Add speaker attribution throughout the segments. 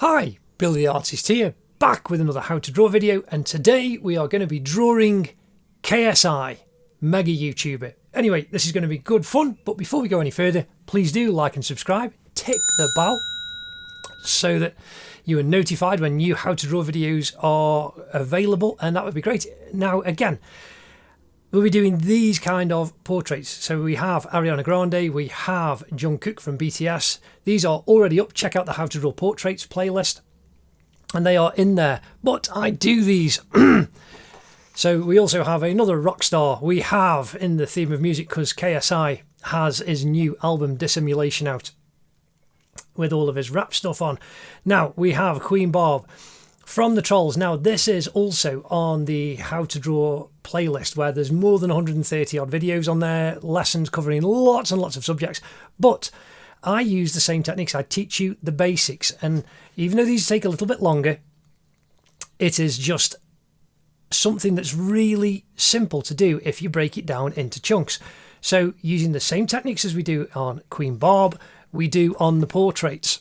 Speaker 1: Hi, Billy the Artist here, back with another how to draw video, and today we are going to be drawing KSI, mega YouTuber. Anyway, this is going to be good fun, but before we go any further, please do like and subscribe, tick the bell so that you are notified when new how to draw videos are available, and that would be great. Now again, we'll be doing these kind of portraits. So we have Ariana Grande, we have Jungkook from BTS. These are already up. Check out the How to Draw Portraits playlist, and they are in there. But I do these. So we also have another rock star. We have in the theme of music, because KSI has his new album Dissimulation out with all of his rap stuff on. Now we have Queen Barb from the Trolls. Now this is also on the How to Draw playlist, where there's more than 130 odd videos on there, lessons covering lots and lots of subjects. But I use the same techniques. I teach you the basics, and even though these take a little bit longer, it is just something that's really simple to do if you break it down into chunks. So using the same techniques as we do on Queen Barb, we do on the portraits.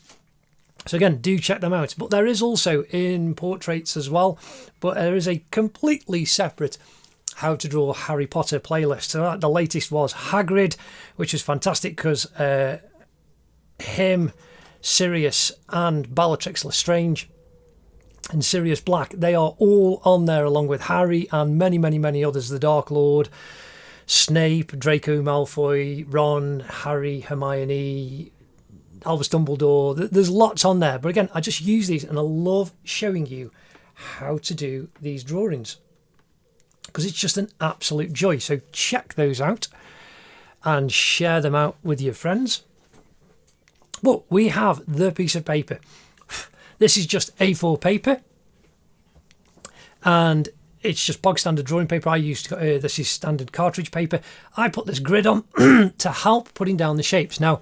Speaker 1: So again, do check them out. But there is also in portraits as well, but there is a completely separate How to Draw Harry Potter playlist. So the latest was Hagrid, which was fantastic because him, Sirius and Bellatrix Lestrange and Sirius Black, they are all on there, along with Harry and many others. The Dark Lord, Snape, Draco Malfoy, Ron, Harry, Hermione, Albus Dumbledore. There's lots on there, but again, I just use these, and I love showing you how to do these drawings because it's just an absolute joy. So check those out and share them out with your friends. But we have the piece of paper. This is just A4 paper, and it's just bog standard drawing paper. I used this is standard cartridge paper. I put this grid on to help putting down the shapes. Now,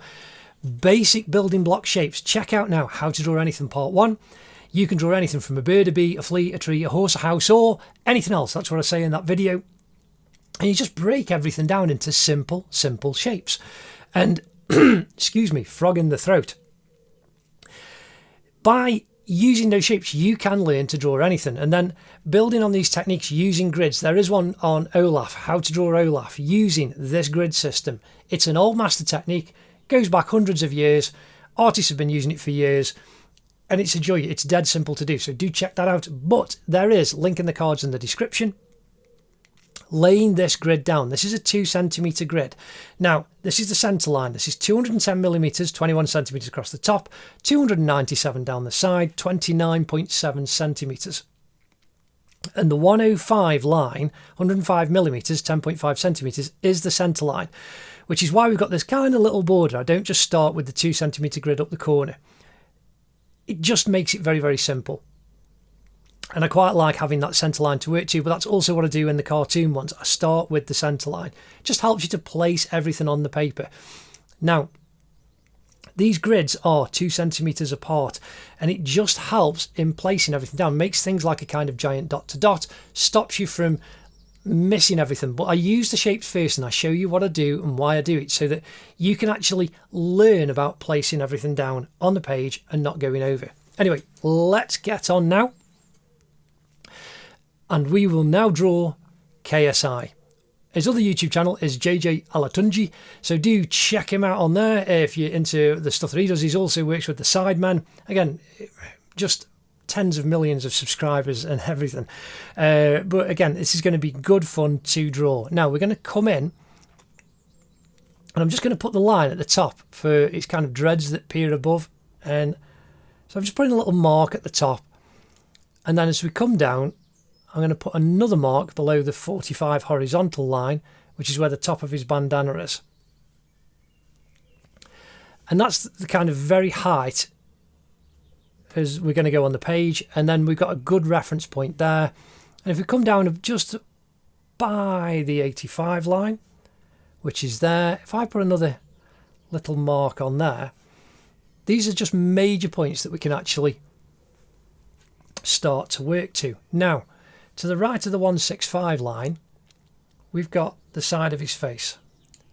Speaker 1: basic building block shapes. Check out now How to Draw Anything Part 1. You can draw anything from a bird, a bee, a flea, a tree, a horse, a house, or anything else. That's what I say in that video. And you just break everything down into simple shapes. And excuse me, frog in the throat. By using those shapes, you can learn to draw anything. And then building on these techniques using grids. There is one on Olaf, How to Draw Olaf, using this grid system. It's an old master technique. Goes back hundreds of years. Artists have been using it for years, and it's a joy. It's dead simple to do, so do check that out. But there is link in the cards in the description. Laying this grid down. This is a 2 centimeter grid. Now this is the center line. This is 210 millimeters, 21 centimeters across the top, 297 down the side, 29.7 centimeters. And the 105 line, 105 millimeters, 10.5 centimeters, is the center line, which is why we've got this kind of little border. I don't just start with the 2 centimeter grid up the corner. It just makes it very simple. And I quite like having that centre line to work to, but that's also what I do in the cartoon ones. I start with the centre line. It just helps you to place everything on the paper. Now, these grids are 2 centimetres apart, and it just helps in placing everything down. Makes things like a kind of giant dot to dot, stops you from missing everything. But I use the shapes first, and I show you what I do and why I do it, so that you can actually learn about placing everything down on the page and not going over. Anyway, let's get on now. And we will now draw KSI. His other YouTube channel is JJ Olatunji, so do check him out on there if you're into the stuff that he does. He also works with the Sidemen. Again, just tens of millions of subscribers and everything. But again, this is going to be good fun to draw. Now we're going to come in, and I'm just going to put the line at the top for its kind of dreads that peer above. And so I'm just putting a little mark at the top. And then as we come down, I'm going to put another mark below the 45 horizontal line, which is where the top of his bandana is. And that's the kind of very height as we're going to go on the page. And then we've got a good reference point there. And if we come down just by the 85 line, which is there, if I put another little mark on there, these are just major points that we can actually start to work to. Now, to the right of the 165 line, we've got the side of his face.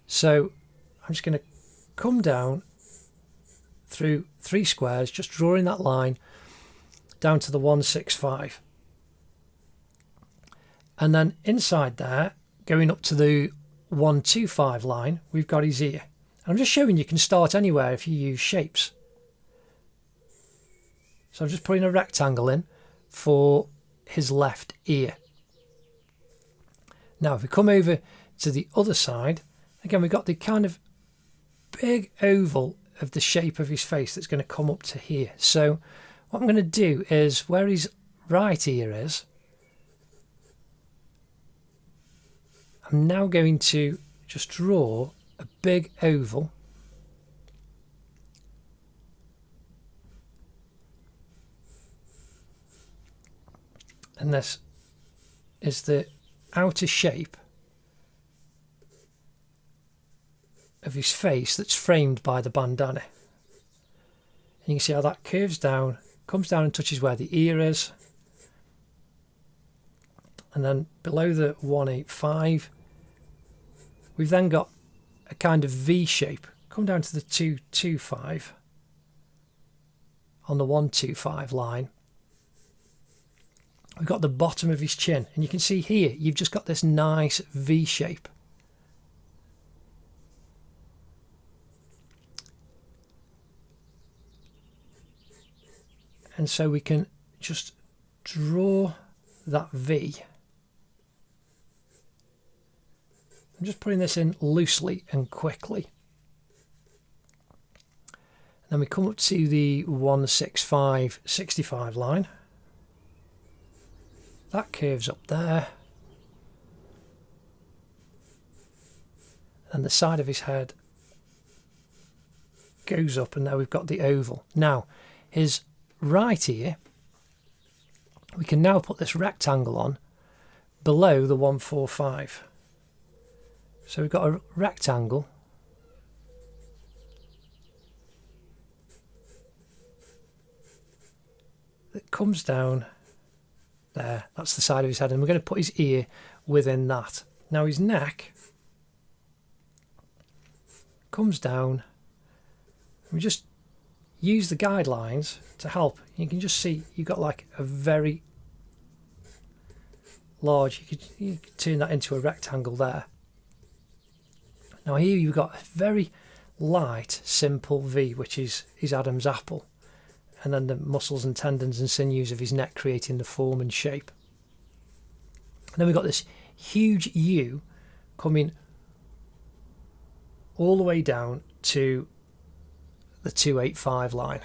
Speaker 1: So I'm just going to come down through 3 squares, just drawing that line, down to the 165. And then inside there, going up to the 125 line, we've got his ear. And I'm just showing you can start anywhere if you use shapes. So I'm just putting a rectangle in for his left ear. Now if we come over to the other side, again we've got the kind of big oval of the shape of his face that's going to come up to here. So what I'm going to do is where his right ear is, I'm now going to just draw a big oval and this is the outer shape of his face that's framed by the bandana. And you can see how that curves down, comes down and touches where the ear is, and then below the 185 we've then got a kind of V shape. Come down to the 225 on the 125 line. We've got the bottom of his chin, and you can see here you've just got this nice V shape. And so we can just draw that V. I'm just putting this in loosely and quickly. And then we come up to the 165 line. That curves up there. And the side of his head goes up, and there we've got the oval. Now, his right ear, we can now put this rectangle on below the 145. So we've got a rectangle that comes down there. That's the side of his head, and we're going to put his ear within that. Now his neck comes down. We just use the guidelines to help. You can just see you've got like a very large, you could turn that into a rectangle there. Now here you've got a very light, simple V, which is Adam's apple, and then the muscles and tendons and sinews of his neck creating the form and shape. And then we've got this huge U coming all the way down to the 285 line.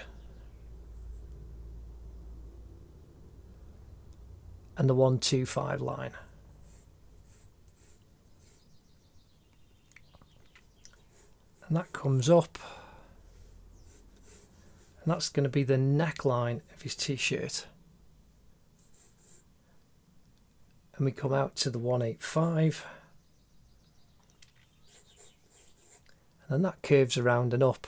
Speaker 1: And the 125 line. And that comes up, and that's going to be the neckline of his t-shirt. And we come out to the 185, and then that curves around and up.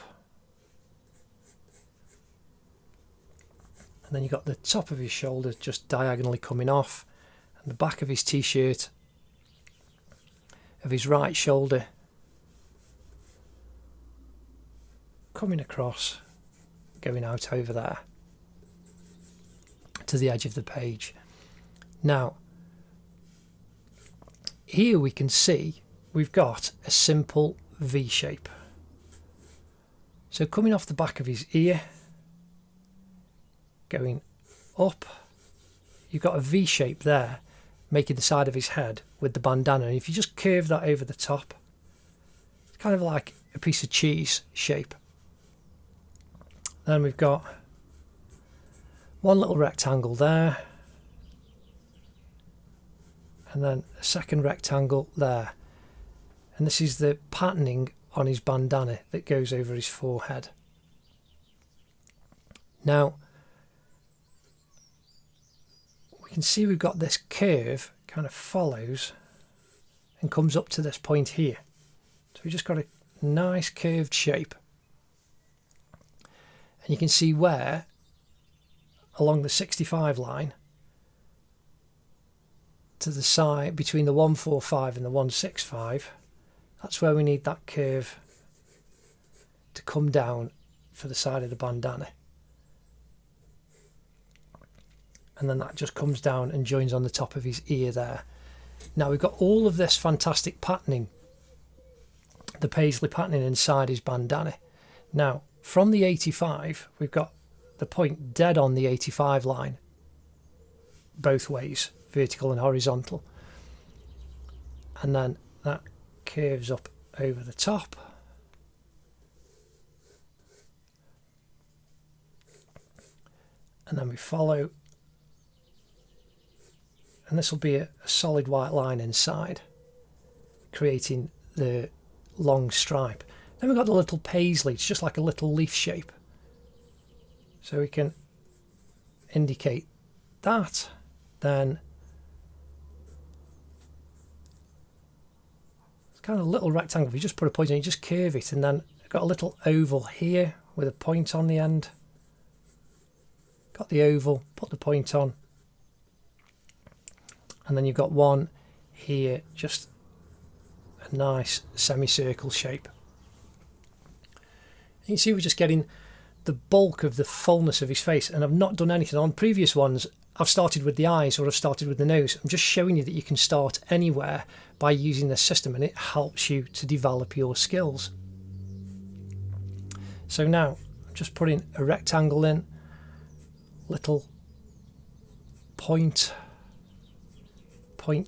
Speaker 1: And then you've got the top of his shoulder just diagonally coming off, and the back of his t-shirt, of his right shoulder, coming across, going out over there to the edge of the page. Now, here we can see we've got a simple V shape. So coming off the back of his ear, going up, you've got a V shape there, making the side of his head with the bandana. And if you just curve that over the top, it's kind of like a piece of cheese shape. Then we've got one little rectangle there, and then a second rectangle there. And this is the patterning on his bandana that goes over his forehead. Now, we can see we've got this curve kind of follows and comes up to this point here. So we've just got a nice curved shape. And you can see where, along the 65 line, to the side between the 145 and the 165, that's where we need that curve to come down for the side of the bandana. and then that just comes down and joins on the top of his ear there. Now we've got all of this fantastic patterning, the paisley patterning inside his bandana. Now from the 85 we've got the point dead on the 85 line both ways, vertical and horizontal, and then that curves up over the top, and then we follow, and this will be a solid white line inside, creating the long stripe. Then we've got the little paisley, it's just like a little leaf shape, so we can indicate that. Then it's kind of a little rectangle. If you just put a point in, you just curve it, and then I've got a little oval here with a point on the end. Got the oval, put the point on, and then you've got one here, just a nice semicircle shape. You can see we're just getting the bulk of the fullness of his face, and I've not done anything on previous ones. I've started with the eyes or I've started with the nose. I'm just showing you that you can start anywhere by using this system, and it helps you to develop your skills. So now I'm just putting a rectangle in, little point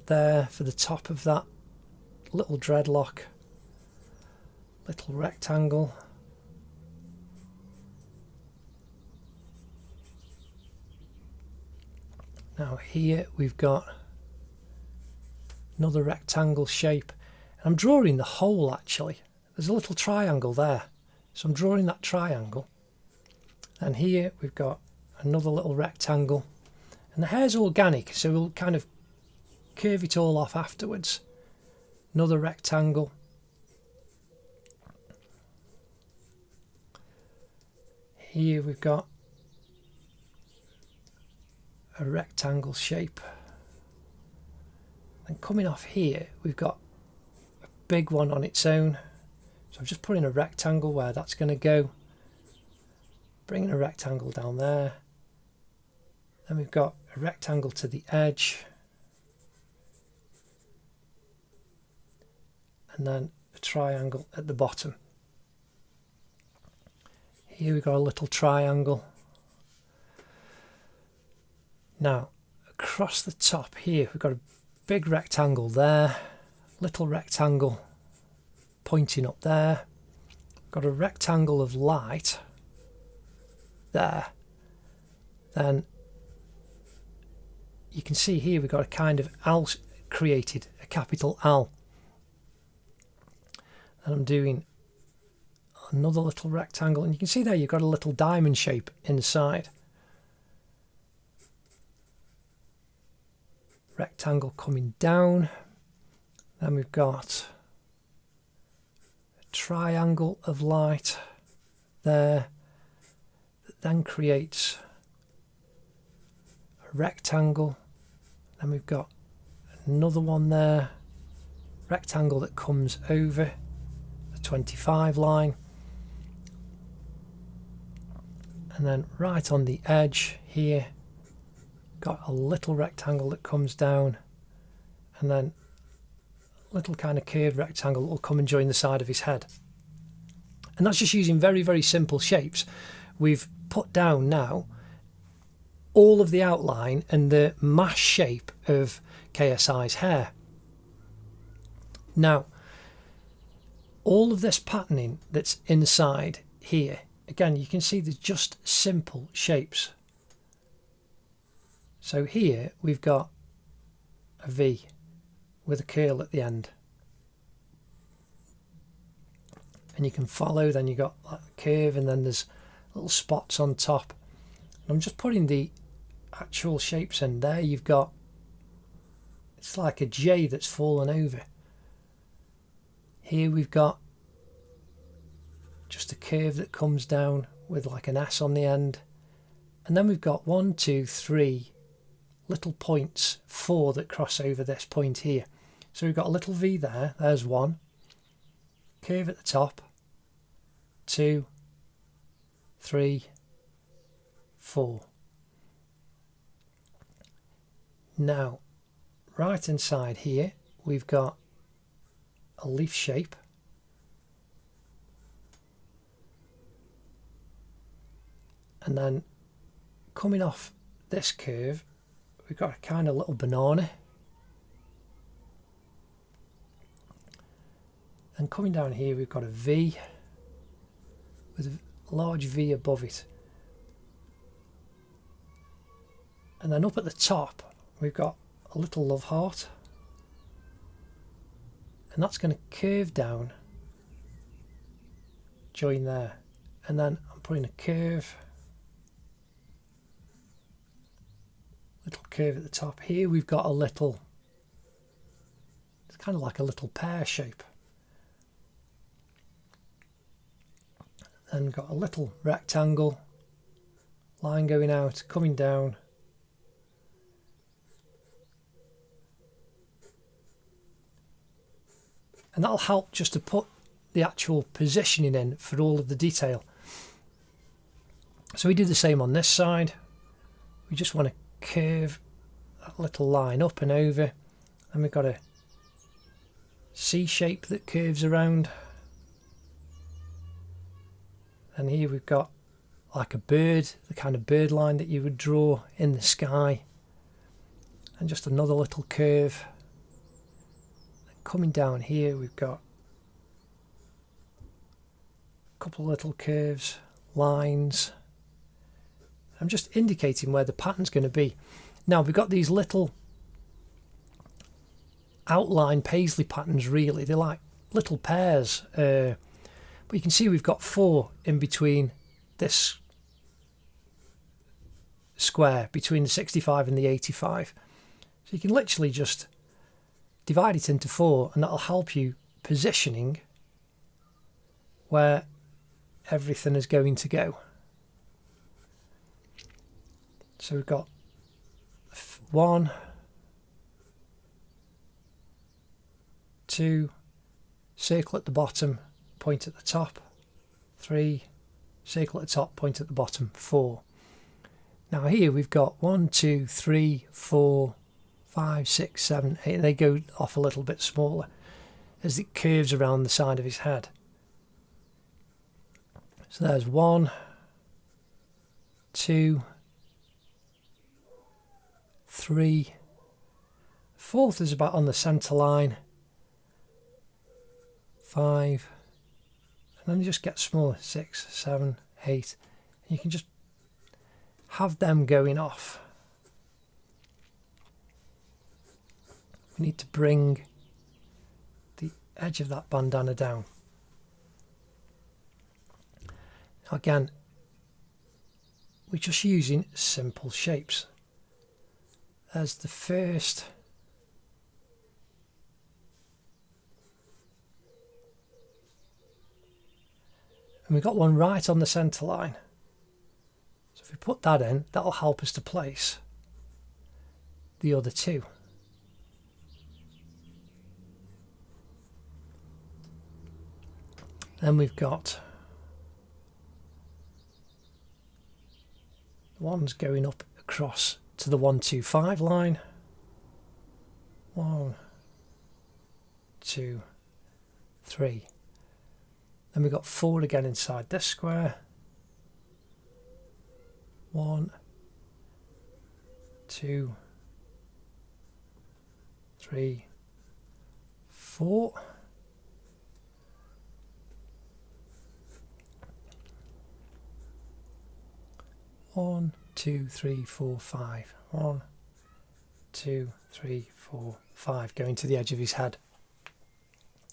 Speaker 1: there for the top of that little dreadlock, little rectangle, now here we've got another rectangle shape, and I'm drawing the hole actually. There's a little triangle there, so I'm drawing that triangle, and here we've got another little rectangle, and the hair's organic, so we'll kind of curve it all off afterwards. Another rectangle, here we've got a rectangle shape, and coming off here we've got a big one on its own, so I'm just putting a rectangle where that's going to go, bringing a rectangle down there, then we've got a rectangle to the edge, and then a triangle at the bottom. Here we've got a little triangle. Now across the top here we've got a big rectangle there, little rectangle pointing up there, got a rectangle of light there. Then you can see here we've got a kind of L created, a capital L. And I'm doing another little rectangle, and you can see there you've got a little diamond shape inside. Rectangle coming down, then we've got a triangle of light there that then creates a rectangle, then we've got another one there, rectangle that comes over 25 line, and then right on the edge here got a little rectangle that comes down, and then a little kind of curved rectangle that will come and join the side of his head. And that's just using very, very simple shapes. We've put down now all of the outline and the mass shape of KSI's hair. Now all of this patterning that's inside here, again you can see there's just simple shapes. So here we've got a V with a curl at the end, and you can follow, then you got that curve, and then there's little spots on top. And I'm just putting the actual shapes in there. You've got, it's like a J that's fallen over. Here we've got just a curve that comes down with like an S on the end, and then we've got 1, 2, 3 little points, 4 that cross over this point here. So we've got a little V there, there's 1, curve at the top, 2, 3, 4. Now, right inside here, we've got a leaf shape. And then coming off this curve, we've got a kind of little banana. And coming down here, we've got a V with a large V above it. And then up at the top, we've got a little love heart. And that's going to curve down, join there. And then I'm putting a curve. Little curve at the top. Here we've got a little, it's kind of like a little pear shape. Then got a little rectangle, line going out, coming down. And that'll help just to put the actual positioning in for all of the detail. So we do the same on this side. We just want to curve that little line up and over, and we've got a C shape that curves around, and here we've got like a bird, the kind of bird line that you would draw in the sky, and just another little curve. And coming down here we've got a couple of little curves, lines. I'm just indicating where the pattern's going to be. Now we've got these little outline paisley patterns, really. They're like little pairs. But you can see we've got 4 in between this square, between the 65 and the 85. So you can literally just divide it into 4, and that'll help you positioning where everything is going to go. So we've got 1, 2, circle at the bottom, point at the top, 3, circle at the top, point at the bottom, 4. Now here we've got 1, 2, 3, 4, 5, 6, 7, 8. They go off a little bit smaller as it curves around the side of his head. So there's 1, 2, 3, 4th is about on the centre line, 5, and then you just get smaller, 6, 7, 8. You can just have them going off. We need to bring the edge of that bandana down. Again, we're just using simple shapes. There's the first. And we've got one right on the centre line. So if we put that in, that'll help us to place the other 2. Then we've got the ones going up across to the 1, 2, 5 line. 1, 2, 3. Then we've got 4 again inside this square. 1, 2, 3, 4. One, 2, 3, 4, 5. 1, 2, 3, 4, 5. Going to the edge of his head.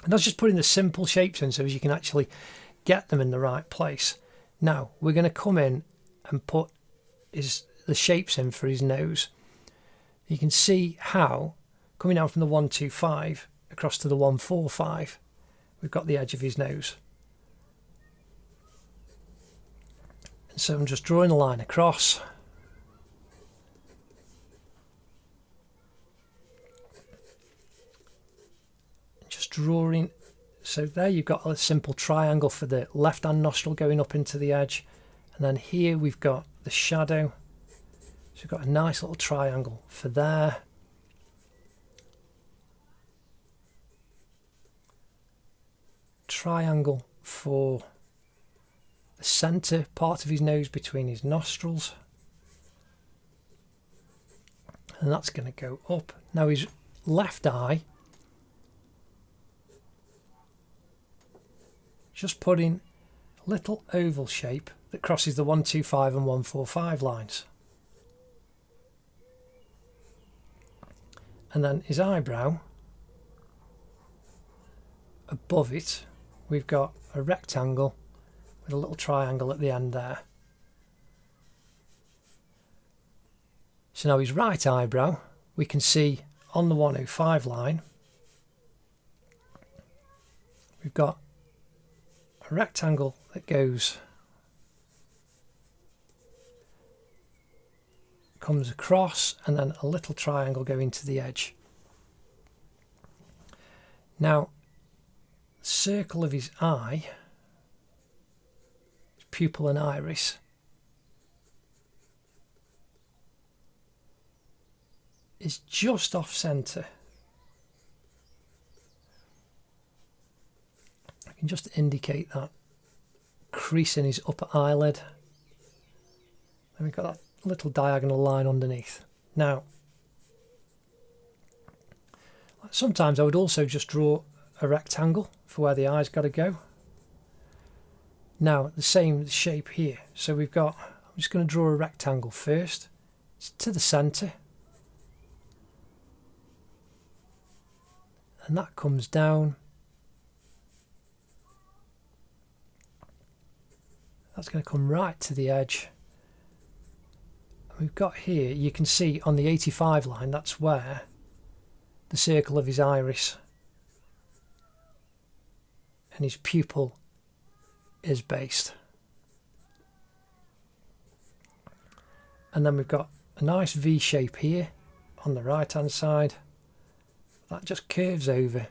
Speaker 1: And that's just putting the simple shapes in so as you can actually get them in the right place. Now we're going to come in and put the shapes in for his nose. You can see how coming down from the 1, 2, 5 across to the 1, 4, 5, we've got the edge of his nose. And so I'm just drawing a line across. Just drawing, so there you've got a simple triangle for the left hand nostril going up into the edge, and then here we've got the shadow, so we've got a nice little triangle for there, triangle for the centre part of his nose between his nostrils. And that's going to go up. Now his left eye, just putting a little oval shape that crosses the 125 and 145 lines. And then his eyebrow, above it, we've got a rectangle with a little triangle at the end there. So now his right eyebrow, we can see on the 105 line, we've got a rectangle that comes across, and then a little triangle going to the edge. Now, the circle of his eye, his pupil and iris, is just off centre. I can just indicate that crease in his upper eyelid. Then we've got that little diagonal line underneath. Now, sometimes I would also just draw a rectangle for where the eye's got to go. Now, the same shape here. So we've got, I'm just going to draw a rectangle first. It's to the centre. And that comes down. That's going to come right to the edge. We've got here, you can see on the 85 line, that's where the circle of his iris and his pupil is based. And then we've got a nice V shape here on the right hand side. That just curves over,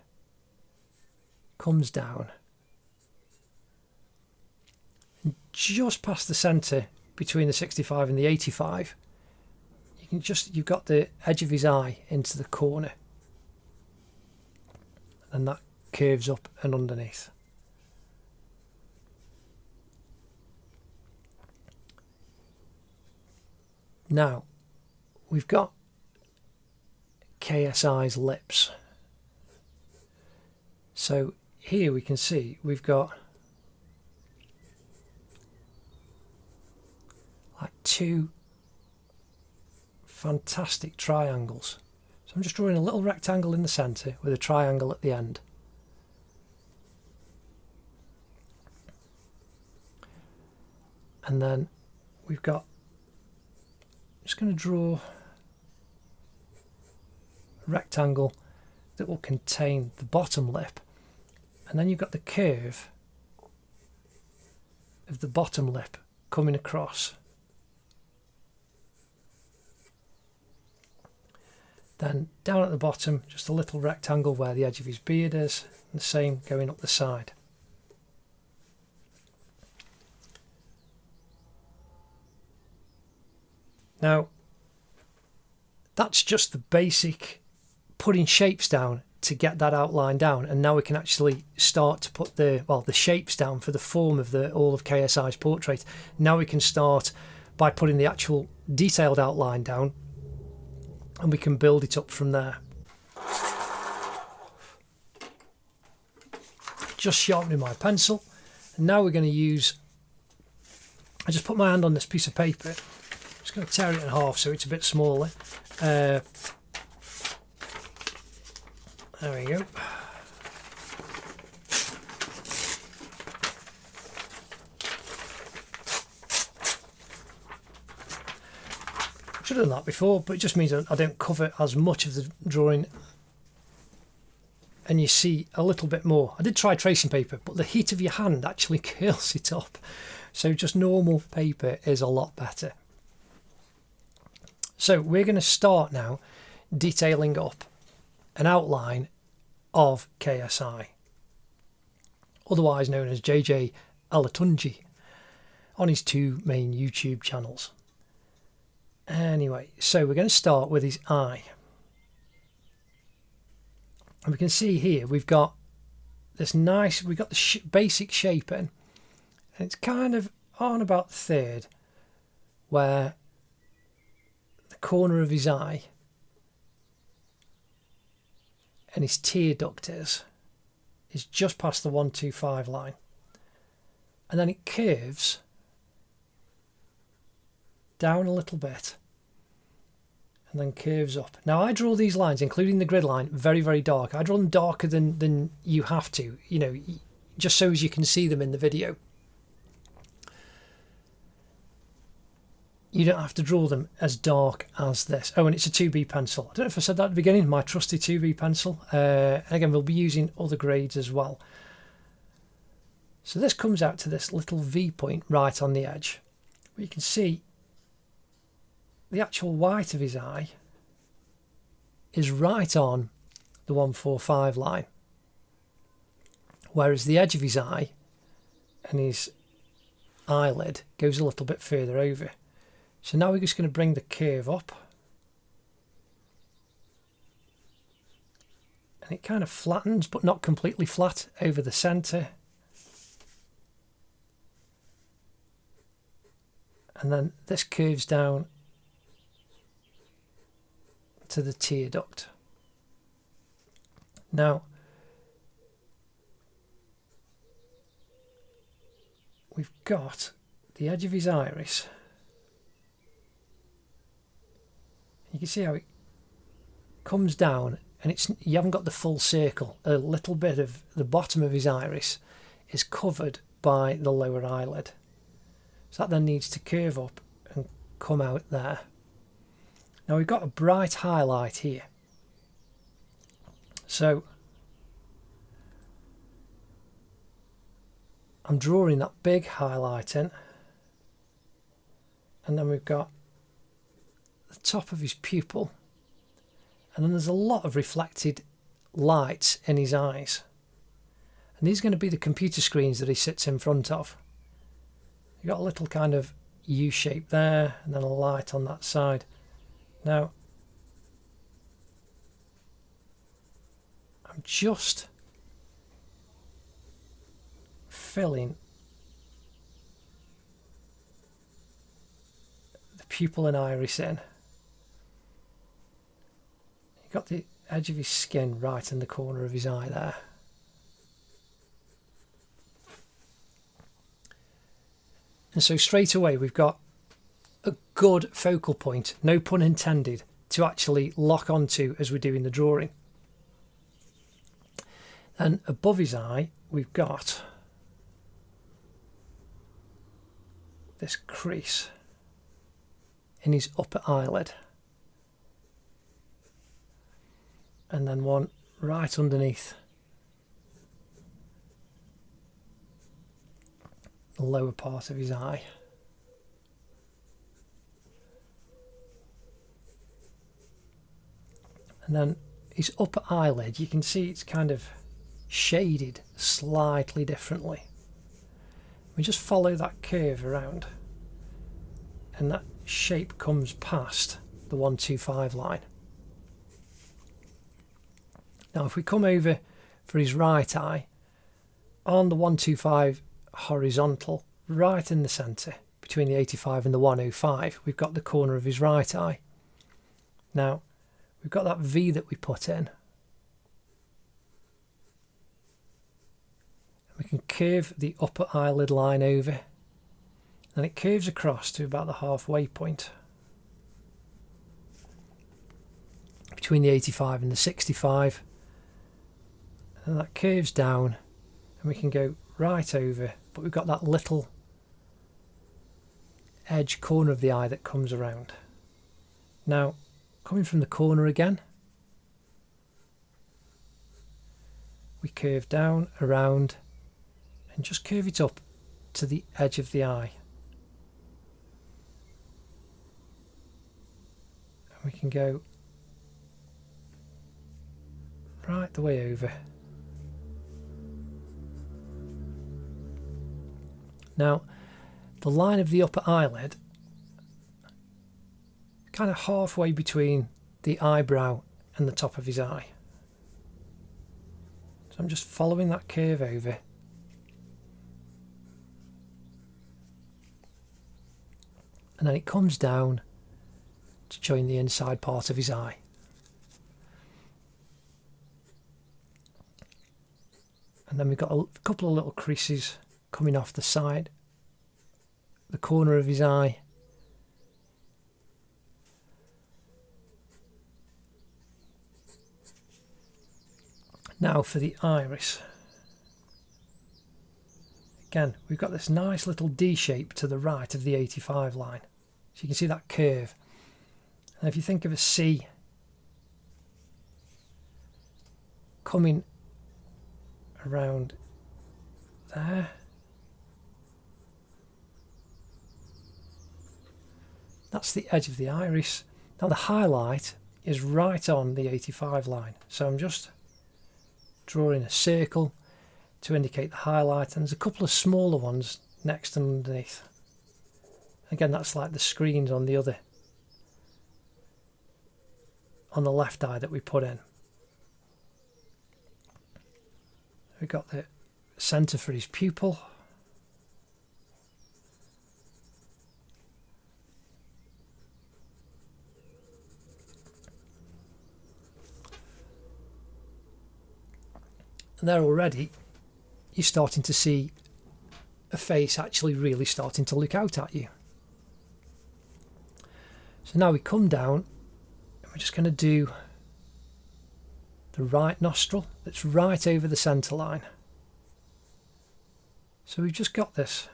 Speaker 1: comes down, and just past the centre between the 65 and the 85, you've got the edge of his eye into the corner, and that curves up and underneath. Now we've got KSI's lips. So here we can see we've got like two fantastic triangles. So I'm just drawing a little rectangle in the centre with a triangle at the end. And then we've got, I'm just going to draw a rectangle that will contain the bottom lip. And then you've got the curve of the bottom lip coming across. Then down at the bottom, just a little rectangle where the edge of his beard is, and the same going up the side. Now, that's just the basic putting shapes down to get that outline down, and now we can actually start to put the shapes down for the form of all of KSI's portrait. Now we can start by putting the actual detailed outline down, and we can build it up from there. Just sharpening my pencil, and now we're going to use, I just put my hand on this piece of paper, just going to tear it in half so it's a bit smaller. There we go. Should have done that before, but it just means I don't cover as much of the drawing and you see a little bit more. I did try tracing paper, but the heat of your hand actually curls it up. So just normal paper is a lot better. So we're going to start now detailing up an outline of KSI, otherwise known as JJ Olatunji, on his two main YouTube channels. Anyway, so we're going to start with his eye. And we can see here we've got this nice, we got the basic shape in, and it's kind of on about the third where the corner of his eye and his tear duct is just past the 125 line, and then it curves down a little bit and then curves up. Now I draw these lines, including the grid line, very, very dark. I draw them darker than you have to, you know, just so as you can see them in the video. You don't have to draw them as dark as this. Oh, and it's a 2B pencil. I don't know if I said that at the beginning, my trusty 2B pencil. And again, we'll be using other grades as well. So this comes out to this little V point right on the edge, where you can see the actual white of his eye is right on the 145 line, whereas the edge of his eye and his eyelid goes a little bit further over. So now we're just going to bring the curve up, and it kind of flattens but not completely flat over the centre, and then this curves down to the tear duct. Now we've got the edge of his iris. You can see how it comes down, and you haven't got the full circle. A little bit of the bottom of his iris is covered by the lower eyelid, so that then needs to curve up and come out there. Now we've got a bright highlight here, so I'm drawing that big highlight in, and then we've got the top of his pupil, and then there's a lot of reflected light in his eyes, and these are going to be the computer screens that he sits in front of. You've got a little kind of U shape there, and then a light on that side. Now I'm just filling the pupil and iris in. You've got the edge of his skin right in the corner of his eye there. And so straight away we've got a good focal point, no pun intended, to actually lock onto as we're doing the drawing. And above his eye we've got this crease in his upper eyelid, and then one right underneath the lower part of his eye. And then his upper eyelid, you can see it's kind of shaded slightly differently. We just follow that curve around, and that shape comes past the 125 line. Now if we come over for his right eye, on the 125 horizontal, right in the centre, between the 85 and the 105, we've got the corner of his right eye. Now we've got that V that we put in. We can curve the upper eyelid line over, and it curves across to about the halfway point between the 85 and the 65, and that curves down, and we can go right over, but we've got that little edge corner of the eye that comes around. Now coming from the corner again, we curve down, around, and just curve it up to the edge of the eye. And we can go right the way over. Now, the line of the upper eyelid, kind of halfway between the eyebrow and the top of his eye. So I'm just following that curve over. And then it comes down to join the inside part of his eye. And then we've got a couple of little creases coming off the side, the corner of his eye. Now for the iris. Again, we've got this nice little D shape to the right of the 85 line. So you can see that curve. And if you think of a C coming around there, that's the edge of the iris. Now the highlight is right on the 85 line. So I'm just drawing a circle to indicate the highlight, and there's a couple of smaller ones next and underneath. Again, that's like the screens on the left eye that we put in. We've got the centre for his pupil. And there already you're starting to see a face actually really starting to look out at you. So now we come down and we're just going to do the right nostril that's right over the centre line. So we've just got this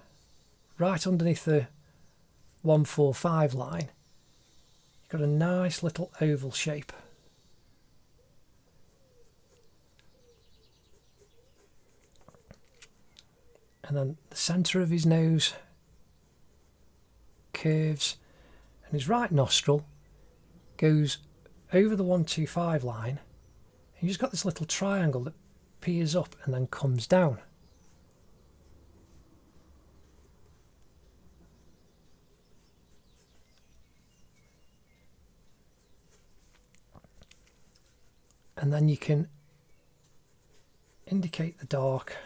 Speaker 1: right underneath the 145 line. You've got a nice little oval shape. And then the centre of his nose curves, and his right nostril goes over the 125 line, and you've just got this little triangle that peers up and then comes down. And then you can indicate the dark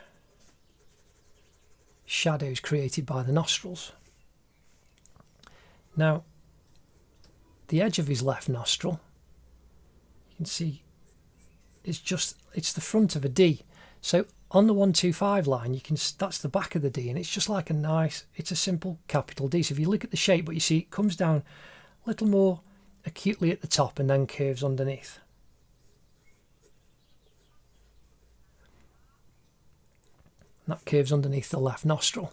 Speaker 1: shadows created by the nostrils. Now, the edge of his left nostril, you can see it's the front of a D. So on the 125 line, that's the back of the D, and it's just like it's a simple capital D. So if you look at the shape, but you see it comes down a little more acutely at the top and then curves underneath. That curves underneath the left nostril.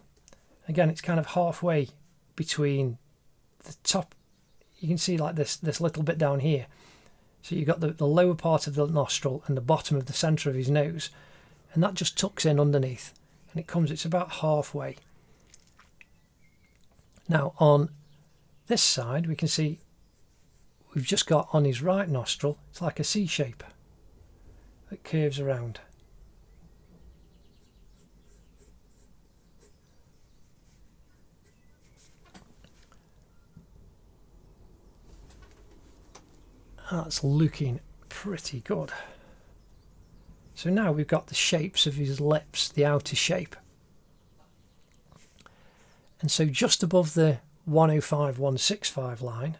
Speaker 1: Again, it's kind of halfway between the top. You can see like this little bit down here. So you've got the lower part of the nostril and the bottom of the centre of his nose, and that just tucks in underneath, and it's about halfway. Now on this side, we can see we've just got on his right nostril, it's like a C shape that curves around. That's looking pretty good. So now we've got the shapes of his lips, the outer shape. And so just above the 105, 165 line,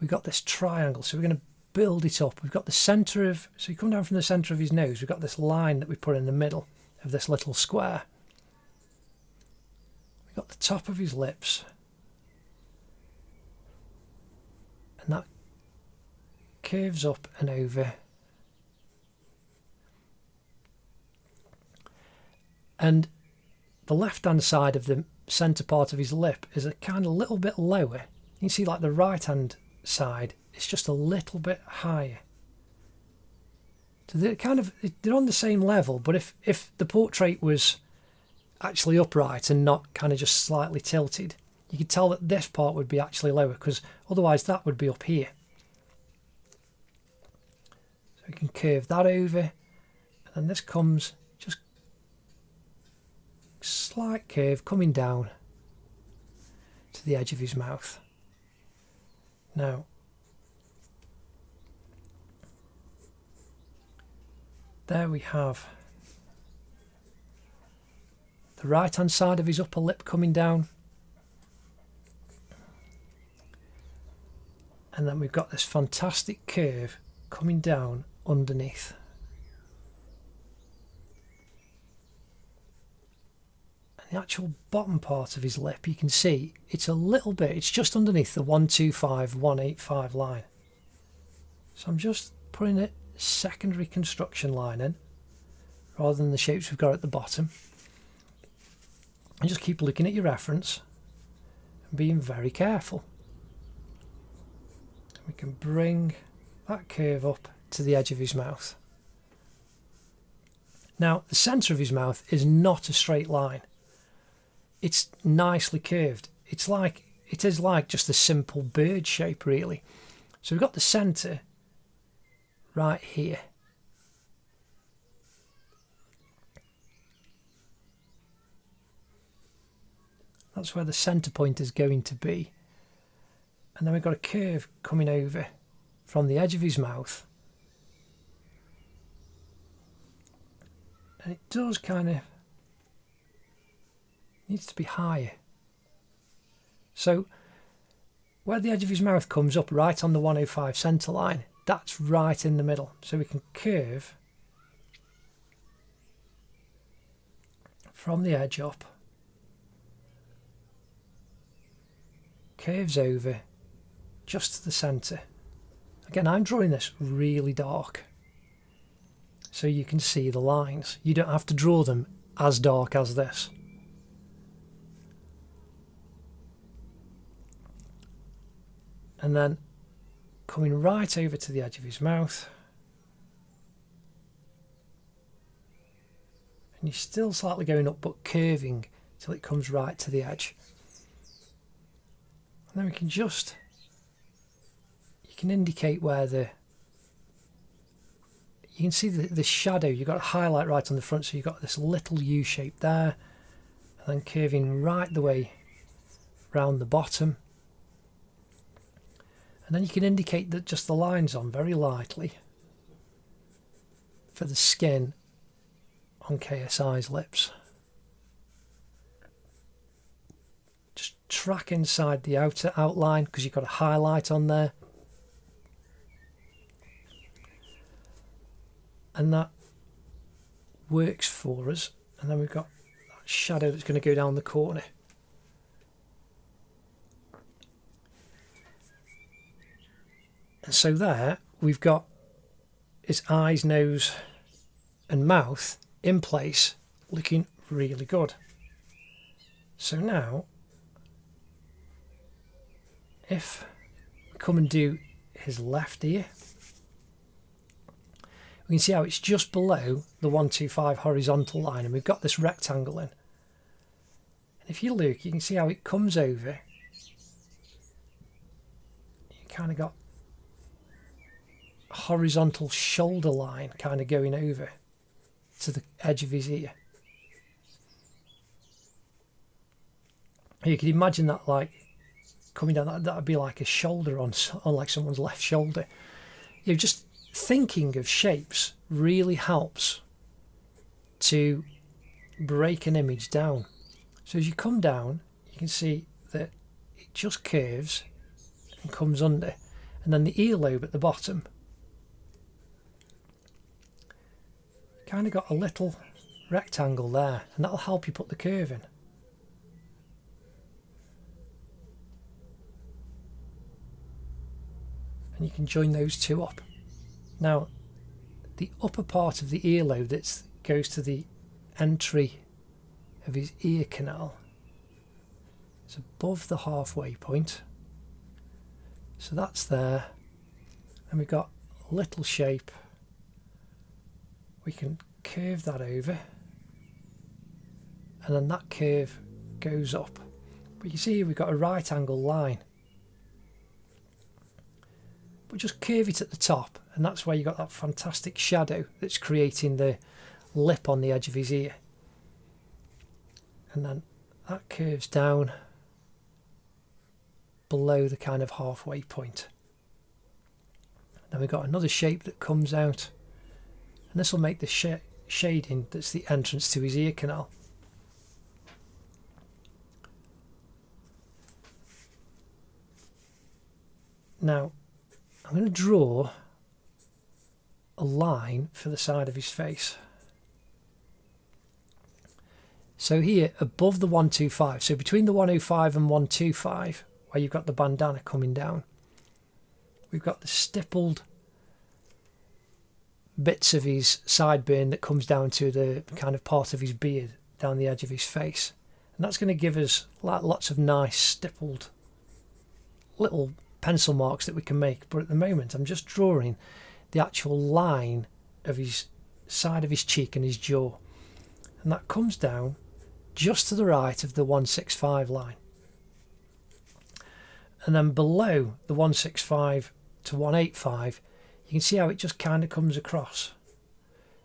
Speaker 1: we've got this triangle. So we're going to build it up. We've got the centre of, so you come down from the centre of his nose, we've got this line that we put in the middle of this little square. We've got the top of his lips. And that curves up and over, and the left hand side of the centre part of his lip is a kind of little bit lower. You can see like the right hand side is just a little bit higher. So they're on the same level, but if the portrait was actually upright and not kind of just slightly tilted, you could tell that this part would be actually lower, because otherwise that would be up here. So we can curve that over, and then this comes just slight curve coming down to the edge of his mouth. Now there we have the right hand side of his upper lip coming down, and then we've got this fantastic curve coming down underneath. And the actual bottom part of his lip, you can see it's a little bit, it's just underneath the 125, 185 line. So I'm just putting a secondary construction line in rather than the shapes we've got at the bottom. And just keep looking at your reference and being very careful. We can bring that curve up to the edge of his mouth. Now, the centre of his mouth is not a straight line. It's nicely curved. It is like just a simple bird shape, really. So we've got the centre right here. That's where the centre point is going to be. And then we've got a curve coming over from the edge of his mouth. And it does kind of needs to be higher. So where the edge of his mouth comes up right on the 105 centre line, that's right in the middle. So we can curve from the edge up, curves over just to the centre. Again, I'm drawing this really dark so you can see the lines. You don't have to draw them as dark as this. And then coming right over to the edge of his mouth. And you're still slightly going up but curving till it comes right to the edge. And then we can just, you can indicate where you can see the shadow. You've got a highlight right on the front, so you've got this little U shape there, and then curving right the way round the bottom. And then you can indicate that just the lines on very lightly for the skin on KSI's lips. Just track inside the outer outline because you've got a highlight on there. And that works for us. And then we've got that shadow that's going to go down the corner. And so there we've got his eyes, nose and mouth in place, looking really good. So now if we come and do his left ear, we can see how it's just below the 125 horizontal line, and we've got this rectangle in. And if you look, you can see how it comes over. You kind of got a horizontal shoulder line kind of going over to the edge of his ear. You can imagine that like coming down, that would be like a shoulder on like someone's left shoulder. You know, just thinking of shapes really helps to break an image down. So as you come down, you can see that it just curves and comes under, and then the earlobe at the bottom kind of got a little rectangle there, and that'll help you put the curve in. And you can join those two up. Now, the upper part of the earlobe that goes to the entry of his ear canal is above the halfway point. So that's there. And we've got a little shape. We can curve that over. And then that curve goes up. But you see we've got a right angle line. But just curve it at the top, and that's where you got that fantastic shadow that's creating the lip on the edge of his ear. And then that curves down below the kind of halfway point. Then we've got another shape that comes out And this will make the shading that's the entrance to his ear canal. Now I'm going to draw a line for the side of his face. So here above the 125, so between the 105 and 125, where you've got the bandana coming down, we've got the stippled bits of his sideburn that comes down to the kind of part of his beard down the edge of his face, and that's going to give us like lots of nice stippled little pencil marks that we can make. But at the moment I'm just drawing the actual line of his side of his cheek and his jaw, and that comes down just to the right of the 165 line, and then below the 165 to 185 you can see how it just kind of comes across,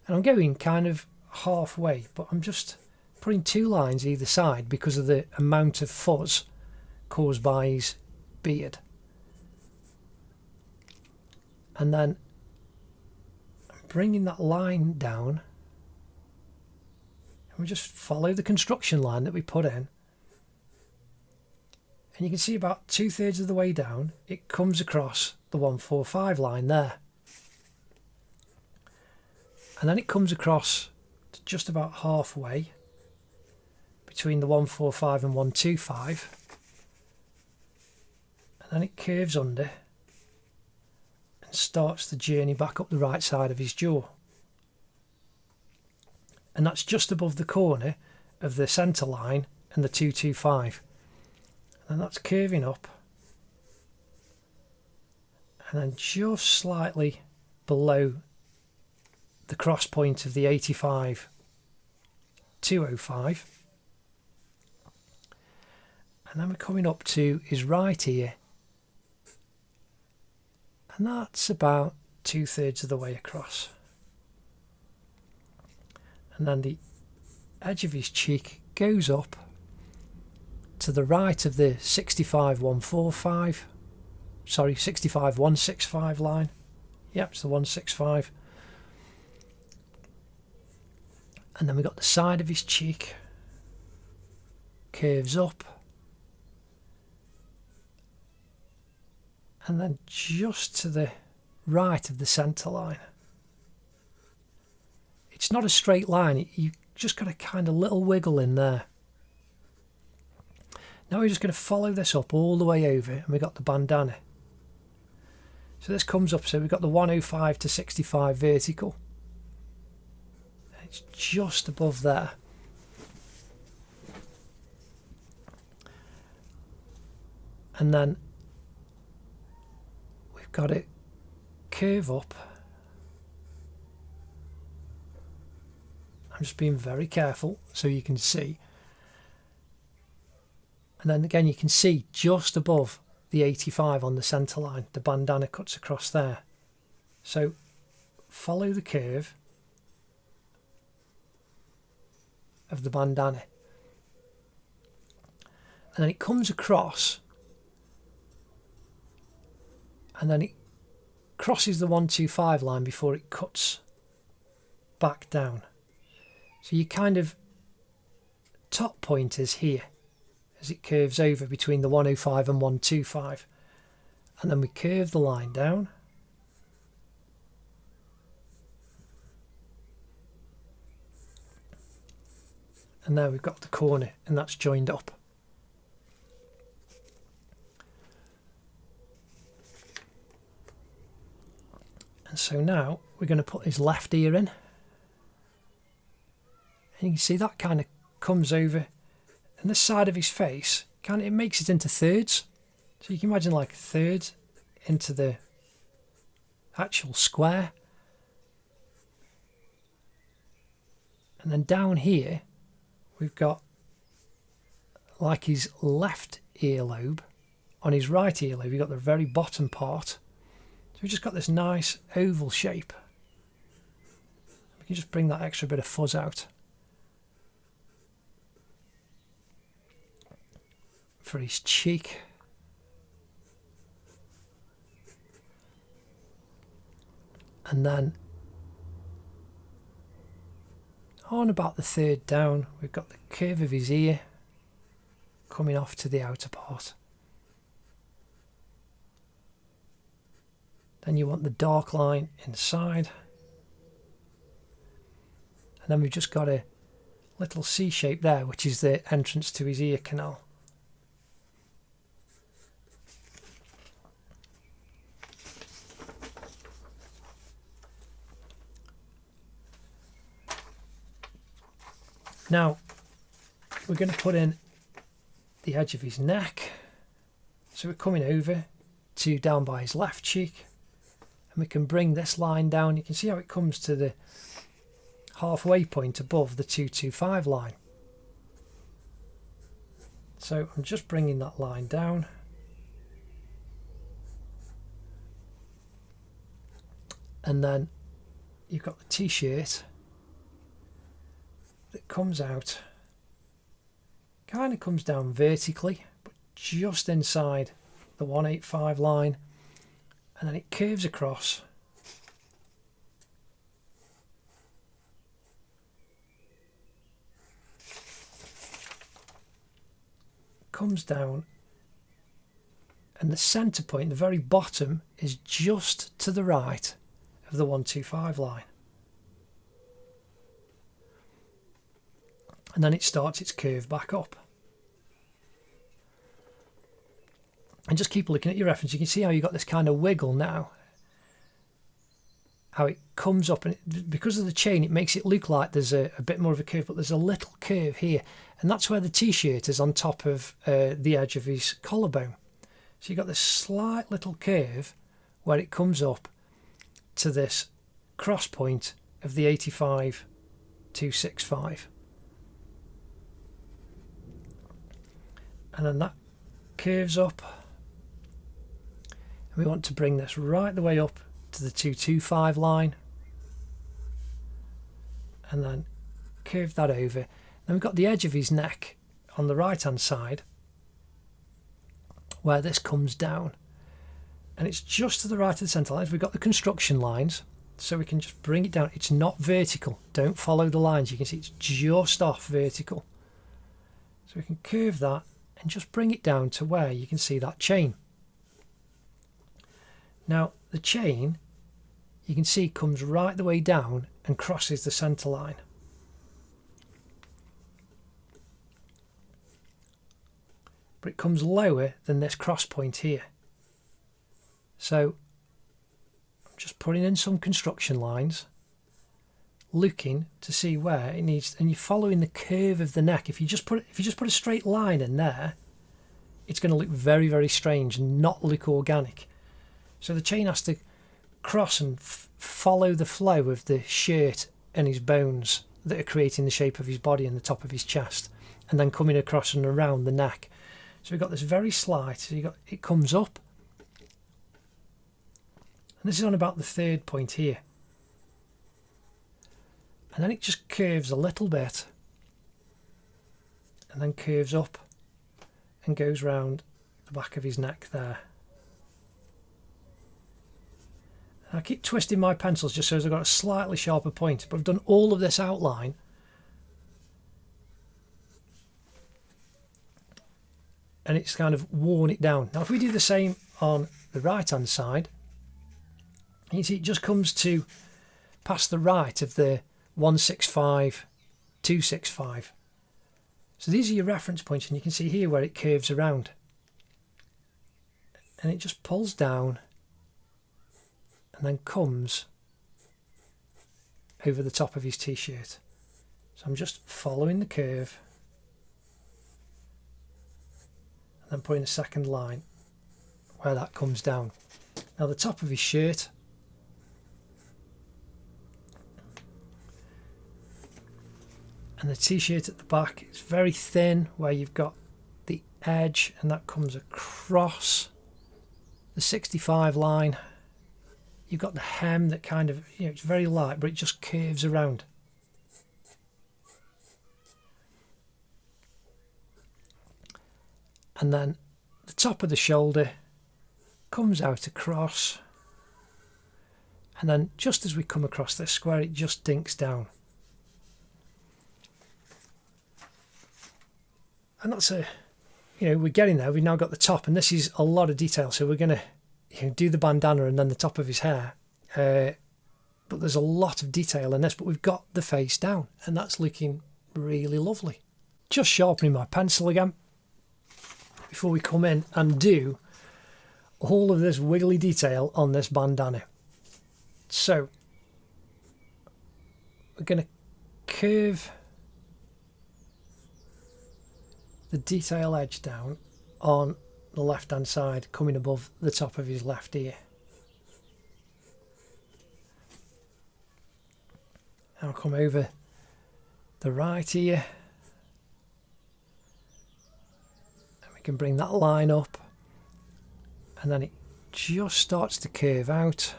Speaker 1: and I'm going kind of halfway, but I'm just putting two lines either side because of the amount of fuzz caused by his beard. And then I'm bringing that line down, and we just follow the construction line that we put in, and you can see about 2/3 of the way down it comes across the 145 line there, and then it comes across to just about halfway between the 145 and 125, and then it curves under and starts the journey back up the right side of his jaw, and that's just above the corner of the centre line and the 225, and that's curving up, and then just slightly below the cross point of the 85 205, and then we're coming up to his right ear, and that's about 2/3 of the way across, and then the edge of his cheek goes up to the right of the 65 145, sorry, 65 165 line. Yep, it's the 165. And then we've got the side of his cheek curves up, and then just to the right of the centre line. It's not a straight line, you just got a kind of little wiggle in there. Now we're just going to follow this up all the way over, and we've got the bandana. So this comes up, so we've got the 105 to 65 vertical. It's just above there. And then we've got it curve up. I'm just being very careful so you can see. And then again you can see just above the 85 on the centre line, the bandana cuts across there. So follow the curve of the bandana, and then it comes across, and then it crosses the 125 line before it cuts back down. So you kind of top point is here as it curves over between the 105 and 125, and then we curve the line down, and there we've got the corner, and that's joined up. And so now we're going to put his left ear in, and you can see that kind of comes over, and this side of his face kind of, it makes it into thirds, so you can imagine like a third into the actual square, and then down here we've got like his left earlobe. On his right earlobe you've got the very bottom part, so we've just got this nice oval shape. We can just bring that extra bit of fuzz out for his cheek. And then on about the third down, we've got the curve of his ear coming off to the outer part. Then you want the dark line inside. And then we've just got a little C shape there, which is the entrance to his ear canal. Now, we're going to put in the edge of his neck. So we're coming over to down by his left cheek. And we can bring this line down. You can see how it comes to the halfway point above the 225 line. So I'm just bringing that line down. And then you've got the t-shirt that comes out, kind of comes down vertically, but just inside the 185 line, and then it curves across comes down, and the center point, the very bottom, is just to the right of the 125 line. And then it starts its curve back up. And just keep looking at your reference. You can see how you've got this kind of wiggle now. How it comes up, and because of the chain, it makes it look like there's a bit more of a curve, but there's a little curve here. And that's where the t-shirt is on top of the edge of his collarbone. So you've got this slight little curve where it comes up to this cross point of the 85-265. And then that curves up, and we want to bring this right the way up to the 225 line, and then curve that over. Then we've got the edge of his neck on the right hand side where this comes down, and it's just to the right of the centre lines. We've got the construction lines, so we can just bring it down. It's not vertical, don't follow the lines. You can see it's just off vertical, so we can curve that and just bring it down to where you can see that chain. Now the chain, you can see, comes right the way down and crosses the centre line. But it comes lower than this cross point here. So I'm just putting in some construction lines, looking to see where it needs, and you're following the curve of the neck. If you just put a straight line in there, it's going to look very, very strange and not look organic. So the chain has to cross and follow the flow of the shirt and his bones that are creating the shape of his body and the top of his chest, and then coming across and around the neck. So we've got this very slight, so it comes up, and this is on about the third point here, and then it just curves a little bit, and then curves up and goes round the back of his neck there. I keep twisting my pencils just so I've got a slightly sharper point, but I've done all of this outline and it's kind of worn it down. Now if we do the same on the right hand side, you see it just comes to past the right of the 165, 265. So these are your reference points, and you can see here where it curves around, and it just pulls down and then comes over the top of his t-shirt. So I'm just following the curve and then putting a second line where that comes down. Now the top of his shirt, and the t-shirt at the back, it's very thin where you've got the edge, and that comes across the 65 line. You've got the hem that kind of, it's very light, but it just curves around. And then the top of the shoulder comes out across, and then just as we come across this square, it just dinks down. And that's we're getting there. We've now got the top, and this is a lot of detail. So we're going to do the bandana and then the top of his hair. But there's a lot of detail in this, but we've got the face down, and that's looking really lovely. Just sharpening my pencil again before we come in and do all of this wiggly detail on this bandana. So we're going to curve the detail edge down on the left hand side, coming above the top of his left ear. Now come over the right ear, and we can bring that line up, and then it just starts to curve out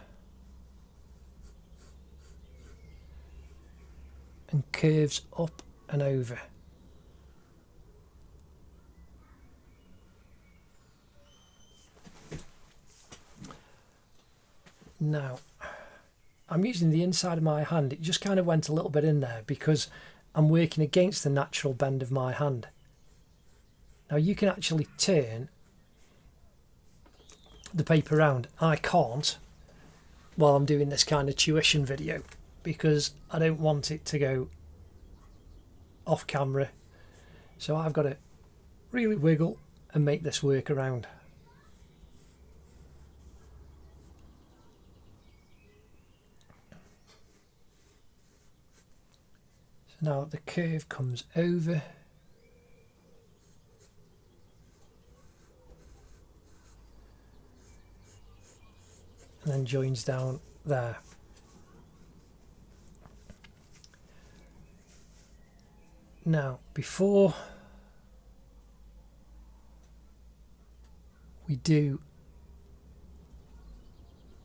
Speaker 1: and curves up and over. Now I'm using the inside of my hand. It just kind of went a little bit in there because I'm working against the natural bend of my hand. Now you can actually turn the paper around. I can't while I'm doing this kind of tuition video because I don't want it to go off camera. So I've got to really wiggle and make this work around. So now the curve comes over. And then joins down there. Now, before we do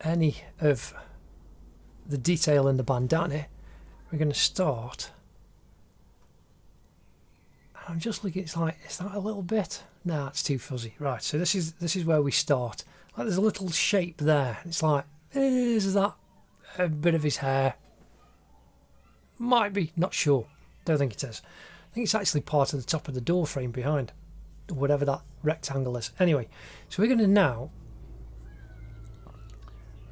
Speaker 1: any of the detail in the bandana, we're going to start. I'm just looking, it's like, is that a little bit? No, it's too fuzzy. Right, so this is where we start. Like there's a little shape there. It's like, is that a bit of his hair? Might be, not sure. Don't think it is. I think it's actually part of the top of the door frame behind, whatever that rectangle is. Anyway, so we're going to now,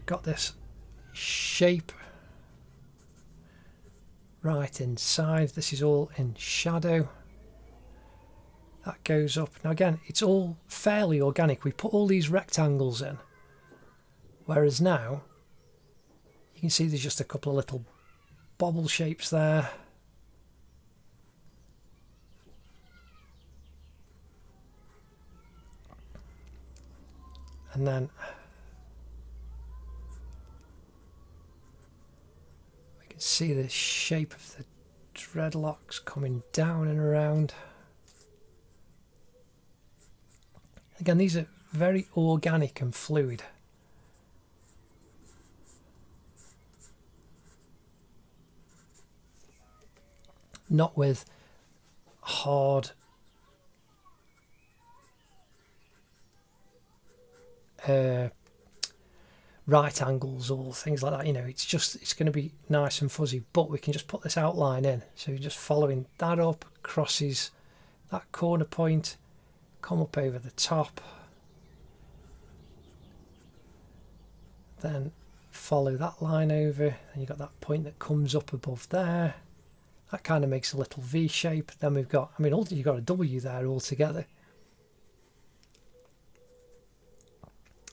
Speaker 1: got this shape right inside. This is all in shadow. That goes up. Now again, it's all fairly organic. We put all these rectangles in, whereas now you can see there's just a couple of little bobble shapes there. And then we can see the shape of the dreadlocks coming down and around. Again, these are very organic and fluid. Not with hard right angles or things like that. You know, it's going to be nice and fuzzy, but we can just put this outline in. So you're just following that up, crosses that corner point, come up over the top, then follow that line over, and you've got that point that comes up above there. That kind of makes a little V shape. Then we've got, I mean, you've got a W there altogether.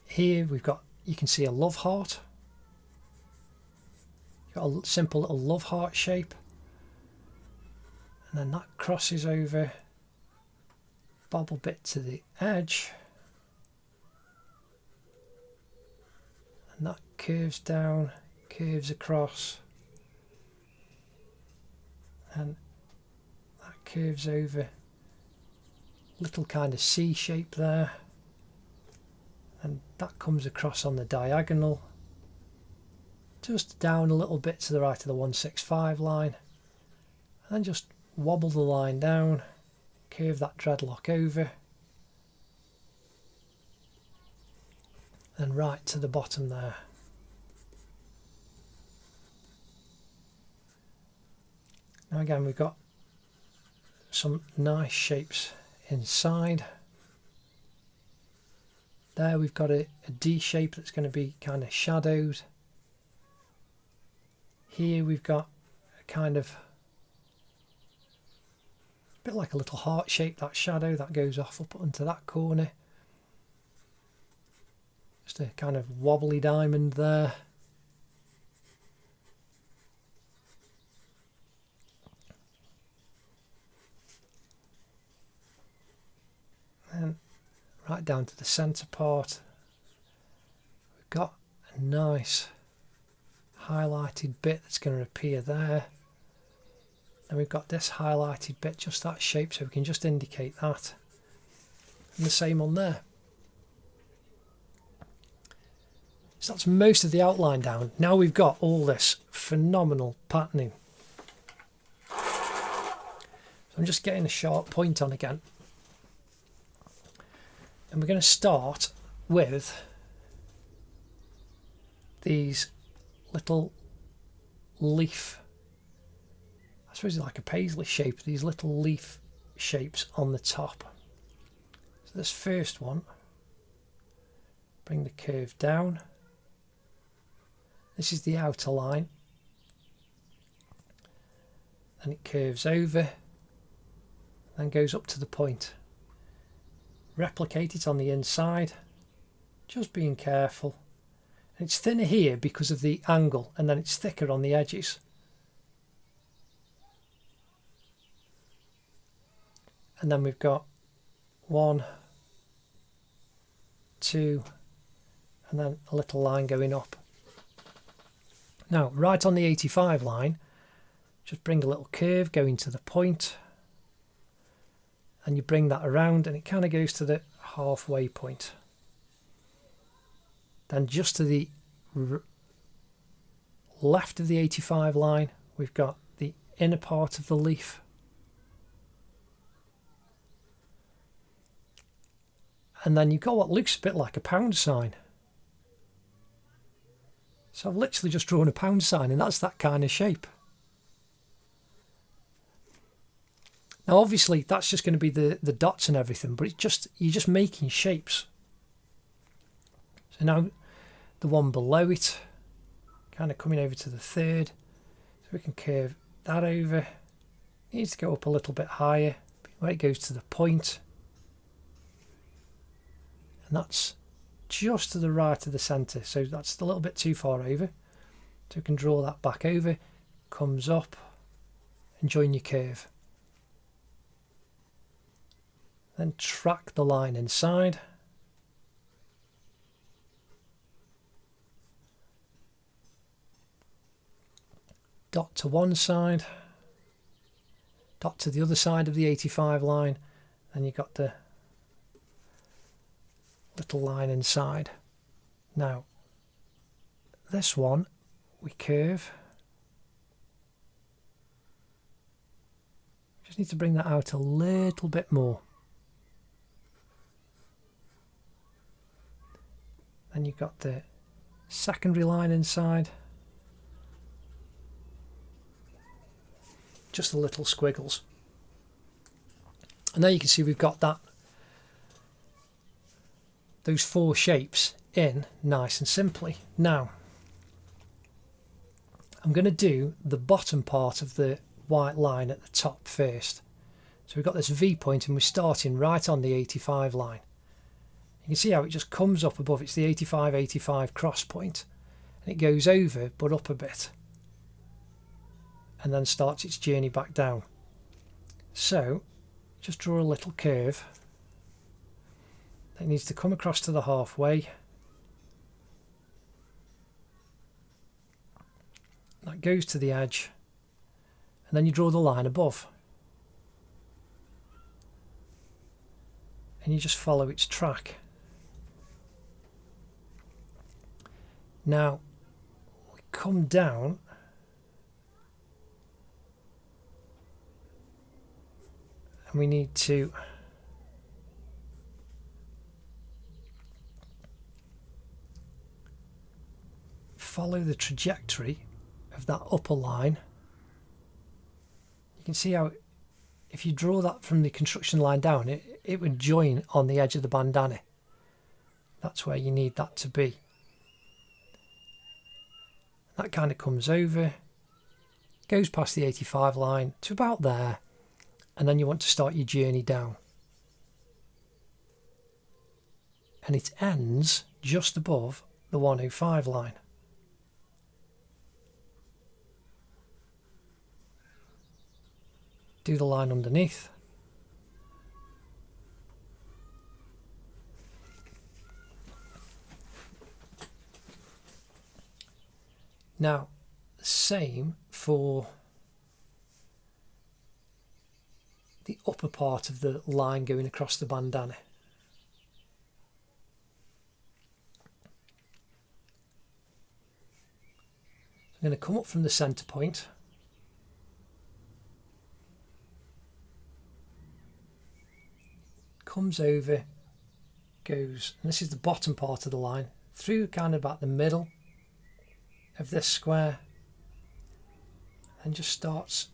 Speaker 1: Here we've got, you can see a love heart. You've got a simple little love heart shape. And then that crosses over, bobble bit to the edge. And that curves down, curves across. And that curves over, little kind of C shape there. And that comes across on the diagonal, just down a little bit to the right of the 165 line, and then just wobble the line down, curve that dreadlock over, and right to the bottom there. Now again, we've got some nice shapes inside. There we've got a D shape that's going to be kind of shadowed. Here we've got a kind of a bit like a little heart shape, that shadow that goes off up onto that corner. Just a kind of wobbly diamond there. And right down to the centre part, we've got a nice highlighted bit that's going to appear there. And we've got this highlighted bit, just that shape, so we can just indicate that. And the same on there. So that's most of the outline down. Now we've got all this phenomenal patterning. So I'm just getting a sharp point on again. And we're going to start with these little leaf, I suppose it's like a paisley shape, these little leaf shapes on the top. So this first one, bring the curve down. This is the outer line. Then it curves over, then goes up to the point. Replicate it on the inside, just being careful. And it's thinner here because of the angle, and then it's thicker on the edges. And then we've got 1, 2, and then a little line going up. Now, right on the 85 line, just bring a little curve going to the point, and you bring that around, and it kind of goes to the halfway point. Then just to the left of the 85 line, we've got the inner part of the leaf. And then you've got what looks a bit like a pound sign. So I've literally just drawn a pound sign, and that's that kind of shape. Now obviously that's just going to be the dots and everything, but it's just, you're just making shapes. So now the one below it, kind of coming over to the third, so we can curve that over. It needs to go up a little bit higher where it goes to the point. And that's just to the right of the centre, so that's a little bit too far over. So we can draw that back over, comes up, and join your curve. Then track the line inside. Dot to one side, dot to the other side of the 85 line, and you've got the little line inside. Now, this one we curve. Just need to bring that out a little bit more. Then you've got the secondary line inside. Just the little squiggles. And there you can see we've got that, those four shapes in nice and simply. Now, I'm going to do the bottom part of the white line at the top first. So we've got this V point and we're starting right on the 85 line. You can see how it just comes up above. It's the 85-85 cross point, and it goes over but up a bit, and then starts its journey back down. So just draw a little curve. It needs to come across to the halfway. That goes to the edge, and then you draw the line above. And you just follow its track. Now, we come down and we need to follow the trajectory of that upper line. You can see how if you draw that from the construction line down, it it would join on the edge of the bandana. That's where you need that to be. That kind of comes over, goes past the 85 line to about there, and then you want to start your journey down. And it ends just above the 105 line. Do the line underneath. Now, same for the upper part of the line going across the bandana. I'm going to come up from the centre point. Comes over, goes, and this is the bottom part of the line, through kind of about the middle of this square, and just starts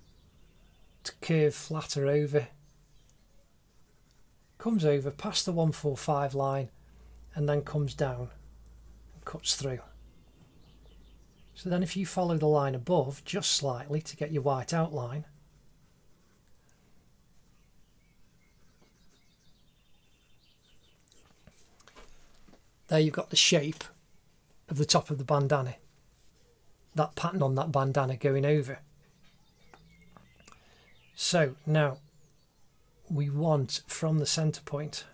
Speaker 1: to curve flatter over, comes over past the 145 line, and then comes down and cuts through. So then if you follow the line above just slightly to get your white outline, there you've got the shape of the top of the bandana, that pattern on that bandana going over. So now we want from the centre point,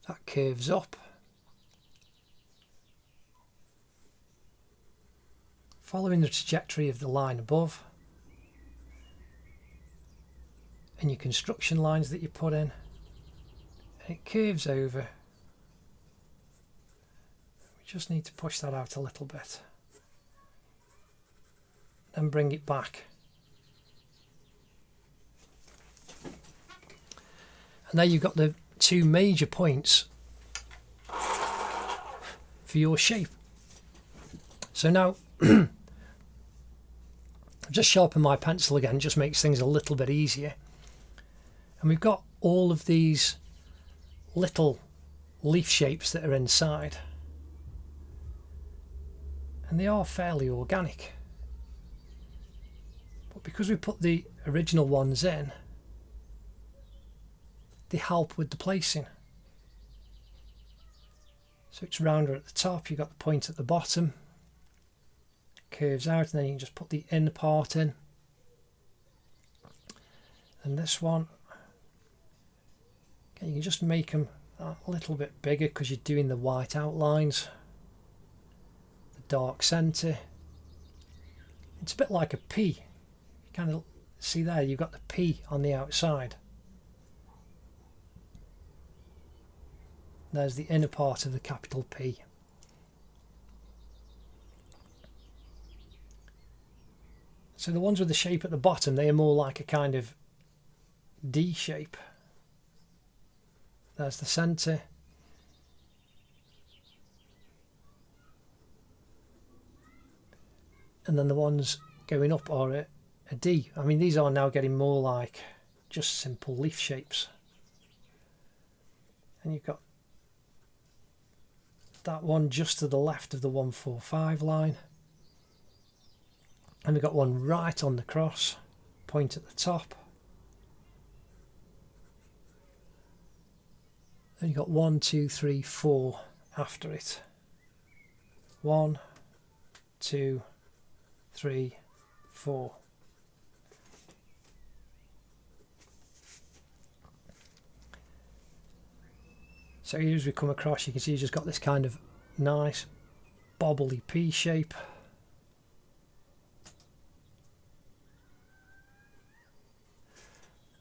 Speaker 1: that curves up, following the trajectory of the line above, and your construction lines that you put in, and it curves over. We just need to push that out a little bit, then bring it back. And there you've got the two major points for your shape. So now I've just sharpened my pencil again, just makes things a little bit easier. And we've got all of these little leaf shapes that are inside, and they are fairly organic, but because we put the original ones in, they help with the placing. So it's rounder at the top, you've got the point at the bottom, curves out, and then you can just put the inner part in. And this one, okay, you can just make them a little bit bigger because you're doing the white outlines, the dark centre. It's a bit like a P. You kind of see there, you've got the P on the outside. There's the inner part of the capital P. So the ones with the shape at the bottom, they are more like a kind of D shape. There's the centre. And then the ones going up are a D. I mean, these are now getting more like just simple leaf shapes. And you've got that one just to the left of the 145 line. And we've got one right on the cross, point at the top. Then you've got 1, 2, 3, 4 after it. 1, 2, 3, 4. So here as we come across, you can see you've just got this kind of nice bobbly P shape.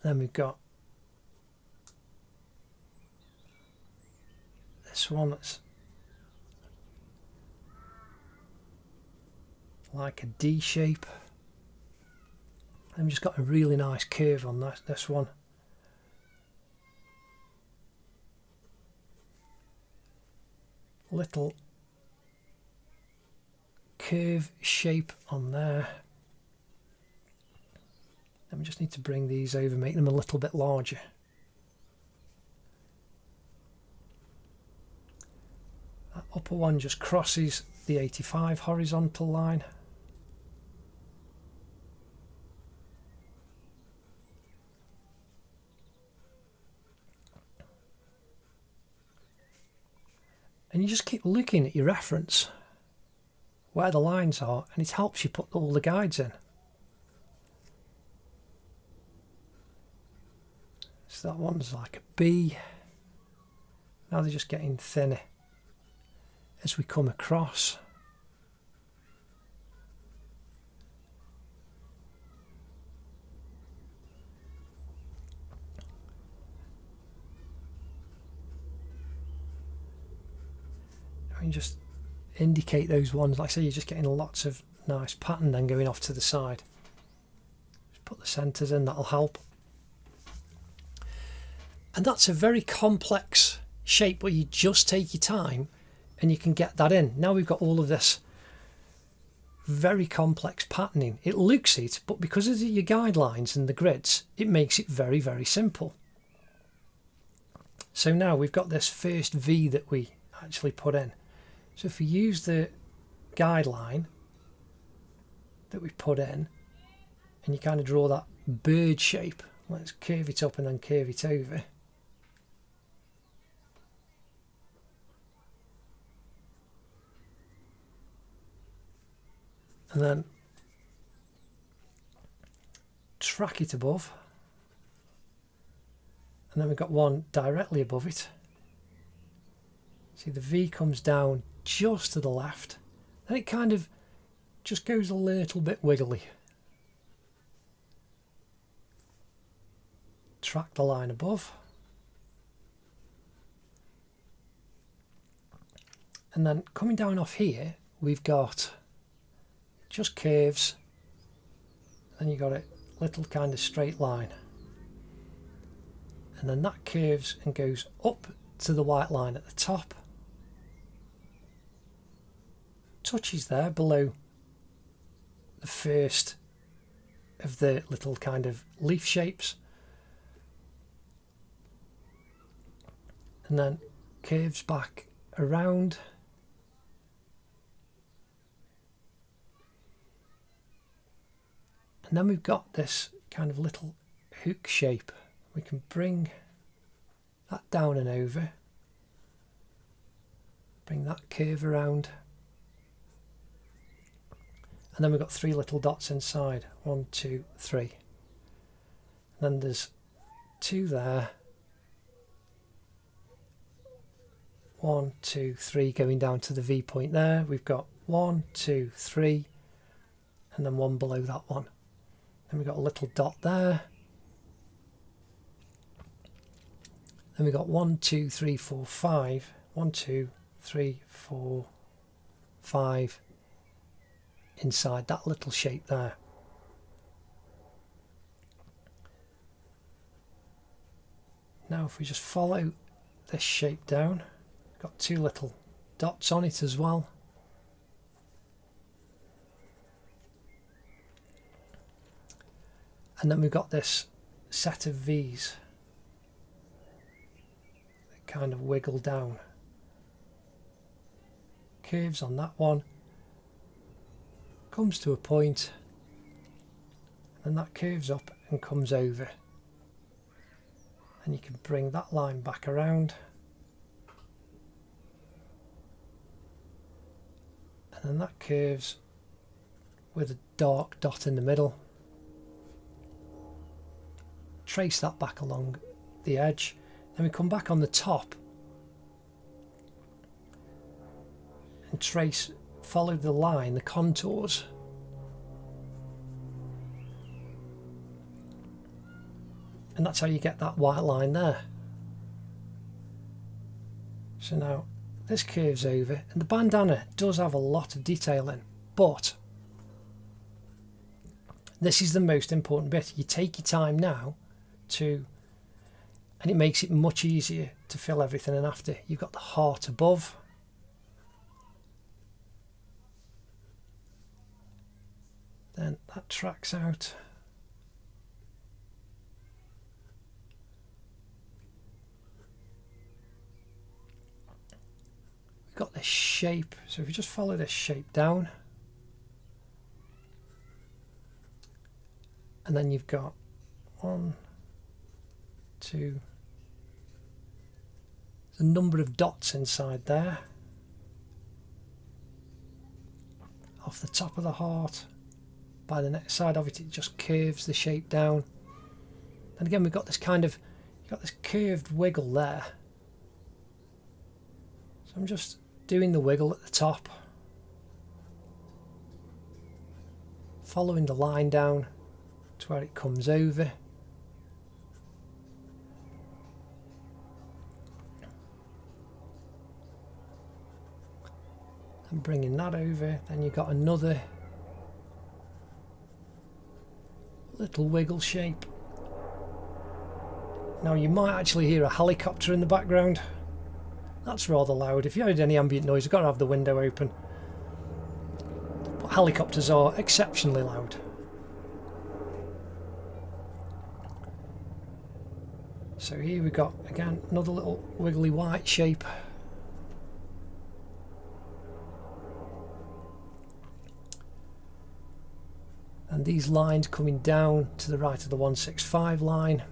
Speaker 1: Then we've got this one that's like a D shape. And we've just got a really nice curve on this one. Little curve shape on there. Then we just need to bring these over, make them a little bit larger. That upper one just crosses the 85 horizontal line. And you just keep looking at your reference, where the lines are, and it helps you put all the guides in. So that one's like a B. Now they're just getting thinner as we come across. And just indicate those ones. Like I say, you're just getting lots of nice pattern then going off to the side. Just put the centres in, that'll help. And that's a very complex shape, but you just take your time and you can get that in. Now we've got all of this very complex patterning. It looks it, but because of your guidelines and the grids, it makes it very, very simple. So now we've got this first V that we actually put in. So if we use the guideline that we put in, and you kind of draw that bird shape, let's curve it up and then curve it over. And then track it above. And then we've got one directly above it. See, the V comes down just to the left. Then it kind of just goes a little bit wiggly. Track the line above. And then coming down off here, we've got just curves. Then you've got a little kind of straight line. And then that curves and goes up to the white line at the top. Touches there below the first of the little kind of leaf shapes. And then curves back around. And then we've got this kind of little hook shape. We can bring that down and over. Bring that curve around. And then we've got three little dots inside. 1, 2, 3. And then there's 2 there. 1, 2, 3 going down to the V point there. We've got 1, 2, 3, and then 1 below that one. Then we've got a little dot there. Then we've got 1, 2, 3, 4, 5. 1, 2, 3, 4, 5 inside that little shape there. Now if we just follow this shape down, got 2 little dots on it as well. And then we've got this set of V's that kind of wiggle down. Curves on that one. Comes to a point, and that curves up and comes over. And you can bring that line back around. And then that curves with a dark dot in the middle. Trace that back along the edge. Then we come back on the top and trace, follow the line, the contours. And that's how you get that white line there. So now this curves over, and the bandana does have a lot of detail in, but this is the most important bit. You take your time now to, and it makes it much easier to fill everything in after. You've got the heart above. Then that tracks out. you've got this shape. So if you just follow this shape down, and then you've got 1, 2, there's a number of dots inside there. Off the top of the heart, by the next side of it, it just curves the shape down. And again, we've got this kind of, you've got this curved wiggle there. So I'm just doing the wiggle at the top, following the line down to where it comes over. And bringing that over, then you've got another little wiggle shape. Now you might actually hear a helicopter in the background. That's rather loud. If you heard any ambient noise, you've got to have the window open. But helicopters are exceptionally loud. So here we've got, again, another little wiggly white shape. And these lines coming down to the right of the 165 line.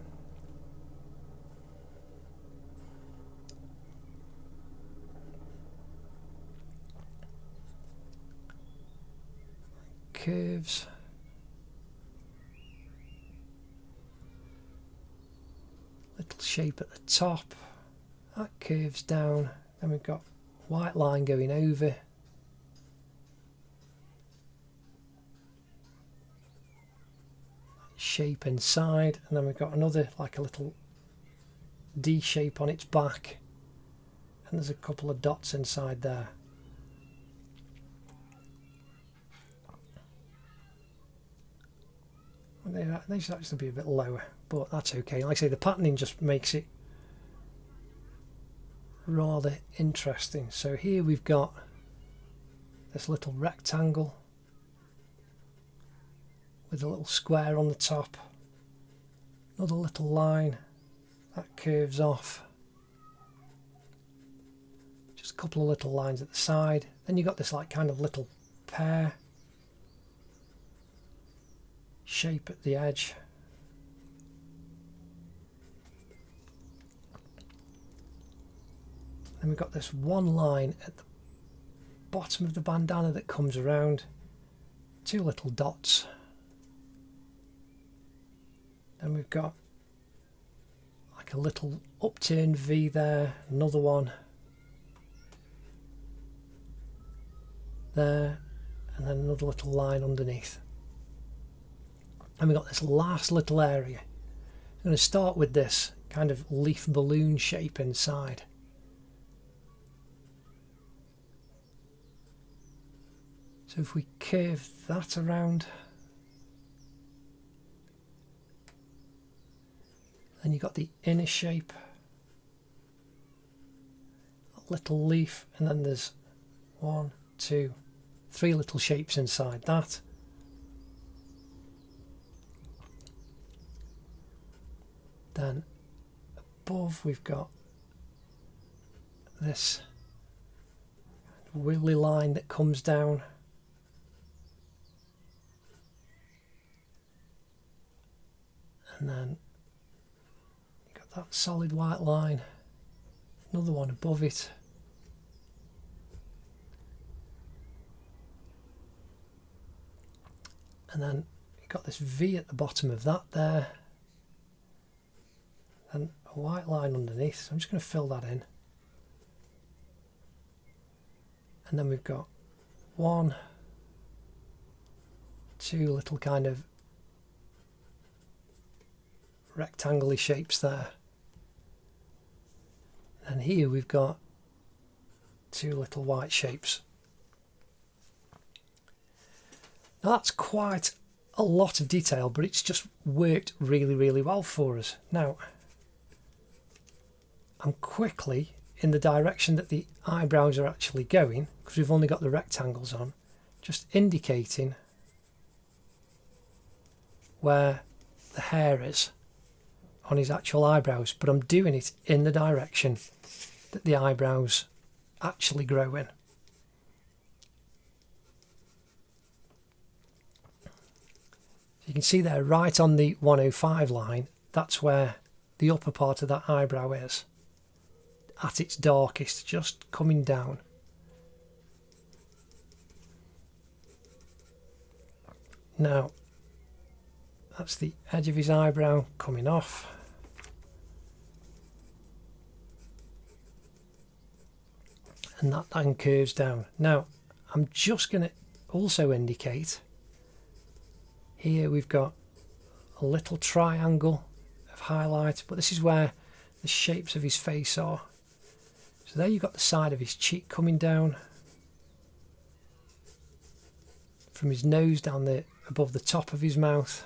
Speaker 1: Curves. Little shape at the top. That curves down. Then we've got white line going over. Shape inside, and then we've got another, like a little D shape on its back, and there's a couple of dots inside there. They should actually be a bit lower, but that's okay. Like I say, the patterning just makes it rather interesting. So here we've got this little rectangle with a little square on the top, another little line that curves off, just a couple of little lines at the side. Then you've got this like kind of little pear shape at the edge. Then we've got this one line at the bottom of the bandana that comes around, two little dots. Then we've got like a little upturned V there, another one there, and then another little line underneath. And we've got this last little area. I'm going to start with this kind of leaf balloon shape inside. So if we curve that around, then you've got the inner shape, a little leaf, and then there's 1, 2, 3 little shapes inside that. Then above we've got this wiggly line that comes down. And then you've got that solid white line, another one above it. And then you've got this V at the bottom of that there. And a white line underneath, so I'm just going to fill that in. And then we've got 1, 2 little kind of rectangular shapes there. And here we've got 2 little white shapes. Now that's quite a lot of detail, but it's just worked really, really well for us. Now, I'm quickly in the direction that the eyebrows are actually going, because we've only got the rectangles on, just indicating where the hair is on his actual eyebrows, but I'm doing it in the direction that the eyebrows actually growing. You can see there right on the 105 line, that's where the upper part of that eyebrow is, at its darkest, just coming down. Now, that's the edge of his eyebrow coming off. And that then curves down. Now, I'm just going to also indicate, here we've got a little triangle of highlight, but this is where the shapes of his face are. So there you've got the side of his cheek coming down, from his nose down the above the top of his mouth.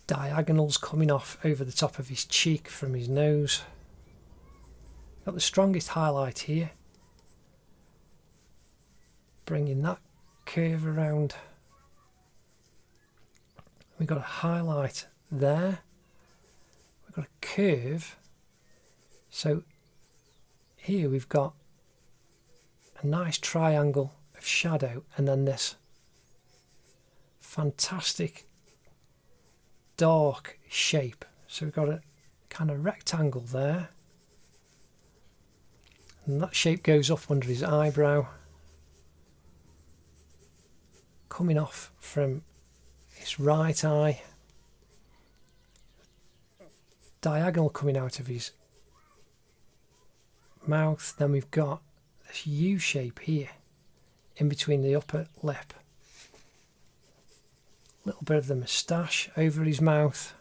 Speaker 1: The diagonals coming off over the top of his cheek from his nose. Got the strongest highlight here, bringing that curve around. We've got a highlight there. We've got a curve. So here we've got a nice triangle of shadow, and then this fantastic dark shape. So we've got a kind of rectangle there, and that shape goes up under his eyebrow, coming off from his right eye, diagonal coming out of his mouth. Then we've got this U shape here in between the upper lip, a little bit of the moustache over his mouth.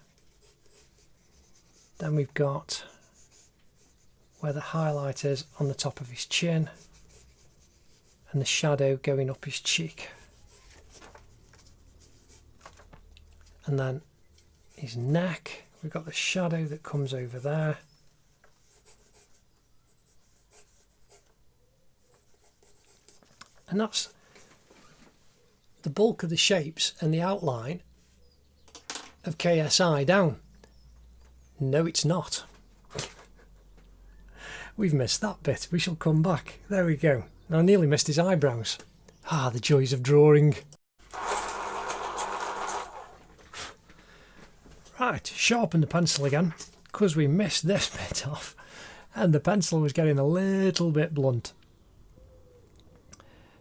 Speaker 1: Then we've got where the highlight is on the top of his chin, and the shadow going up his cheek. And then his neck, we've got the shadow that comes over there. And that's the bulk of the shapes and the outline of KSI down. No, it's not. We've missed that bit. We shall come back. There we go. I nearly missed his eyebrows. Ah, the joys of drawing. Right, sharpen the pencil again, because we missed this bit off and the pencil was getting a little bit blunt.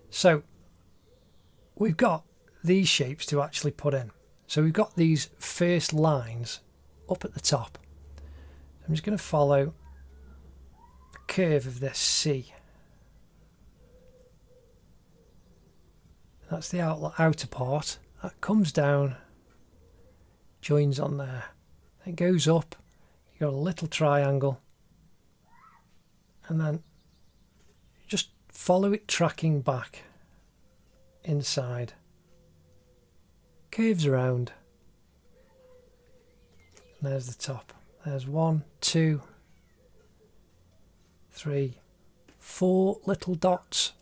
Speaker 1: So we've got these shapes to actually put in. So we've got these first lines up at the top. I'm just going to follow the curve of this C. That's the outer part. That comes down, joins on there. It goes up, you've got a little triangle, and then just follow it tracking back inside, curves around, and there's the top. There's 1, 2, 3, 4 little dots,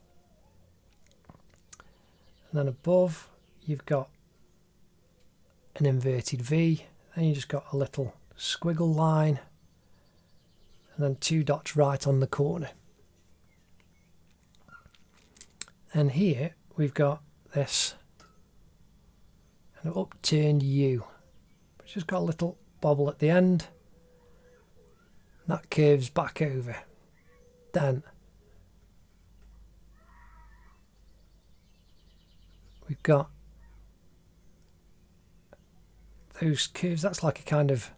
Speaker 1: and then above you've got an inverted V, then you just got a little squiggle line, and then 2 dots right on the corner. And here we've got this an upturned U, which has got a little bobble at the end. That curves back over. Then we've got those curves. That's like a kind of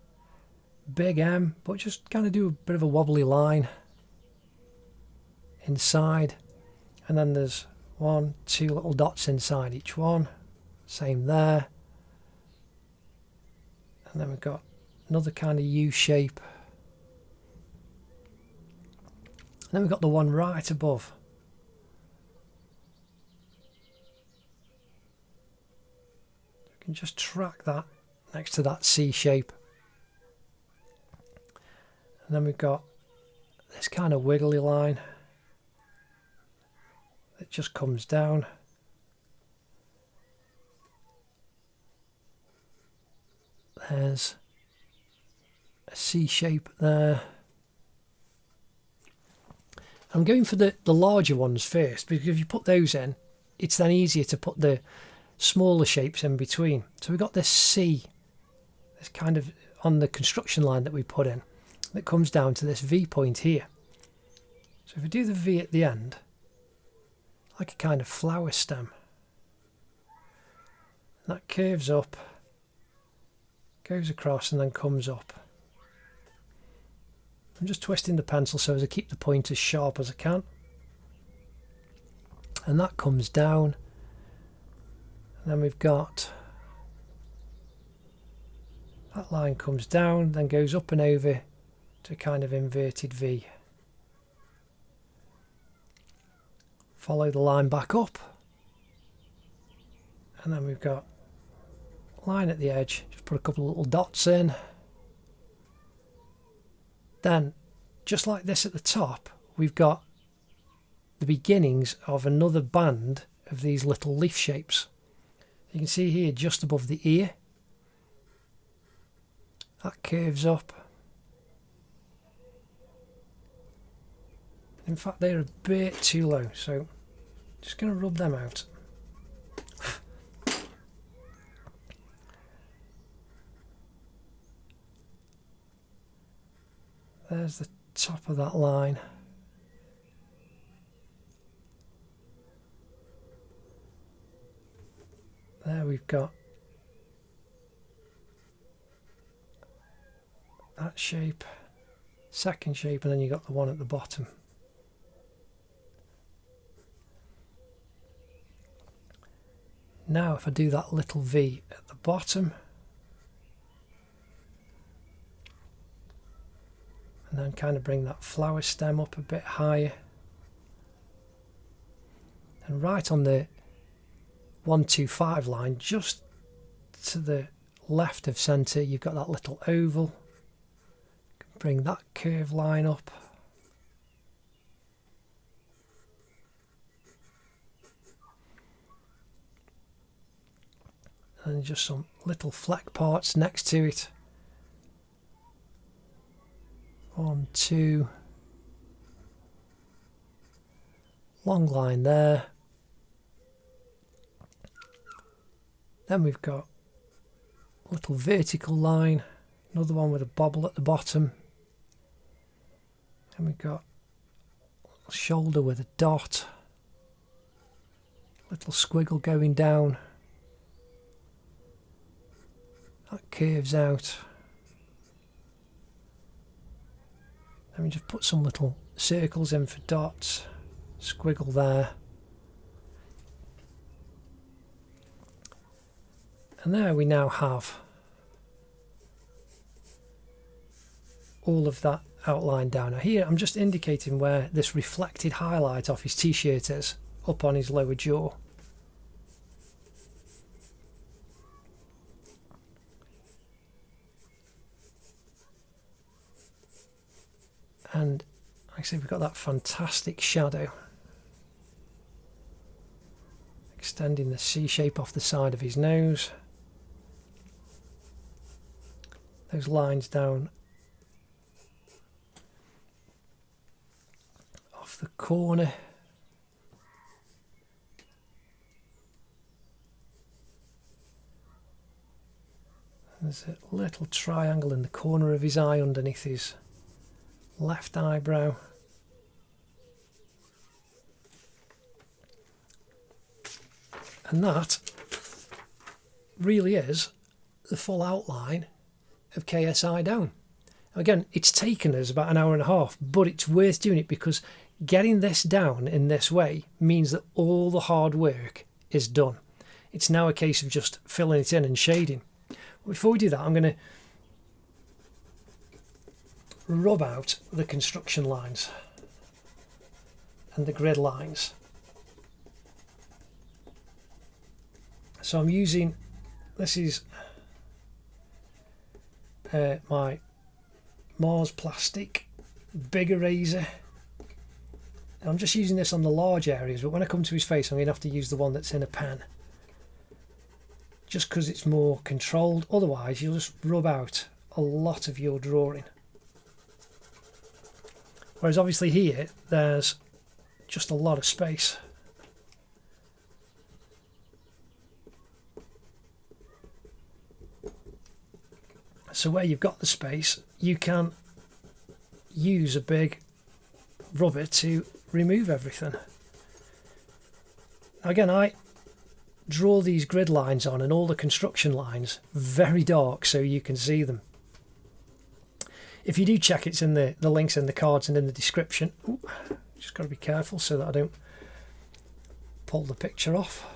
Speaker 1: big M, but just kind of do a bit of a wobbly line inside, and then there's 1, 2 little dots inside each one, same there, and then we've got another kind of U shape, and then we've got the one right above. You can just track that next to that C shape, and then we've got this kind of wiggly line that just comes down. There's a C shape there. I'm going for the larger ones first, because if you put those in, it's then easier to put the smaller shapes in between. So we've got this C, this kind of on the construction line that we put in, that comes down to this V point here. So if we do the V at the end, like a kind of flower stem, and that curves up, goes across and then comes up. I'm just twisting the pencil so as I keep the point as sharp as I can. And that comes down. And then we've got that line comes down, then goes up and over to a kind of inverted V. Follow the line back up. And then we've got a line at the edge. Just put a couple of little dots in. Then, just like this at the top, we've got the beginnings of another band of these little leaf shapes. You can see here just above the ear, that curves up. In fact, they're a bit too low, so just going to rub them out. There's the top of that line. There we've got that shape, second shape, and then you got the one at the bottom. Now if I do that little V at the bottom, and then kind of bring that flower stem up a bit higher, and right on the 125 line, just to the left of centre, you've got that little oval. Bring that curve line up. And just some little fleck parts next to it. 1, 2. Long line there. Then we've got a little vertical line, another one with a bobble at the bottom. Then we've got a shoulder with a dot, little squiggle going down. That curves out. Then we just put some little circles in for dots, squiggle there. And there we now have all of that outline down. Now here I'm just indicating where this reflected highlight off his t-shirt is, up on his lower jaw. And like I said, we've got that fantastic shadow extending the C shape off the side of his nose. Those lines down off the corner. There's a little triangle in the corner of his eye underneath his left eyebrow. And that really is the full outline of KSI down. Again, it's taken us about an hour and a half, but it's worth doing it because getting this down in this way means that all the hard work is done. It's now a case of just filling it in and shading. Before we do that, I'm going to rub out the construction lines and the grid lines. So I'm using, this is my Mars plastic big eraser. And I'm just using this on the large areas, but when I come to his face I'm going to have to use the one that's in a pen, just because it's more controlled. Otherwise you'll just rub out a lot of your drawing. Whereas obviously here, there's just a lot of space. So where you've got the space, you can use a big rubber to remove everything. Again, I draw these grid lines on and all the construction lines very dark so you can see them. If you do check, it's in the links in the cards and in the description. Ooh, just got to be careful so that I don't pull the picture off.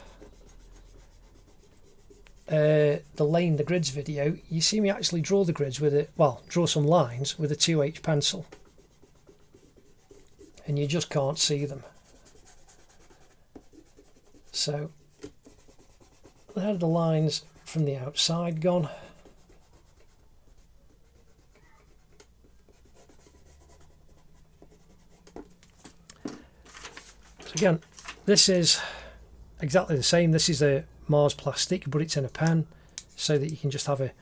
Speaker 1: The Laying the Grids video, you see me actually draw the grids with it, well, draw some lines with a 2H pencil, and you just can't see them. So there are the lines from the outside gone. So again, this is exactly the same. This is a Mars plastic, but it's in a pen so that you can just have a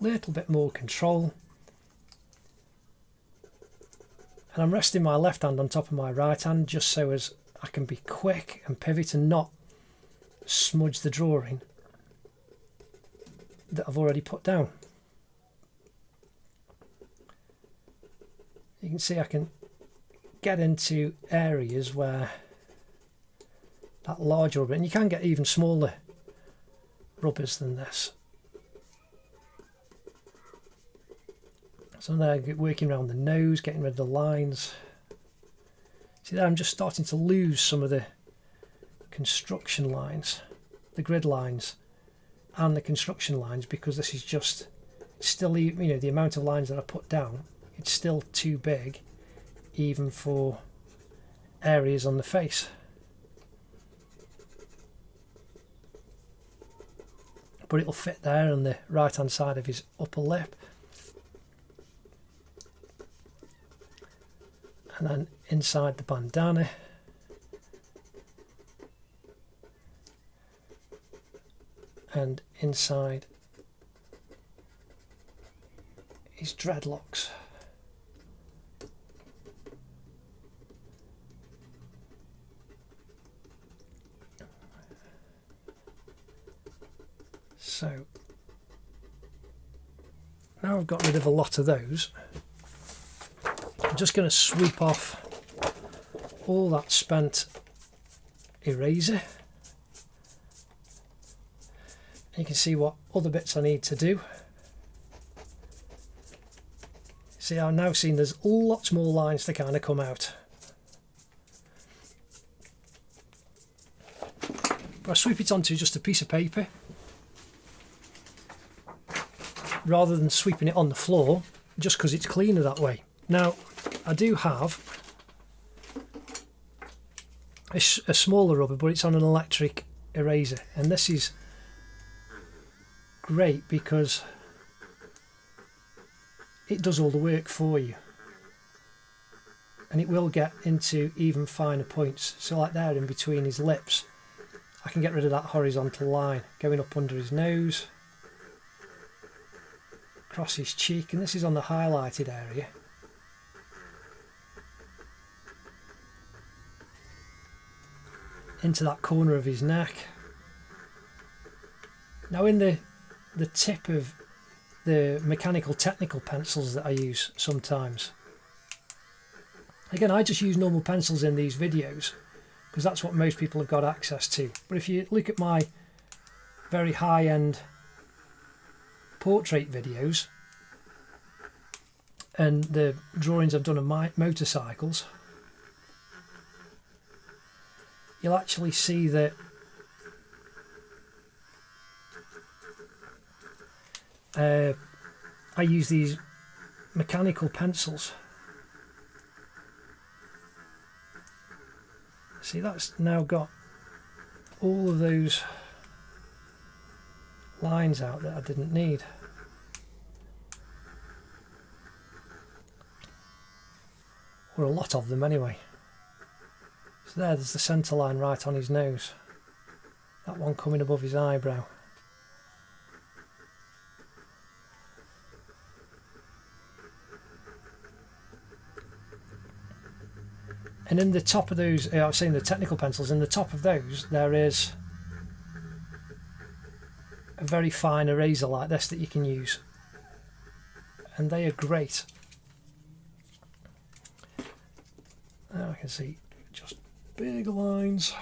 Speaker 1: little bit more control. And I'm resting my left hand on top of my right hand just so as I can be quick and pivot and not smudge the drawing that I've already put down. You can see I can get into areas where that larger rubber, and you can get even smaller rubbers than this. So there, working around the nose, getting rid of the lines. See there, I'm just starting to lose some of the construction lines, the grid lines and the construction lines, because this is just still, you know, the amount of lines that I put down, it's still too big even for areas on the face. But it'll fit there on the right hand side of his upper lip. And then inside the bandana. And inside his dreadlocks. So now I've got rid of a lot of those, I'm just going to sweep off all that spent eraser. You can see what other bits I need to do. See, I've now seen there's lots more lines to kind of come out. But I sweep it onto just a piece of paper rather than sweeping it on the floor, just because it's cleaner that way. Now, I do have a smaller rubber, but it's on an electric eraser, and this is great because it does all the work for you, and it will get into even finer points. So like there in between his lips, I can get rid of that horizontal line going up under his nose, across his cheek, and this is on the highlighted area. Into that corner of his neck. Now in the tip of the mechanical technical pencils that I use sometimes, again, I just use normal pencils in these videos because that's what most people have got access to. But if you look at my very high-end portrait videos and the drawings I've done of my motorcycles, you'll actually see that I use these mechanical pencils. See, that's now got all of those lines out that I didn't need. Or a lot of them anyway. So there's the centre line right on his nose. That one coming above his eyebrow. And in the top of those, I was saying the technical pencils, in the top of those there is a very fine eraser like this that you can use, and they are great. Now I can see just big lines.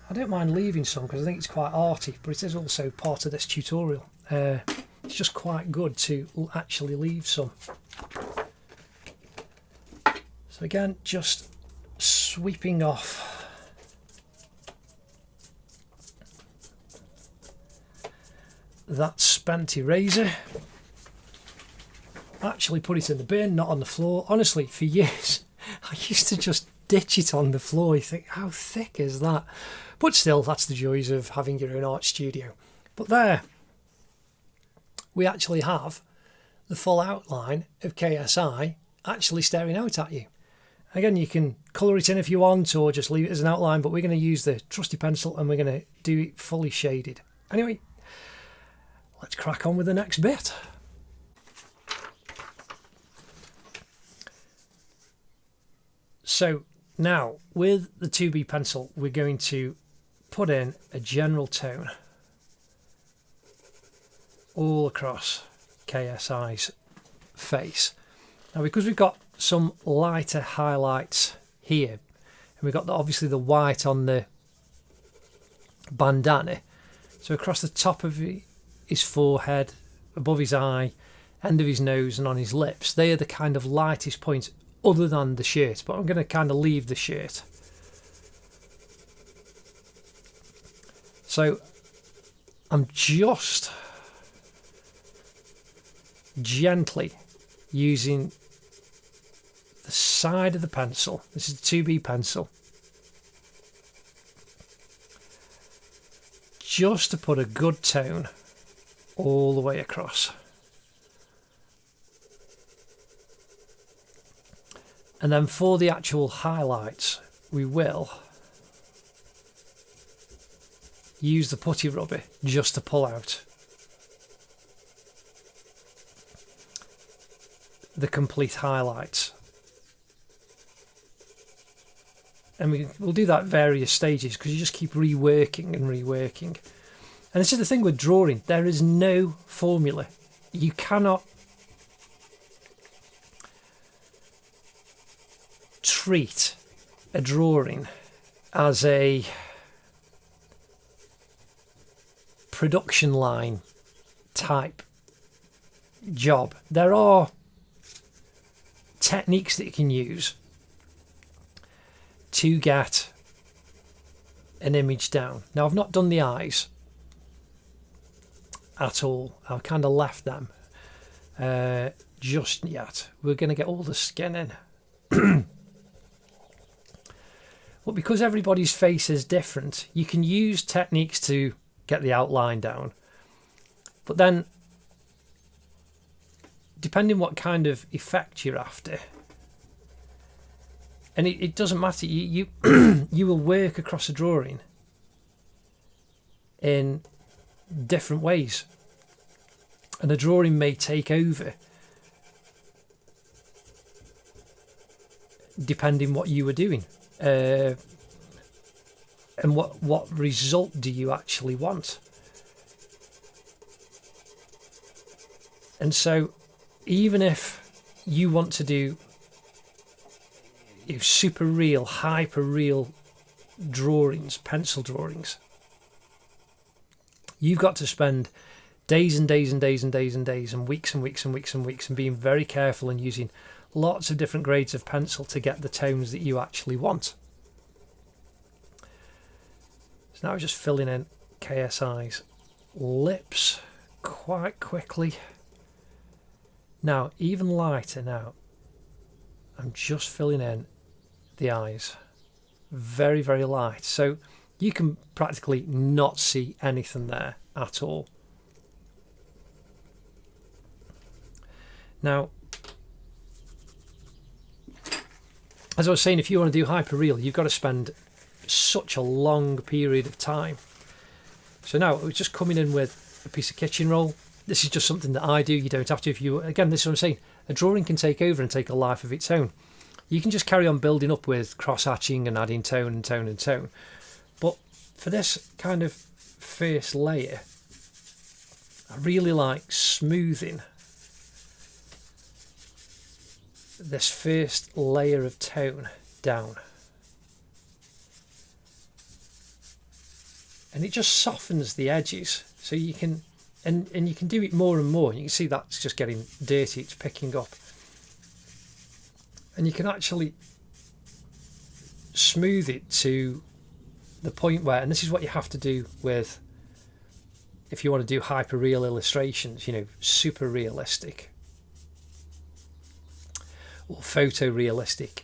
Speaker 1: I don't mind leaving some because I think it's quite arty, but it is also part of this tutorial. It's just quite good to actually leave some. So again, just sweeping off that spent eraser. Actually put it in the bin, not on the floor. Honestly, for years I used to just ditch it on the floor. You think, how thick is that? But still, that's the joys of having your own art studio. But there, we actually have the full outline of KSI actually staring out at you. Again, you can colour it in if you want, or just leave it as an outline, but we're going to use the trusty pencil and we're going to do it fully shaded. Anyway, let's crack on with the next bit. So now, with the 2B pencil, we're going to put in a general tone all across KSI's face. Now, because we've got some lighter highlights here, and we've got obviously the white on the bandana, so across the top of his forehead, above his eye, end of his nose and on his lips, they are the kind of lightest points other than the shirt, but I'm going to kind of leave the shirt. So I'm just gently using the side of the pencil. This is a 2B pencil, just to put a good tone all the way across. And then for the actual highlights, we will use the putty rubber just to pull out the complete highlights. And we'll do that at various stages, because you just keep reworking and reworking. And this is the thing with drawing, there is no formula. You cannot treat a drawing as a production line type job. There are techniques that you can use to get an image down. Now, I've not done the eyes at all. I've kind of left them just yet. We're going to get all the skin in. But because everybody's face is different, you can use techniques to get the outline down. But then, depending what kind of effect you're after, and it doesn't matter, you you will work across a drawing in different ways, and a drawing may take over depending what you were doing. And what result do you actually want? And so even if you want to do super real, hyper real drawings, pencil drawings, you've got to spend days and days and days and days and days and weeks and weeks and weeks and weeks and being very careful and using lots of different grades of pencil to get the tones that you actually want. So now I'm just filling in KSI's lips quite quickly. Now, even lighter now, I'm just filling in the eyes. Very, very light. So you can practically not see anything there at all. Now, as I was saying, if you want to do hyperreal, you've got to spend such a long period of time. So now we're just coming in with a piece of kitchen roll, This is just something that I do. You don't have to. If you, again, this is what I'm saying. A drawing can take over and take a life of its own. You can just carry on building up with cross-hatching and adding tone and tone and tone. But for this kind of first layer, I really like smoothing this first layer of tone down. And it just softens the edges. So you can, and you can do it more and more. You can see that's just getting dirty, it's picking up. And you can actually smooth it to the point where, and this is what you have to do with, if you want to do hyper real illustrations, you know, super realistic or photorealistic,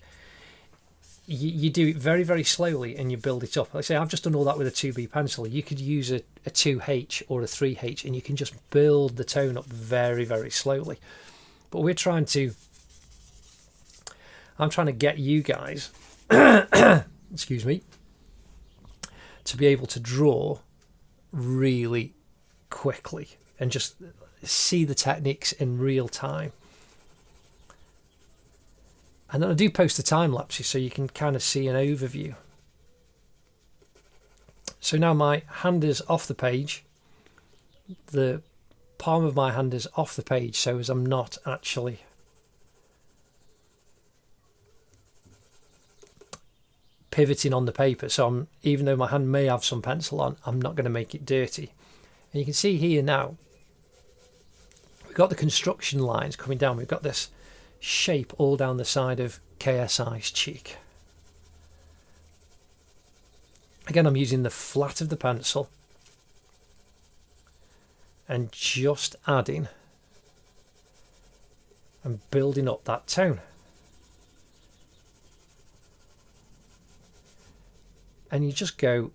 Speaker 1: you do it very, very slowly and you build it up. Like I say, I've just done all that with a 2B pencil. You could use a 2H or a 3H and you can just build the tone up very, very slowly. But I'm trying to get you guys, excuse me, to be able to draw really quickly and just see the techniques in real time. And then I do post the time lapses so you can kind of see an overview. So now my hand is off the page. The palm of my hand is off the page, so as I'm not actually pivoting on the paper. So even though my hand may have some pencil on, I'm not going to make it dirty. And you can see here now, we've got the construction lines coming down. We've got this shape all down the side of KSI's cheek. Again, I'm using the flat of the pencil and just adding and building up that tone. And you just go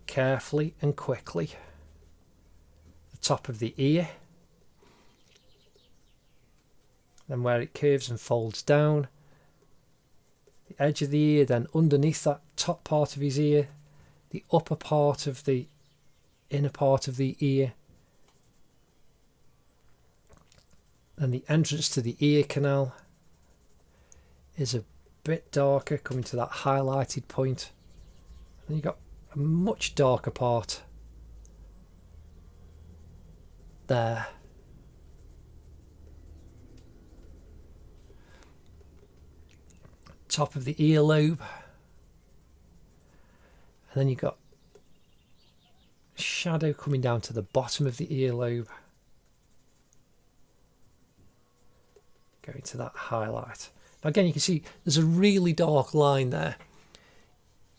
Speaker 1: carefully and quickly. The top of the ear, then where it curves and folds down, the edge of the ear, then underneath that top part of his ear, the upper part of the inner part of the ear, and the entrance to the ear canal is a bit darker, coming to that highlighted point. And you've got a much darker part there. Top of the earlobe, and then you've got shadow coming down to the bottom of the earlobe, going to that highlight. Now again, you can see there's a really dark line there.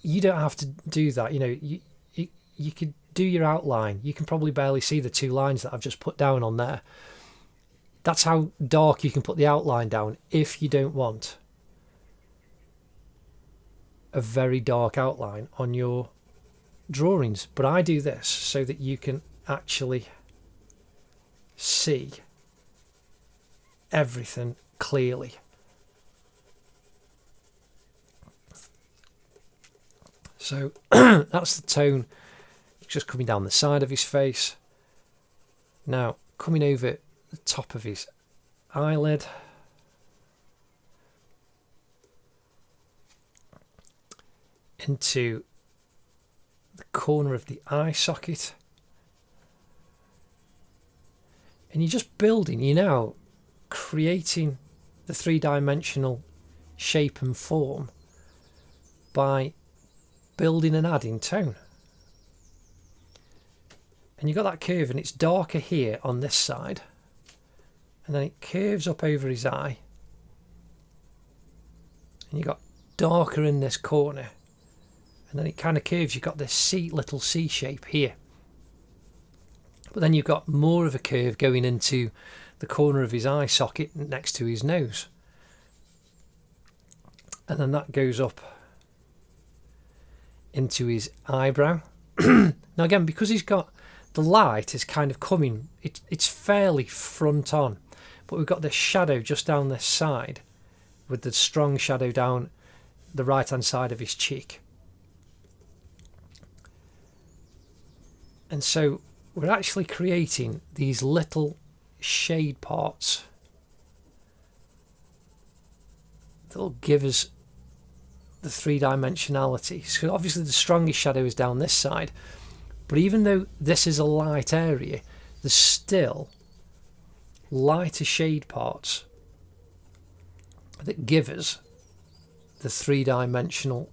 Speaker 1: You don't have to do that. You know, you could do your outline. You can probably barely see the two lines that I've just put down on there. That's how dark you can put the outline down if you don't want a very dark outline on your drawings. But I do this so that you can actually see everything clearly. So that's the tone just coming down the side of his face. Now coming over the top of his eyelid, into the corner of the eye socket, and you're just building, you're now creating the three-dimensional shape and form by building and adding tone. And you've got that curve, and it's darker here on this side, and then it curves up over his eye, and you've got darker in this corner, and then it kind of curves. You've got this little C shape here, but then you've got more of a curve going into the corner of his eye socket next to his nose, and then that goes up into his eyebrow. Now again, because he's got the light is kind of coming, it's fairly front on, but we've got this shadow just down this side with the strong shadow down the right hand side of his cheek. And so we're actually creating these little shade parts that'll give us the three-dimensionality. So obviously the strongest shadow is down this side, but even though this is a light area, there's still lighter shade parts that give us the three-dimensional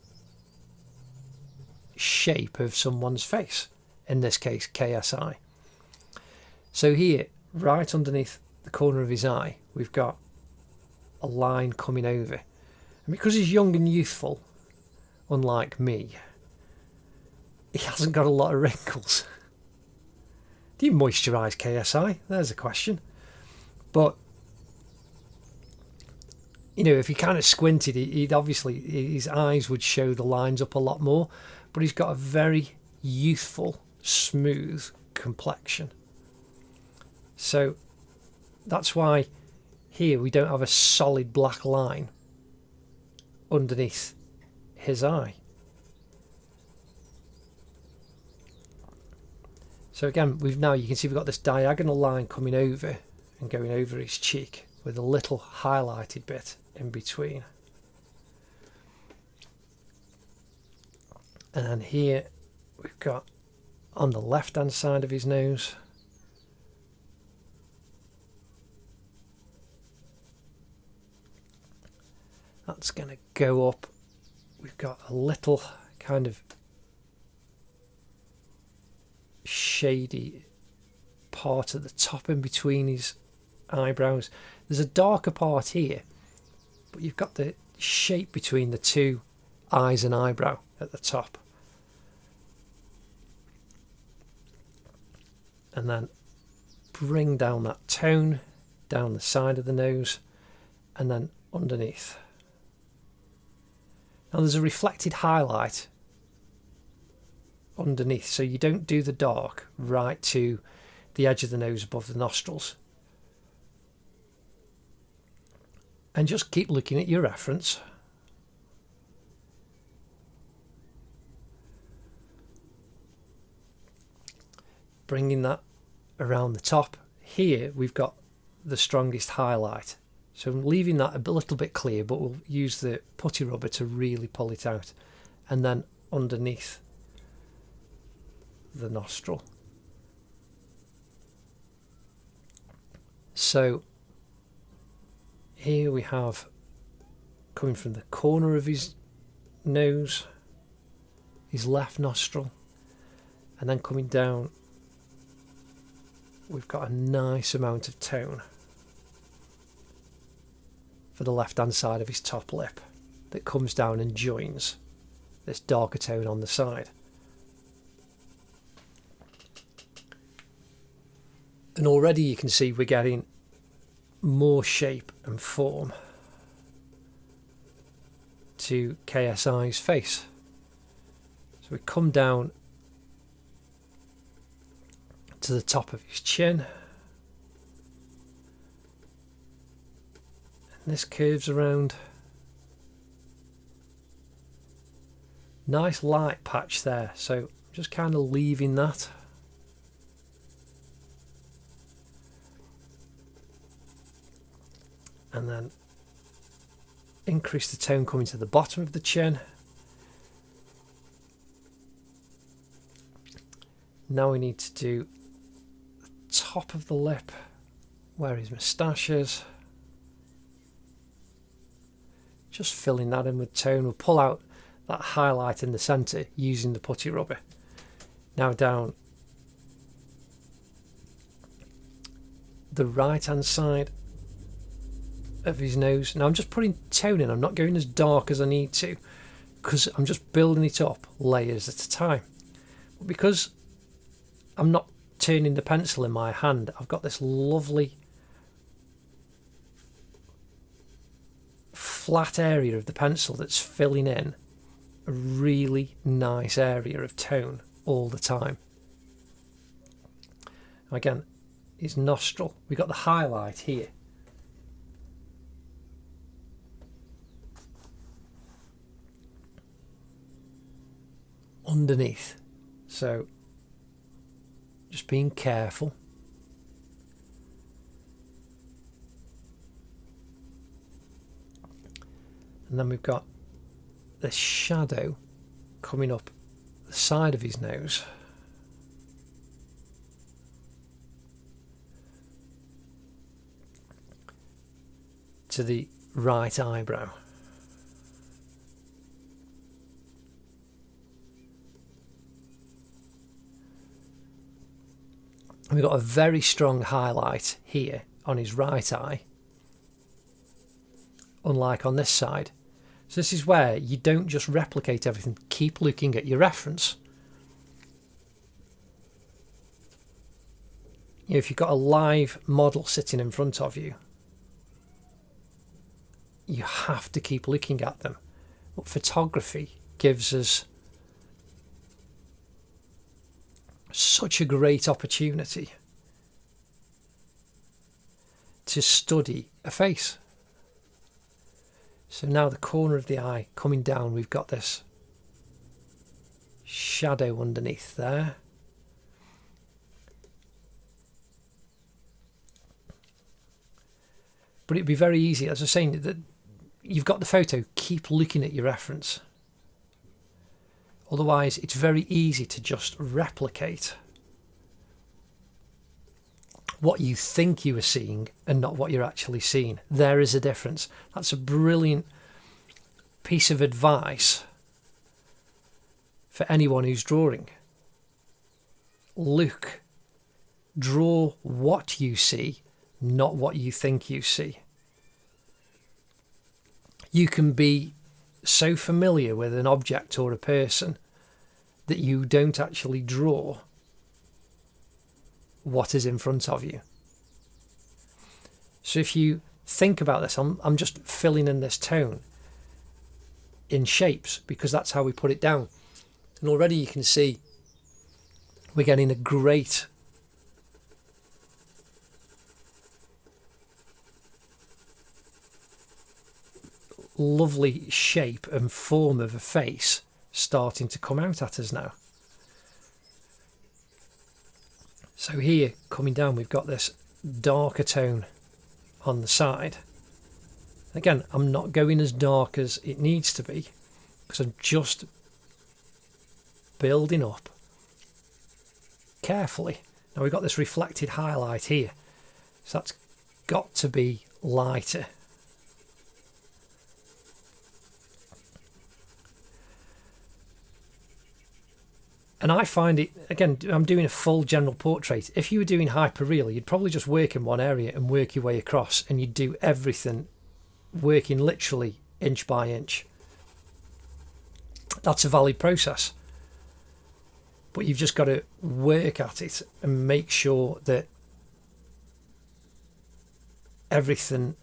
Speaker 1: shape of someone's face, in this case KSI. So here, right underneath the corner of his eye, we've got a line coming over, and because he's young and youthful, unlike me, he hasn't got a lot of wrinkles. Do you moisturise KSI? There's a question. But you know, if he kind of squinted, he'd obviously, his eyes would show the lines up a lot more, but he's got a very youthful, smooth complexion. So that's why here we don't have a solid black line underneath his eye. So again, you can see we've got this diagonal line coming over and going over his cheek with a little highlighted bit in between. And then here we've got on the left hand side of his nose, that's going to go up. We've got a little kind of shady part at the top in between his eyebrows. There's a darker part here, but you've got the shape between the two eyes and eyebrow at the top. And then bring down that tone down the side of the nose and then underneath. Now there's a reflected highlight underneath, so you don't do the dark right to the edge of the nose above the nostrils. And just keep looking at your reference. Bringing that around the top. Here we've got the strongest highlight, so I'm leaving that a little bit clear, but we'll use the putty rubber to really pull it out. And then underneath the nostril. So here we have, coming from the corner of his nose, his left nostril, and then coming down, we've got a nice amount of tone for the left hand side of his top lip that comes down and joins this darker tone on the side. And already you can see we're getting more shape and form to KSI's face. So we come down to the top of his chin, and this curves around. Nice light patch there, so just kind of leaving that. And then increase the tone coming to the bottom of the chin. Now we need to do the top of the lip where his moustache is. Just filling that in with tone. We'll pull out that highlight in the centre using the putty rubber. Now down the right hand side of his nose. Now I'm just putting tone in, I'm not going as dark as I need to because I'm just building it up layers at a time. But because I'm not turning the pencil in my hand, I've got this lovely flat area of the pencil that's filling in a really nice area of tone all the time. Again, his nostril, we've got the highlight here. Underneath, so Just being careful. And then we've got this shadow coming up the side of his nose. To the right eyebrow. And we've got a very strong highlight here on his right eye, unlike on this side. So this is where you don't just replicate everything, keep looking at your reference. You know, if you've got a live model sitting in front of you, you have to keep looking at them. But photography gives us such a great opportunity to study a face. So now the corner of the eye coming down, we've got this shadow underneath there. But it'd be very easy, as I was saying, that you've got the photo, keep looking at your reference. Otherwise, it's very easy to just replicate what you think you are seeing and not what you're actually seeing. There is a difference. That's a brilliant piece of advice for anyone who's drawing. Look, draw what you see, not what you think you see. You can be so familiar with an object or a person that you don't actually draw what is in front of you. So if you think about this, I'm just filling in this tone in shapes because that's how we put it down. And already you can see we're getting a great lovely shape and form of a face starting to come out at us now. So here, coming down, we've got this darker tone on the side. Again, I'm not going as dark as it needs to be because I'm just building up carefully. Now we've got this reflected highlight here, so that's got to be lighter. And I find it, again, I'm doing a full general portrait. If you were doing hyperreal, you'd probably just work in one area and work your way across, and you'd do everything working literally inch by inch. That's a valid process. But you've just got to work at it and make sure that everything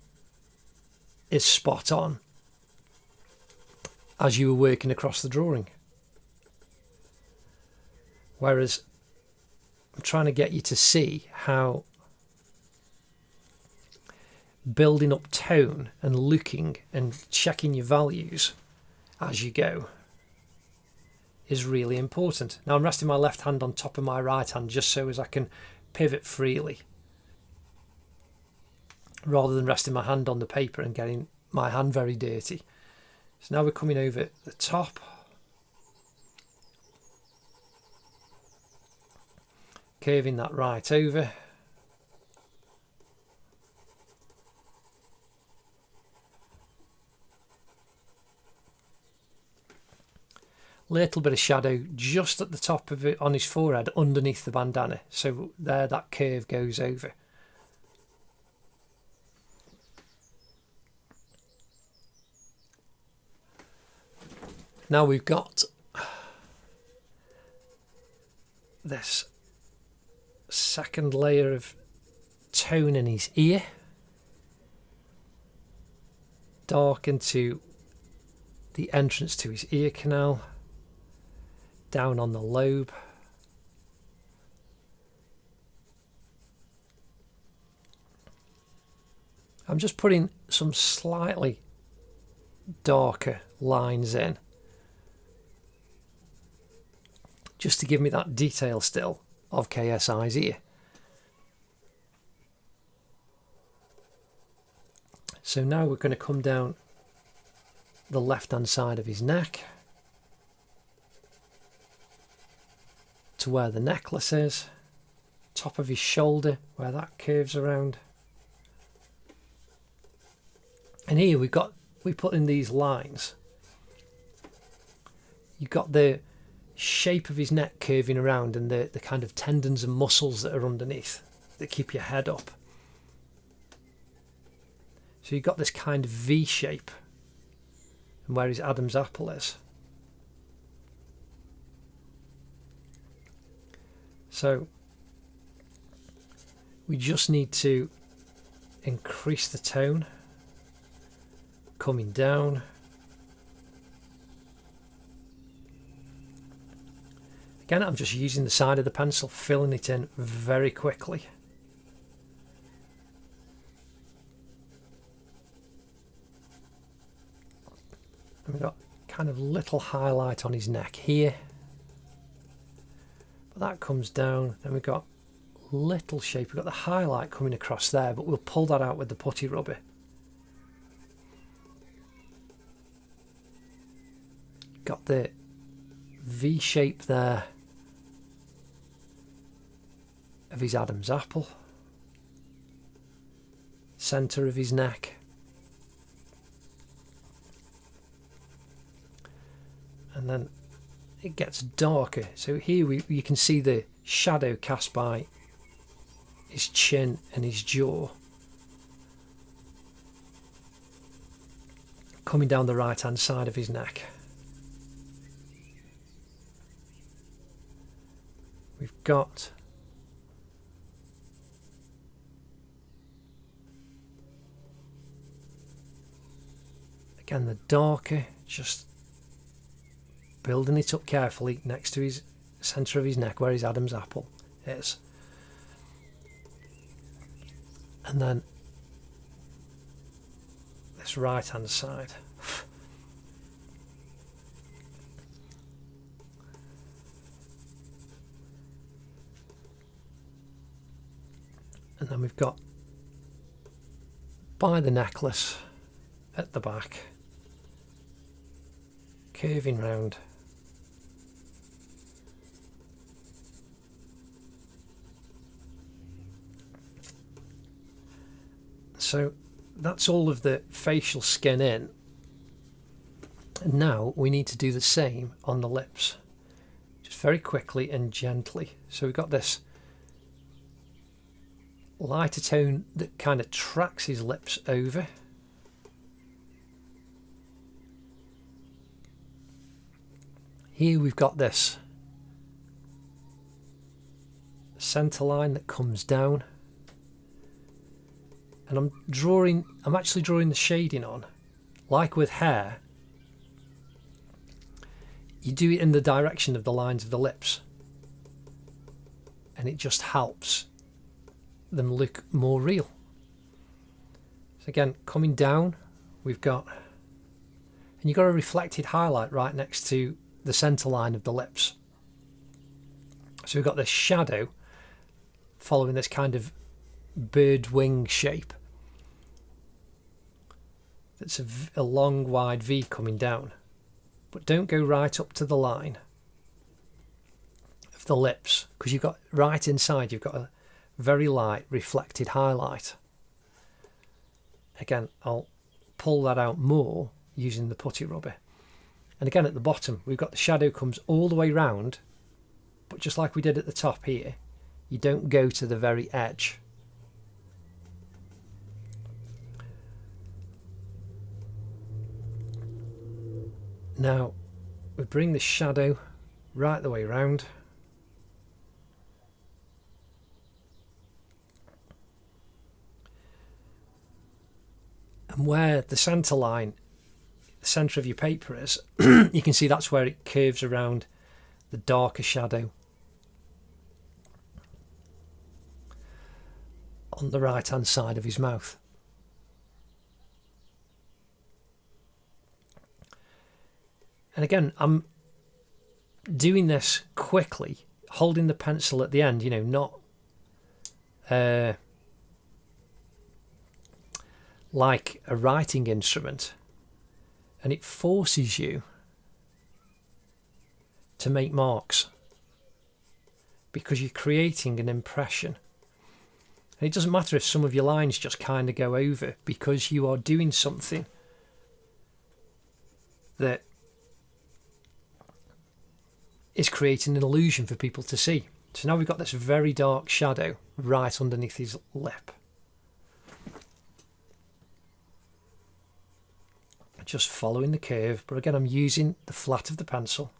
Speaker 1: is spot on as you were working across the drawing. Whereas I'm trying to get you to see how building up tone and looking and checking your values as you go is really important. Now I'm resting my left hand on top of my right hand just so as I can pivot freely, rather than resting my hand on the paper and getting my hand very dirty. So now we're coming over the top. Curving that right over. Little bit of shadow just at the top of it on his forehead underneath the bandana. So there that curve goes over. Now we've got this second layer of tone in his ear, darken to the entrance to his ear canal, down on the lobe, I'm just putting some slightly darker lines in just to give me that detail still, of KSI's ear. So now we're going to come down the left hand side of his neck to where the necklace is, top of his shoulder where that curves around. And here we put in these lines. You've got the shape of his neck curving around and the kind of tendons and muscles that are underneath that keep your head up. So you've got this kind of V shape, and where his Adam's apple is. So we just need to increase the tone, coming down. Again, I'm just using the side of the pencil, filling it in very quickly. And we've got kind of little highlight on his neck here. But that comes down. Then we've got little shape. We've got the highlight coming across there, but we'll pull that out with the putty rubber. Got the V shape there of his Adam's apple. Centre of his neck. And then it gets darker. So here you can see the shadow cast by his chin and his jaw. Coming down the right hand side of his neck. We've got again the darker, just building it up carefully next to his centre of his neck where his Adam's apple is. And then this right hand side. And then we've got by the necklace at the back, curving round. So that's all of the facial skin in. And now we need to do the same on the lips. Just very quickly and gently. So we've got this lighter tone that kind of tracks his lips over. Here we've got this centre line that comes down. And I'm actually drawing the shading on. Like with hair, you do it in the direction of the lines of the lips. And it just helps them look more real. So again, coming down, we've got, and you've got a reflected highlight right next to the centre line of the lips. So we've got this shadow following this kind of bird wing shape. That's a long wide V coming down, but don't go right up to the line of the lips, because you've got right inside you've got a very light reflected highlight. Again, I'll pull that out more using the putty rubber. And again, at the bottom we've got the shadow comes all the way round, but just like we did at the top here, you don't go to the very edge. Now we bring the shadow right the way round. And where the centre line, the centre of your paper is, you can see that's where it curves around the darker shadow on the right hand side of his mouth. And again, I'm doing this quickly, holding the pencil at the end, you know, not like a writing instrument, and it forces you to make marks because you're creating an impression. And it doesn't matter if some of your lines just kind of go over, because you are doing something that is creating an illusion for people to see. So now we've got this very dark shadow right underneath his lip. Just following the curve, but again I'm using the flat of the pencil.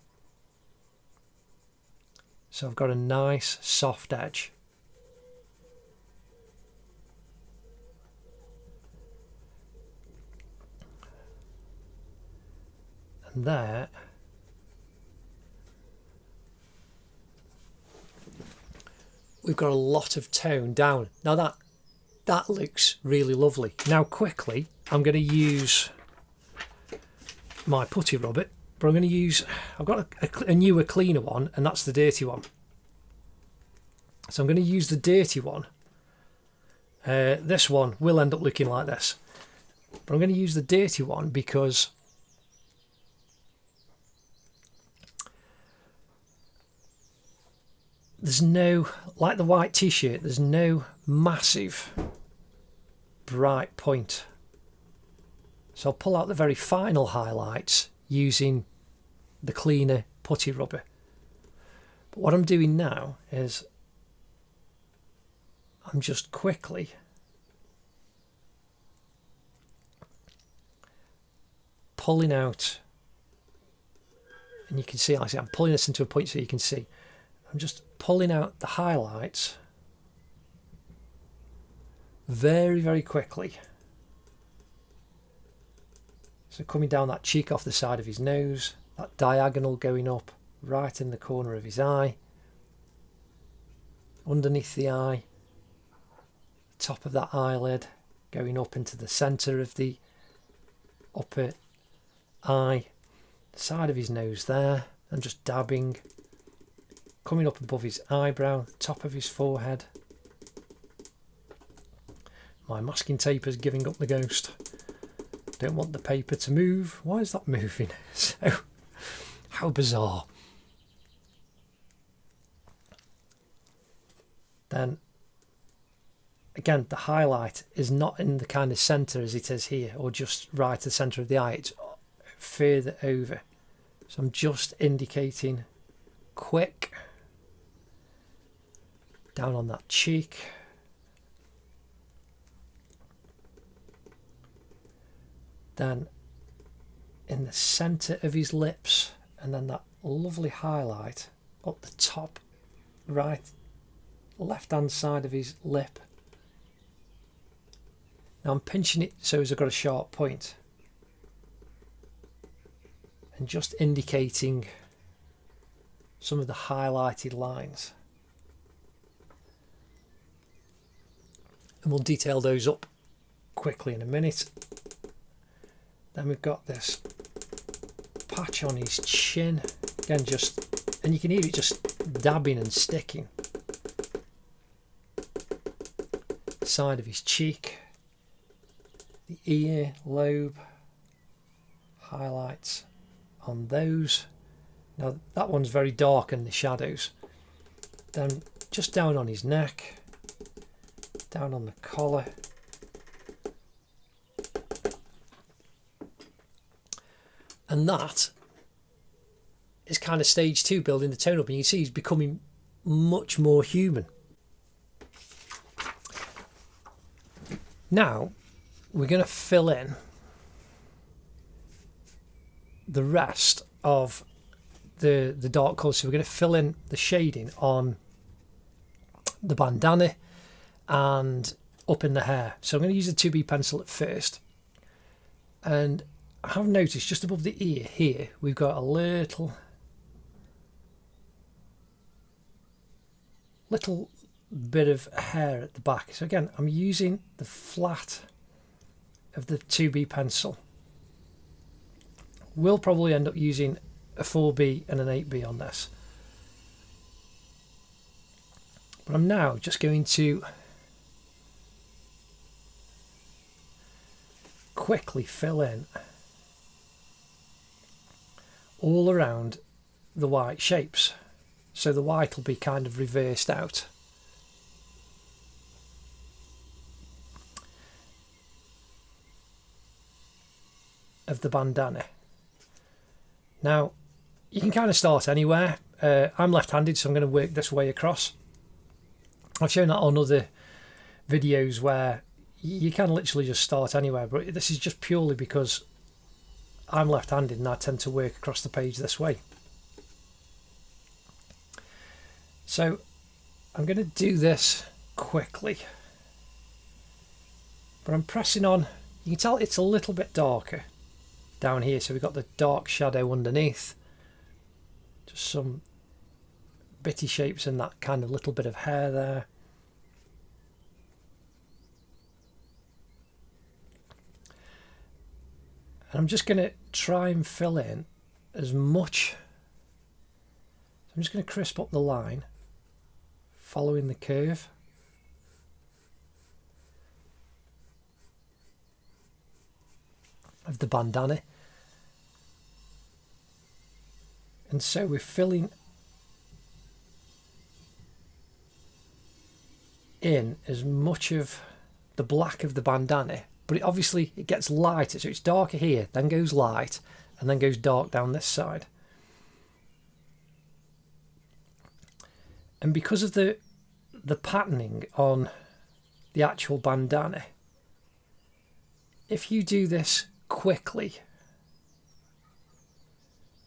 Speaker 1: So I've got a nice soft edge. And there we've got a lot of tone down. Now that looks really lovely. Now quickly I'm going to use my putty rubber, but I'm going to use, I've got a newer cleaner one, and that's the dirty one. So I'm going to use the dirty one. This one will end up looking like this, but I'm going to use the dirty one because there's no, like the white t-shirt, there's no massive bright point. So I'll pull out the very final highlights using the cleaner putty rubber. But what I'm doing now is I'm just quickly pulling out, and you can see, like I say, I'm pulling this into a point so you can see. I'm just pulling out the highlights very, very quickly. So coming down that cheek off the side of his nose, that diagonal going up right in the corner of his eye, underneath the eye, top of that eyelid, going up into the centre of the upper eye, side of his nose there, and just dabbing, coming up above his eyebrow, top of his forehead. My masking tape is giving up the ghost. Don't want the paper to move. Why is that moving? So, how bizarre. Then, again, the highlight is not in the kind of centre as it is here, or just right at the centre of the eye. It's further over. So I'm just indicating quick down on that cheek. Then in the centre of his lips, and then that lovely highlight up the top right left hand side of his lip. Now I'm pinching it so as I've got a sharp point, and just indicating some of the highlighted lines, and we'll detail those up quickly in a minute. Then we've got this patch on his chin, again just, and you can hear it just dabbing and sticking. Side of his cheek, the ear lobe, highlights on those. Now that one's very dark in the shadows. Then just down on his neck, down on the collar. And that is kind of stage 2, building the tone up, and you can see he's becoming much more human. Now we're going to fill in the rest of the dark colours. So we're going to fill in the shading on the bandana and up in the hair. So I'm going to use the 2B pencil at first, and I have noticed just above the ear here we've got a little bit of hair at the back. So again, I'm using the flat of the 2B pencil. We'll probably end up using a 4B and an 8B on this. But I'm now just going to quickly fill in all around the white shapes, so the white will be kind of reversed out. Of the bandana. Now you can kind of start anywhere. I'm left-handed, so I'm going to work this way across. I've shown that on other videos where you can literally just start anywhere, but this is just purely because I'm left-handed and I tend to work across the page this way. So I'm going to do this quickly, but I'm pressing on. You can tell it's a little bit darker down here, so we've got the dark shadow underneath, just some bitty shapes and that kind of little bit of hair there. And I'm just going to try and fill in as much. So I'm just going to crisp up the line following the curve. Of the bandana. And so we're filling in as much of the black of the bandana, but obviously it gets lighter, so it's darker here, then goes light, and then goes dark down this side. And because of the patterning on the actual bandana, if you do this quickly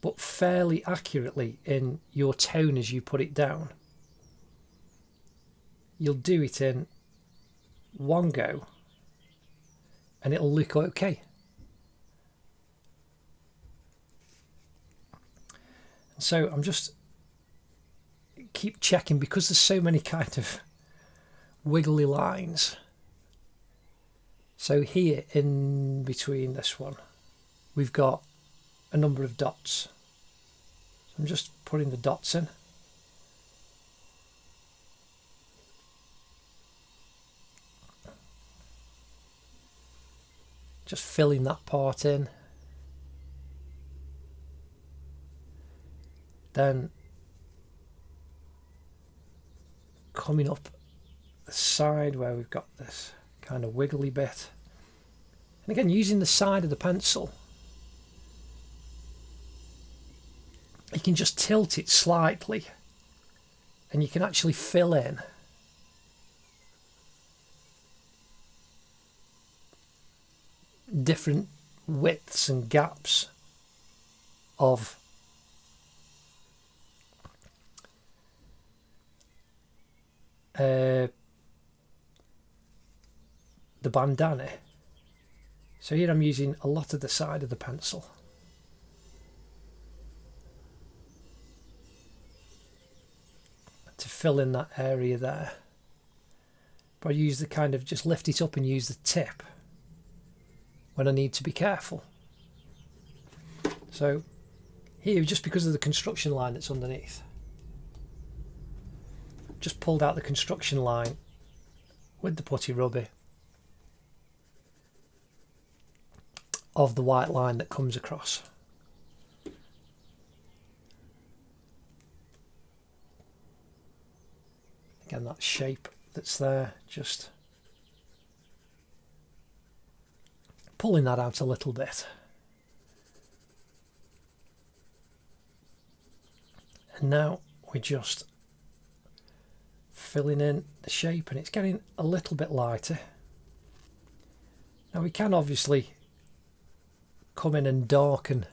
Speaker 1: but fairly accurately in your tone as you put it down, you'll do it in one go and it'll look okay. And so I'm just keep checking, because there's so many kind of wiggly lines. So here in between this one, we've got a number of dots. So I'm just putting the dots in. Just filling that part in. Then coming up the side where we've got this kind of wiggly bit, and again using the side of the pencil, you can just tilt it slightly and you can actually fill in different widths and gaps of the bandana. So here I'm using a lot of the side of the pencil. To fill in that area there. But I use the kind of, just lift it up and use the tip when I need to be careful. So here, just because of the construction line that's underneath, just pulled out the construction line with the putty rubber of the white line that comes across. Again, that shape that's there, just pulling that out a little bit. And now we're just filling in the shape, and it's getting a little bit lighter. Now we can obviously come in and darken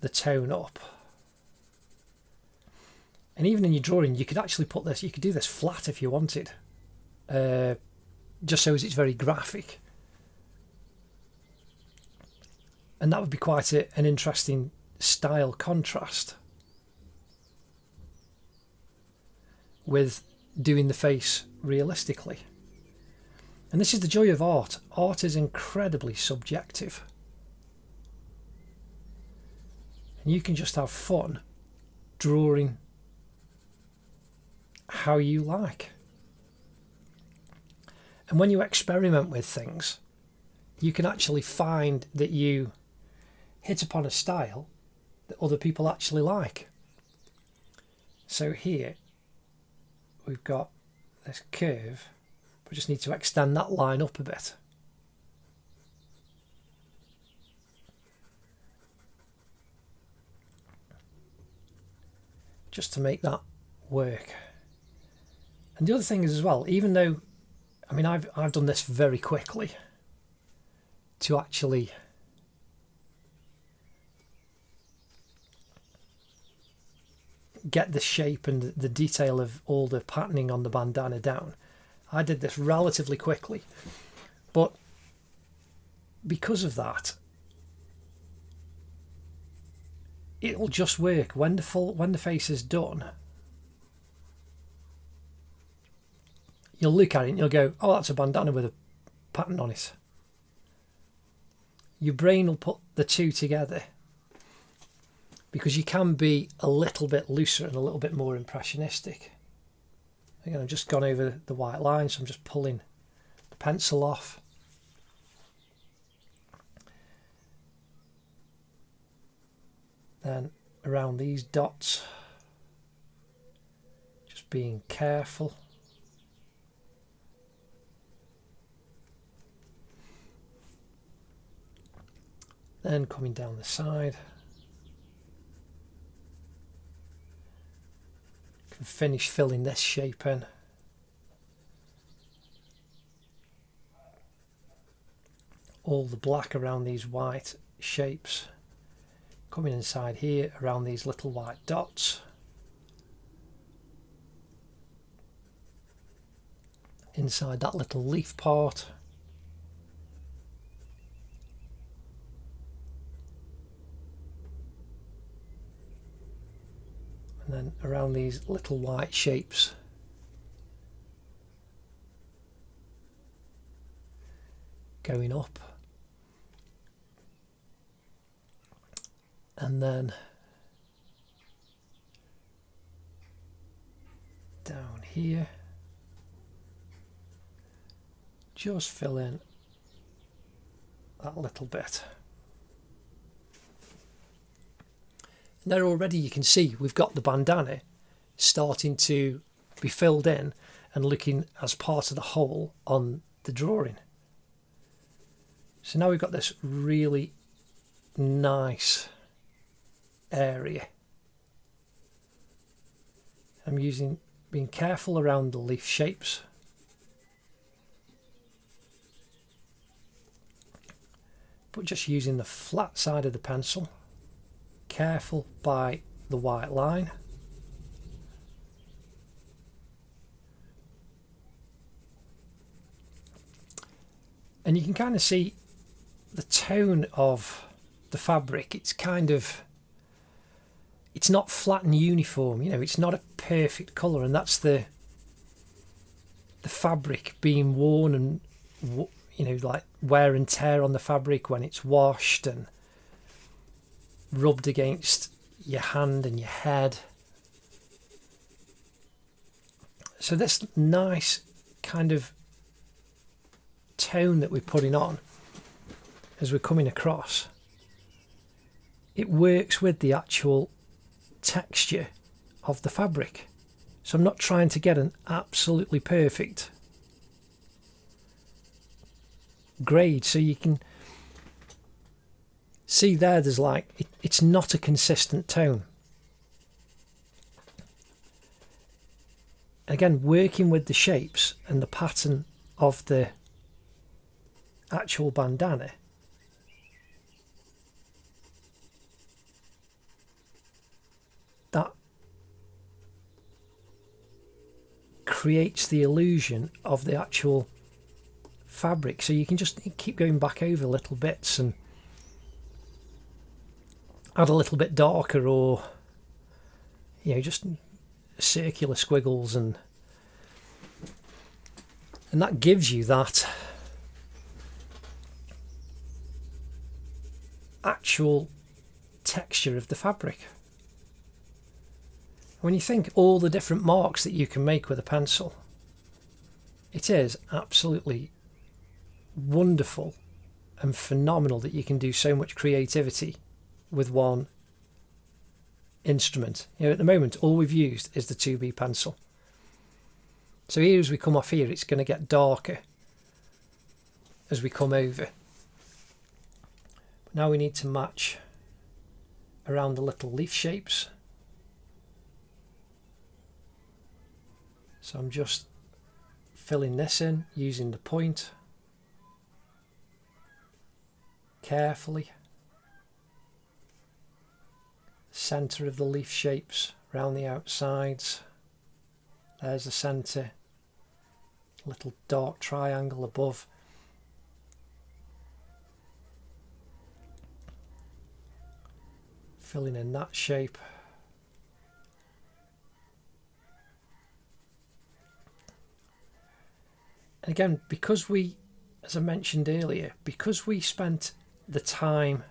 Speaker 1: the tone up. And even in your drawing, you could actually put this, you could do this flat if you wanted, just so as it's very graphic. And that would be quite an interesting style contrast with doing the face realistically. And this is the joy of art. Art is incredibly subjective. And you can just have fun drawing how you like. And when you experiment with things, you can actually find that you hit upon a style that other people actually like. So here we've got this curve. We just need to extend that line up a bit. Just to make that work. And the other thing is as well, even though, I mean, I've done this very quickly to actually get the shape and the detail of all the patterning on the bandana down. I did this relatively quickly, but because of that, it'll just work when the face is done. You'll look at it and you'll go, oh, that's a bandana with a pattern on it. Your brain will put the two together, because you can be a little bit looser and a little bit more impressionistic. Again, I've just gone over the white line, so I'm just pulling the pencil off. Then around these dots, just being careful. Then coming down the side. Can finish filling this shape in. All the black around these white shapes. Coming inside here around these little white dots. Inside that little leaf part. And then around these little white shapes. Going up. And then down here. Just fill in that little bit. And there already you can see we've got the bandana starting to be filled in and looking as part of the whole on the drawing. So now we've got this really nice area. I'm being careful around the leaf shapes. But just using the flat side of the pencil. Careful by the white line. And you can kind of see the tone of the fabric. It's not flat and uniform, you know, it's not a perfect colour, and that's the fabric being worn and, you know, like wear and tear on the fabric when it's washed and rubbed against your hand and your head. So this nice kind of tone that we're putting on as we're coming across, it works with the actual texture of the fabric. So I'm not trying to get an absolutely perfect grade. So you can see there's like it's not a consistent tone. Again, working with the shapes and the pattern of the actual bandana, that creates the illusion of the actual fabric. So you can just keep going back over little bits and add a little bit darker, or you know, just circular squiggles, and that gives you that actual texture of the fabric. When you think all the different marks that you can make with a pencil, it is absolutely wonderful and phenomenal that you can do so much creativity with one instrument. You know, at the moment all we've used is the 2B pencil. So here, as we come off here, it's going to get darker as we come over. But now we need to match around the little leaf shapes. So I'm just filling this in using the point carefully. Centre of the leaf shapes around the outsides. There's the centre. Little dark triangle above. Filling in that shape. And again, because we, as I mentioned earlier, because we spent the time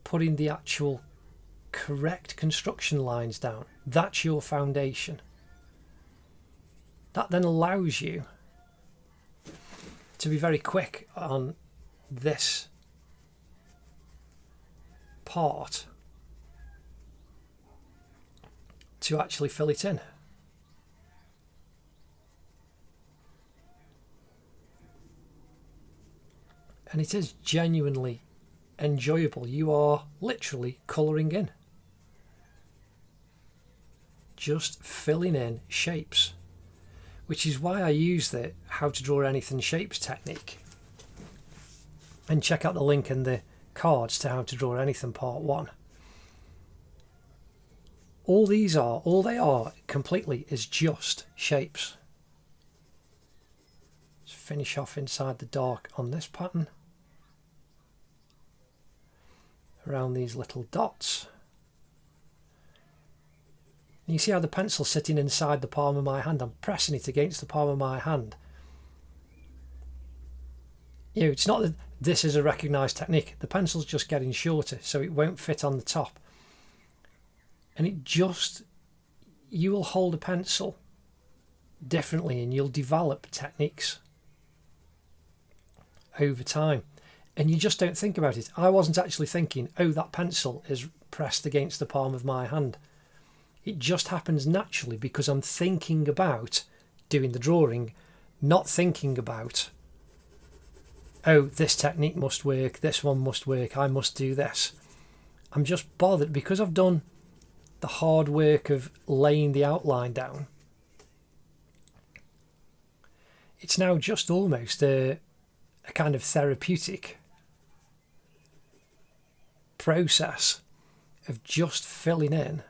Speaker 1: putting the actual correct construction lines down, that's your foundation. That then allows you to be very quick on this part to actually fill it in. And it is genuinely enjoyable. You are literally colouring in. Just filling in shapes. Which is why I use the how to draw anything shapes technique. And check out the link in the cards to how to draw anything part 1. All they are completely is just shapes. Let's finish off inside the dark on this pattern. Around these little dots. And you see how the pencil's sitting inside the palm of my hand. I'm pressing it against the palm of my hand. You know, it's not that this is a recognised technique. The pencil's just getting shorter, so it won't fit on the top. And you will hold a pencil differently and you'll develop techniques over time. And you just don't think about it. I wasn't actually thinking, oh, that pencil is pressed against the palm of my hand. It just happens naturally because I'm thinking about doing the drawing, not thinking about, oh, this technique must work, this one must work, I must do this. I'm just bothered because I've done the hard work of laying the outline down. It's now just almost a kind of therapeutic process of just filling in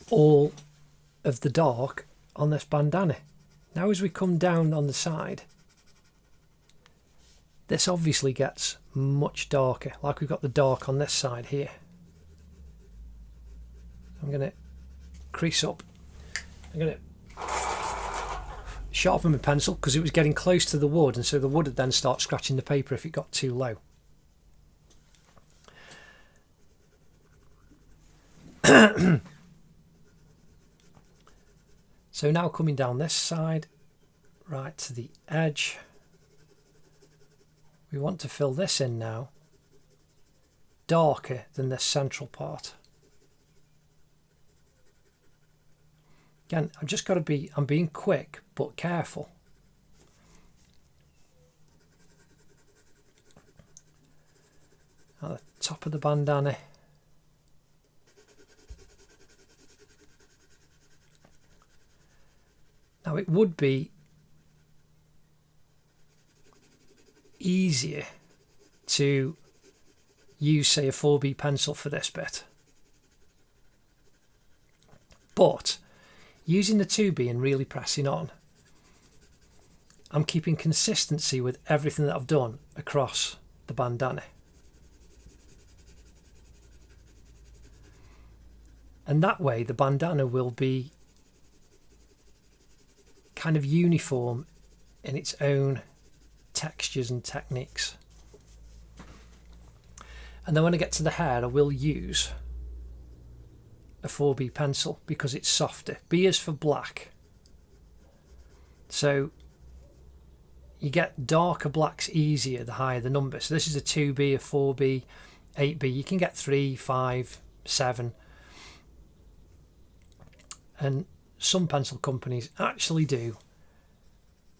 Speaker 1: all of the dark on this bandana. Now as we come down on the side, this obviously gets much darker, like we've got the dark on this side here. I'm going to crease up. I'm going to sharpen my pencil because it was getting close to the wood, and so the wood would then start scratching the paper if it got too low. So now coming down this side, right to the edge, we want to fill this in now darker than this central part. Again, I've just got to be, I'm being quick but careful. At the top of the bandana. Now it would be easier to use, say, a 4B pencil for this bit. But using the 2B and really pressing on, I'm keeping consistency with everything that I've done across the bandana. And that way the bandana will be kind of uniform in its own textures and techniques. And then when I get to the hair, I will use a 4B pencil because it's softer. B is for black. So you get darker blacks easier the higher the number. So this is a 2B, a 4B, 8B. You can get 3, 5, 7. And some pencil companies actually do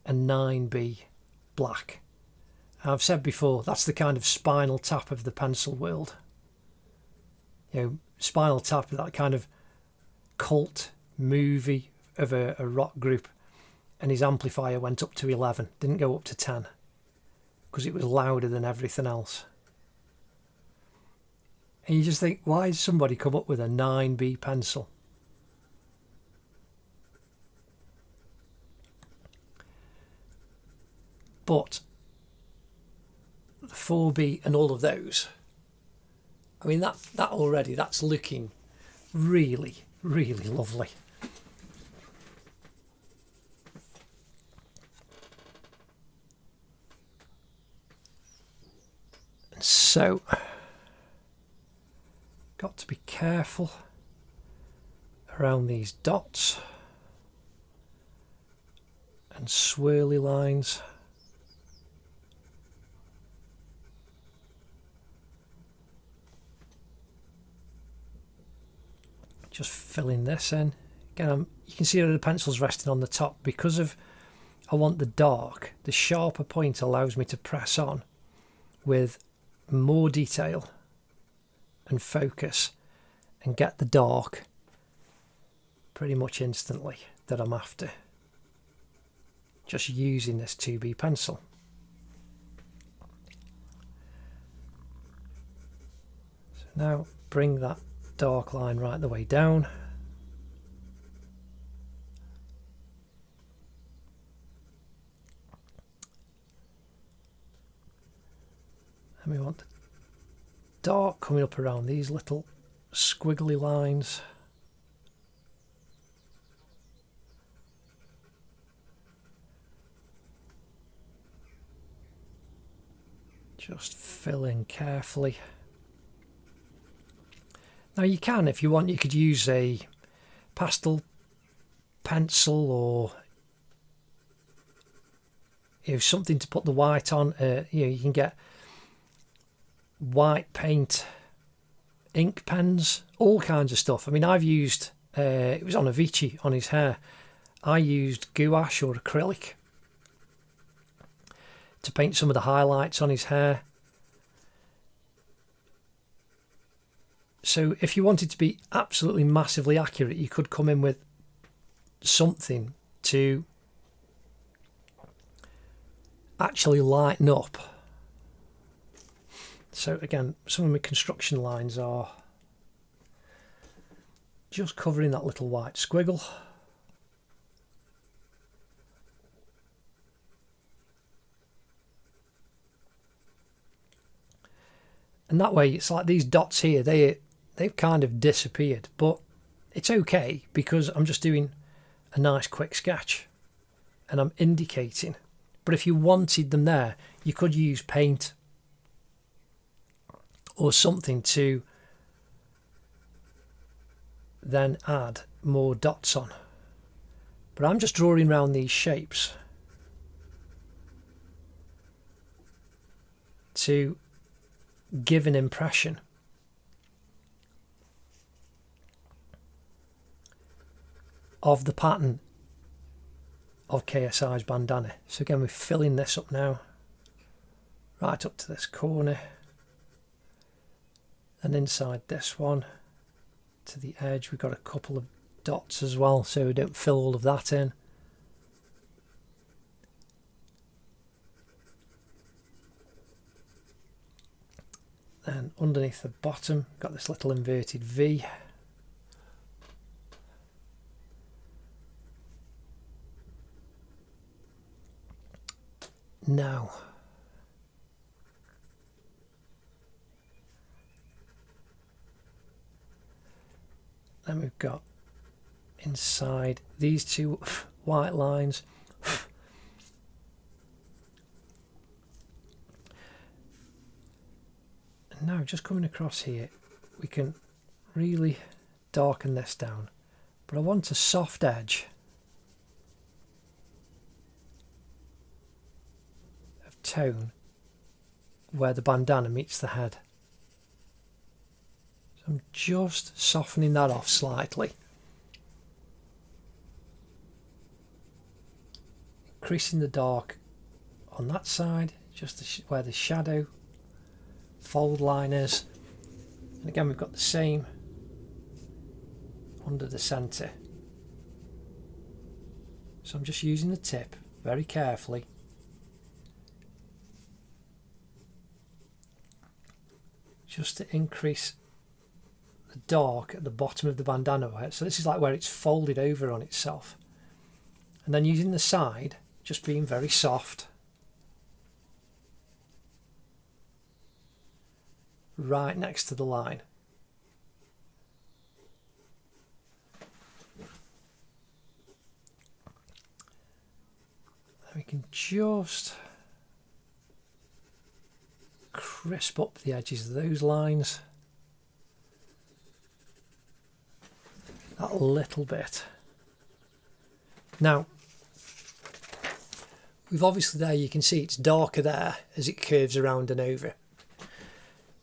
Speaker 1: a 9B black. I've said before, that's the kind of Spinal Tap of the pencil world. You know, Spinal Tap, that kind of cult movie of a rock group, and his amplifier went up to 11, didn't go up to 10, because it was louder than everything else. And you just think, why did somebody come up with a 9B pencil? But the 4B and all of those, I mean, that already, that's looking really, really lovely. And so, got to be careful around these dots and swirly lines. Just filling this in. Again, you can see that the pencil's resting on the top because of, I want the dark. The sharper point allows me to press on with more detail and focus and get the dark pretty much instantly that I'm after. Just using this 2B pencil. So now bring that dark line right the way down. And we want the dark coming up around these little squiggly lines. Just fill in carefully. Now you can, if you want, you could use a pastel pencil or something to put the white on. You can get white paint, ink pens, all kinds of stuff. I mean, I've used, it was on Avicii on his hair, I used gouache or acrylic to paint some of the highlights on his hair. So if you wanted to be absolutely massively accurate, you could come in with something to actually lighten up. So again, some of my construction lines are just covering that little white squiggle. And that way, it's like these dots here, they've kind of disappeared, but it's okay because I'm just doing a nice quick sketch and I'm indicating. But if you wanted them there, you could use paint or something to then add more dots on. But I'm just drawing around these shapes to give an impression of the pattern of KSI's bandana. So again, we're filling this up now, right up to this corner, and inside this one to the edge we've got a couple of dots as well, so we don't fill all of that in. And underneath the bottom got this little inverted V. Now then we've got inside these two white lines now just coming across here, we can really darken this down, but I want a soft edge of tone where the bandana meets the head. So I'm just softening that off slightly, increasing the dark on that side, just where the shadow fold line is. And again, we've got the same under the centre. So I'm just using the tip very carefully. Just to increase the dark at the bottom of the bandana. So this is like where it's folded over on itself. And then using the side, just being very soft. Right next to the line. And we can just crisp up the edges of those lines a little bit. Now, we've obviously there, you can see it's darker there as it curves around and over.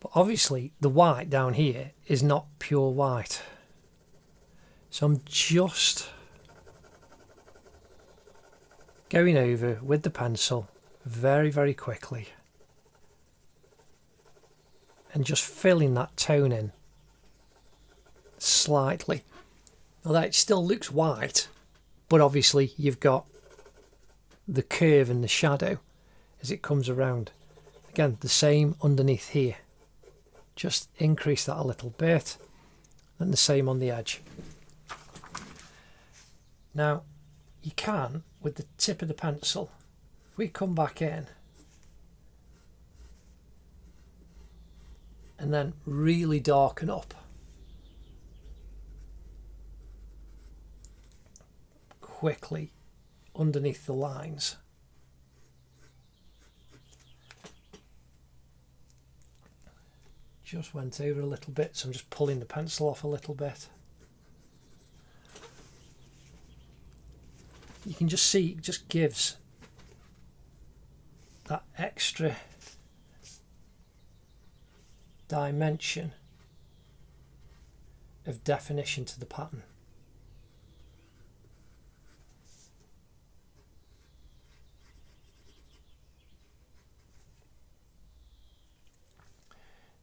Speaker 1: But obviously the white down here is not pure white. So I'm just going over with the pencil very, very quickly and just filling that tone in slightly. Although it still looks white, but obviously you've got the curve and the shadow as it comes around. Again, the same underneath here. Just increase that a little bit, and the same on the edge. Now, you can, with the tip of the pencil, if we come back in and then really darken up, quickly underneath the lines. Just went over a little bit, so I'm just pulling the pencil off a little bit. You can just see it just gives that extra dimension of definition to the pattern.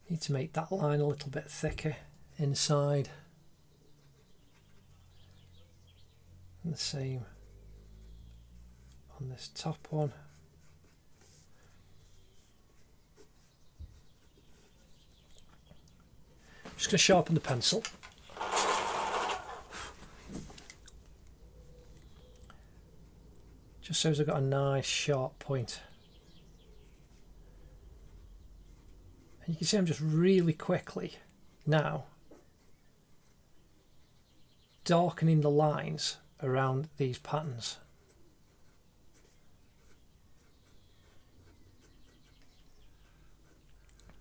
Speaker 1: Need to make that line a little bit thicker inside, and the same on this top one. Just going to sharpen the pencil. Just so as I've got a nice sharp point. And you can see I'm just really quickly now darkening the lines around these patterns.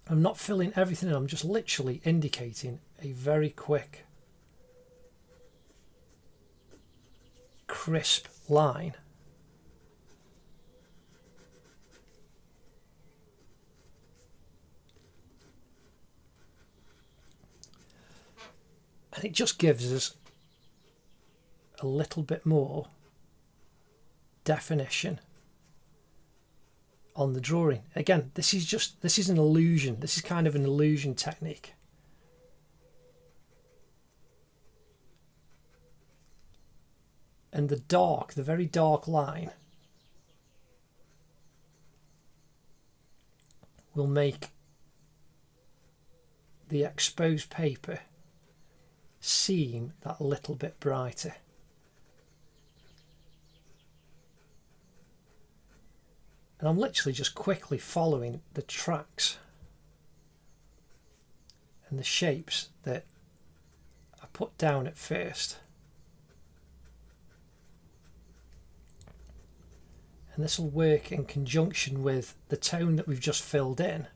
Speaker 1: I'm not filling everything in, I'm just literally indicating a very quick, crisp line. And it just gives us a little bit more definition on the drawing. Again, this is an illusion. This is kind of an illusion technique. And the very dark line will make the exposed paper seem that little bit brighter. And I'm literally just quickly following the tracks and the shapes that I put down at first. And this will work in conjunction with the tone that we've just filled in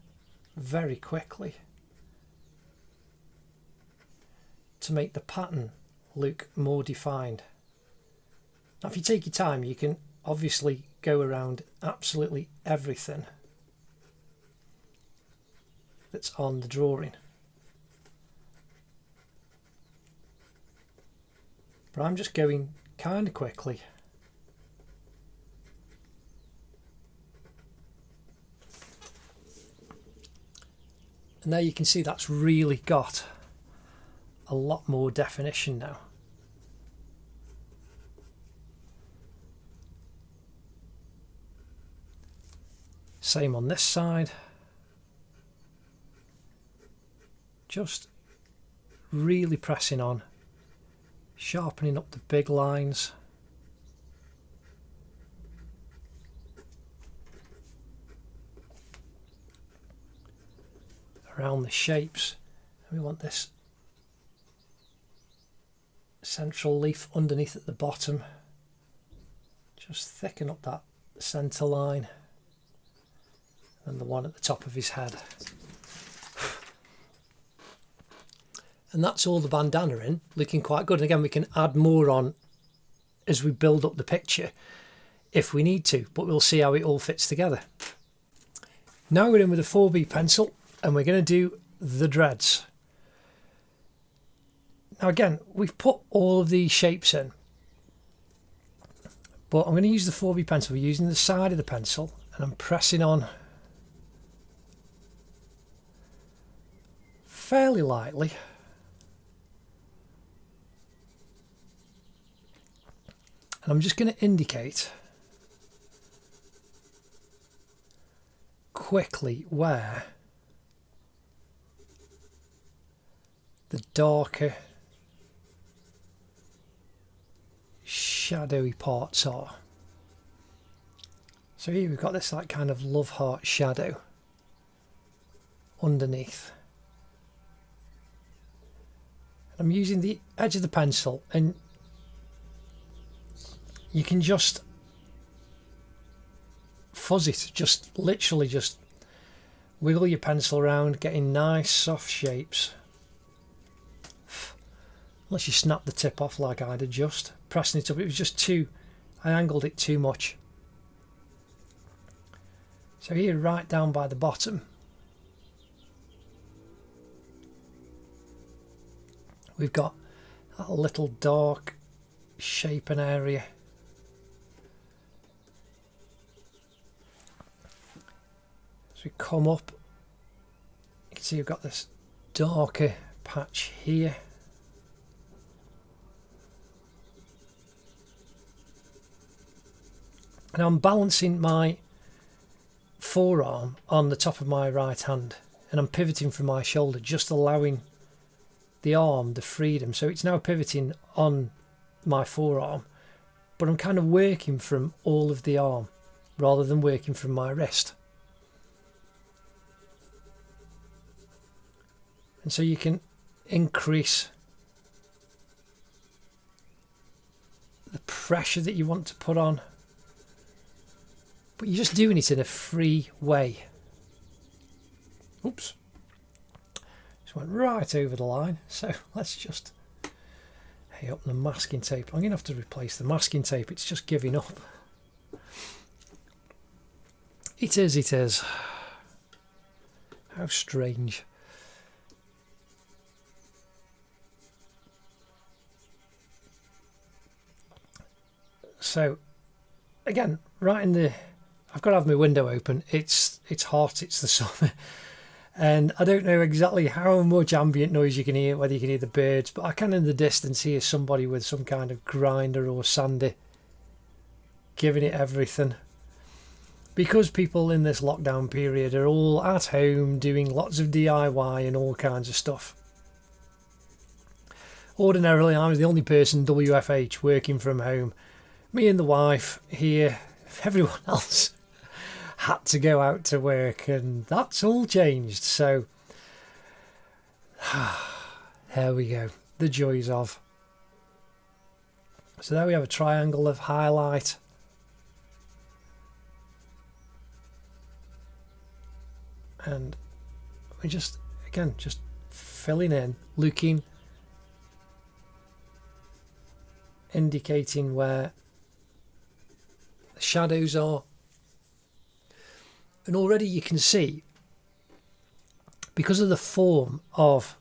Speaker 1: very quickly. to make the pattern look more defined. Now if you take your time, you can obviously go around absolutely everything that's on the drawing. But I'm just going kind of quickly. And there you can see that's really got a lot more definition now. Same on this side. Just really pressing on, sharpening up the big lines. Around the shapes. We want this central leaf underneath at the bottom. Just thicken up that centre line and the one at the top of his head. And that's all the bandana in, looking quite good. And again, we can add more on as we build up the picture if we need to, but we'll see how it all fits together. Now we're in with a 4B pencil and we're going to do the dreads. Now again, we've put all of these shapes in, but I'm going to use the 4B pencil. We're using the side of the pencil and I'm pressing on fairly lightly. And I'm just going to indicate quickly where the darker shadowy parts are. So here we've got this like kind of love heart shadow underneath. I'm using the edge of the pencil and you can just fuzz it, just literally just wiggle your pencil around, getting nice soft shapes. Unless you snap the tip off like I did just. Pressing it up, it was just too, I angled it too much. So here right down by the bottom, we've got that little dark shapen area. As we come up, you can see we've got this darker patch here. And I'm balancing my forearm on the top of my right hand and I'm pivoting from my shoulder, just allowing the arm the freedom. So it's now pivoting on my forearm, but I'm kind of working from all of the arm rather than working from my wrist. And so you can increase the pressure that you want to put on, but you're just doing it in a free way. Oops. Just went right over the line. So let's just hey up the masking tape. I'm going to have to replace the masking tape. It's just giving up. It is, it is. How strange. So again, right in the, I've got to have my window open. It's hot, it's the summer, and I don't know exactly how much ambient noise you can hear, whether you can hear the birds, but I can in the distance hear somebody with some kind of grinder or sander giving it everything. Because people in this lockdown period are all at home doing lots of DIY and all kinds of stuff. Ordinarily, I was the only person WFH working from home. Me and the wife here, everyone else had to go out to work, and that's all changed. So there we go, the joys of. So there we have a triangle of highlight. And we just, again, just filling in, looking indicating where the shadows are. And already you can see, because of the form of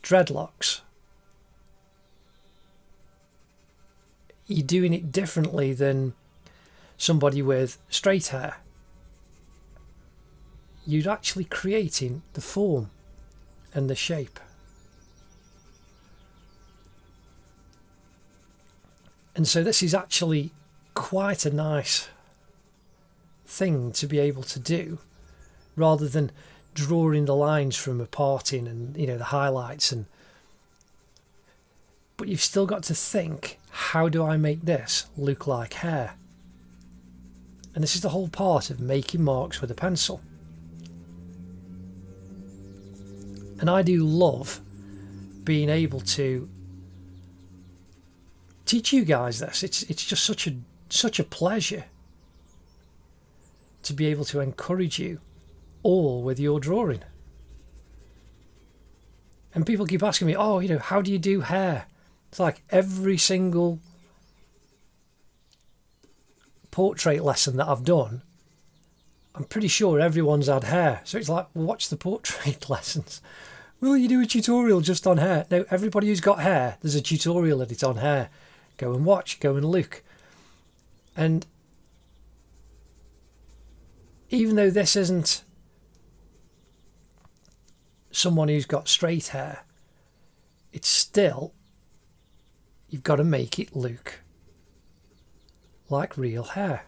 Speaker 1: dreadlocks, you're doing it differently than somebody with straight hair. You're actually creating the form and the shape. And so this is actually quite a nice thing to be able to do, rather than drawing the lines from a parting and, you know, the highlights. But you've still got to think, how do I make this look like hair? And this is the whole part of making marks with a pencil. And I do love being able to teach you guys this. It's just such a pleasure to be able to encourage you all with your drawing. And people keep asking me, oh, you know, how do you do hair? It's like every single portrait lesson that I've done, I'm pretty sure everyone's had hair. So it's like, well, watch the portrait lessons. Will you do a tutorial just on hair? No, everybody who's got hair, there's a tutorial that it's on hair. Go and watch, go and look. And even though this isn't someone who's got straight hair, it's still, you've got to make it look like real hair.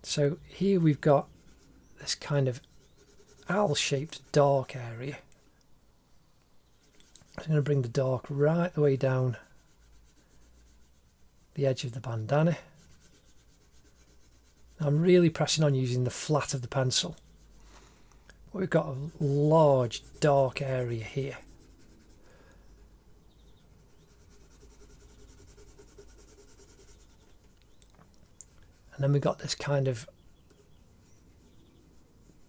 Speaker 1: So here we've got this kind of owl-shaped dark area. I'm going to bring the dark right the way down the edge of the bandana. I'm really pressing on using the flat of the pencil. We've got a large dark area here. And then we've got this kind of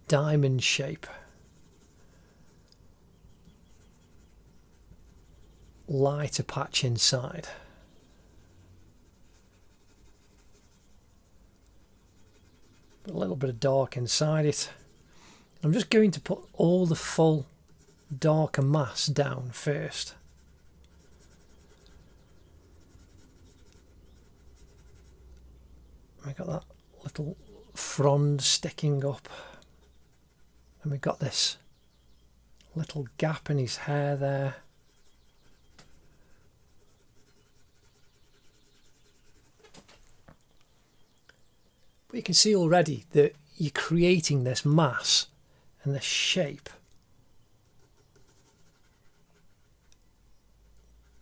Speaker 1: diamond shape. Lighter patch inside. A little bit of dark inside it. I'm just going to put all the full darker mass down first. We've got that little frond sticking up. And we've got this little gap in his hair there. But you can see already that you're creating this mass and this shape.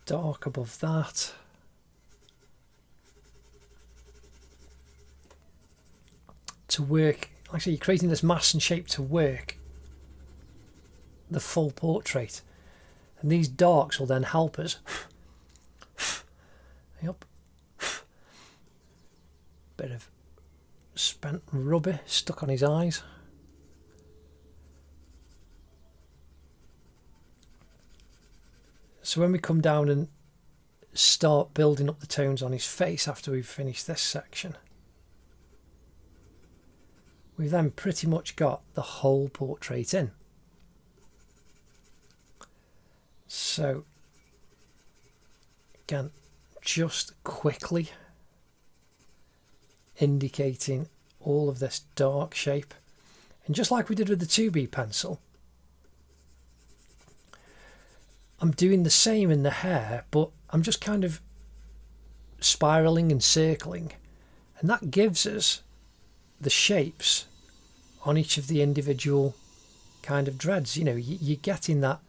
Speaker 1: Dark above that. To work, actually you're creating this mass and shape to work the full portrait. And these darks will then help us. Yep. Bit of spent rubber stuck on his eyes. So when we come down and start building up the tones on his face after we've finished this section, we've then pretty much got the whole portrait in. So again, just quickly indicating all of this dark shape. And just like we did with the 2B pencil, I'm doing the same in the hair, but I'm just kind of spiraling and circling, and that gives us the shapes on each of the individual kind of dreads. You know, you're getting that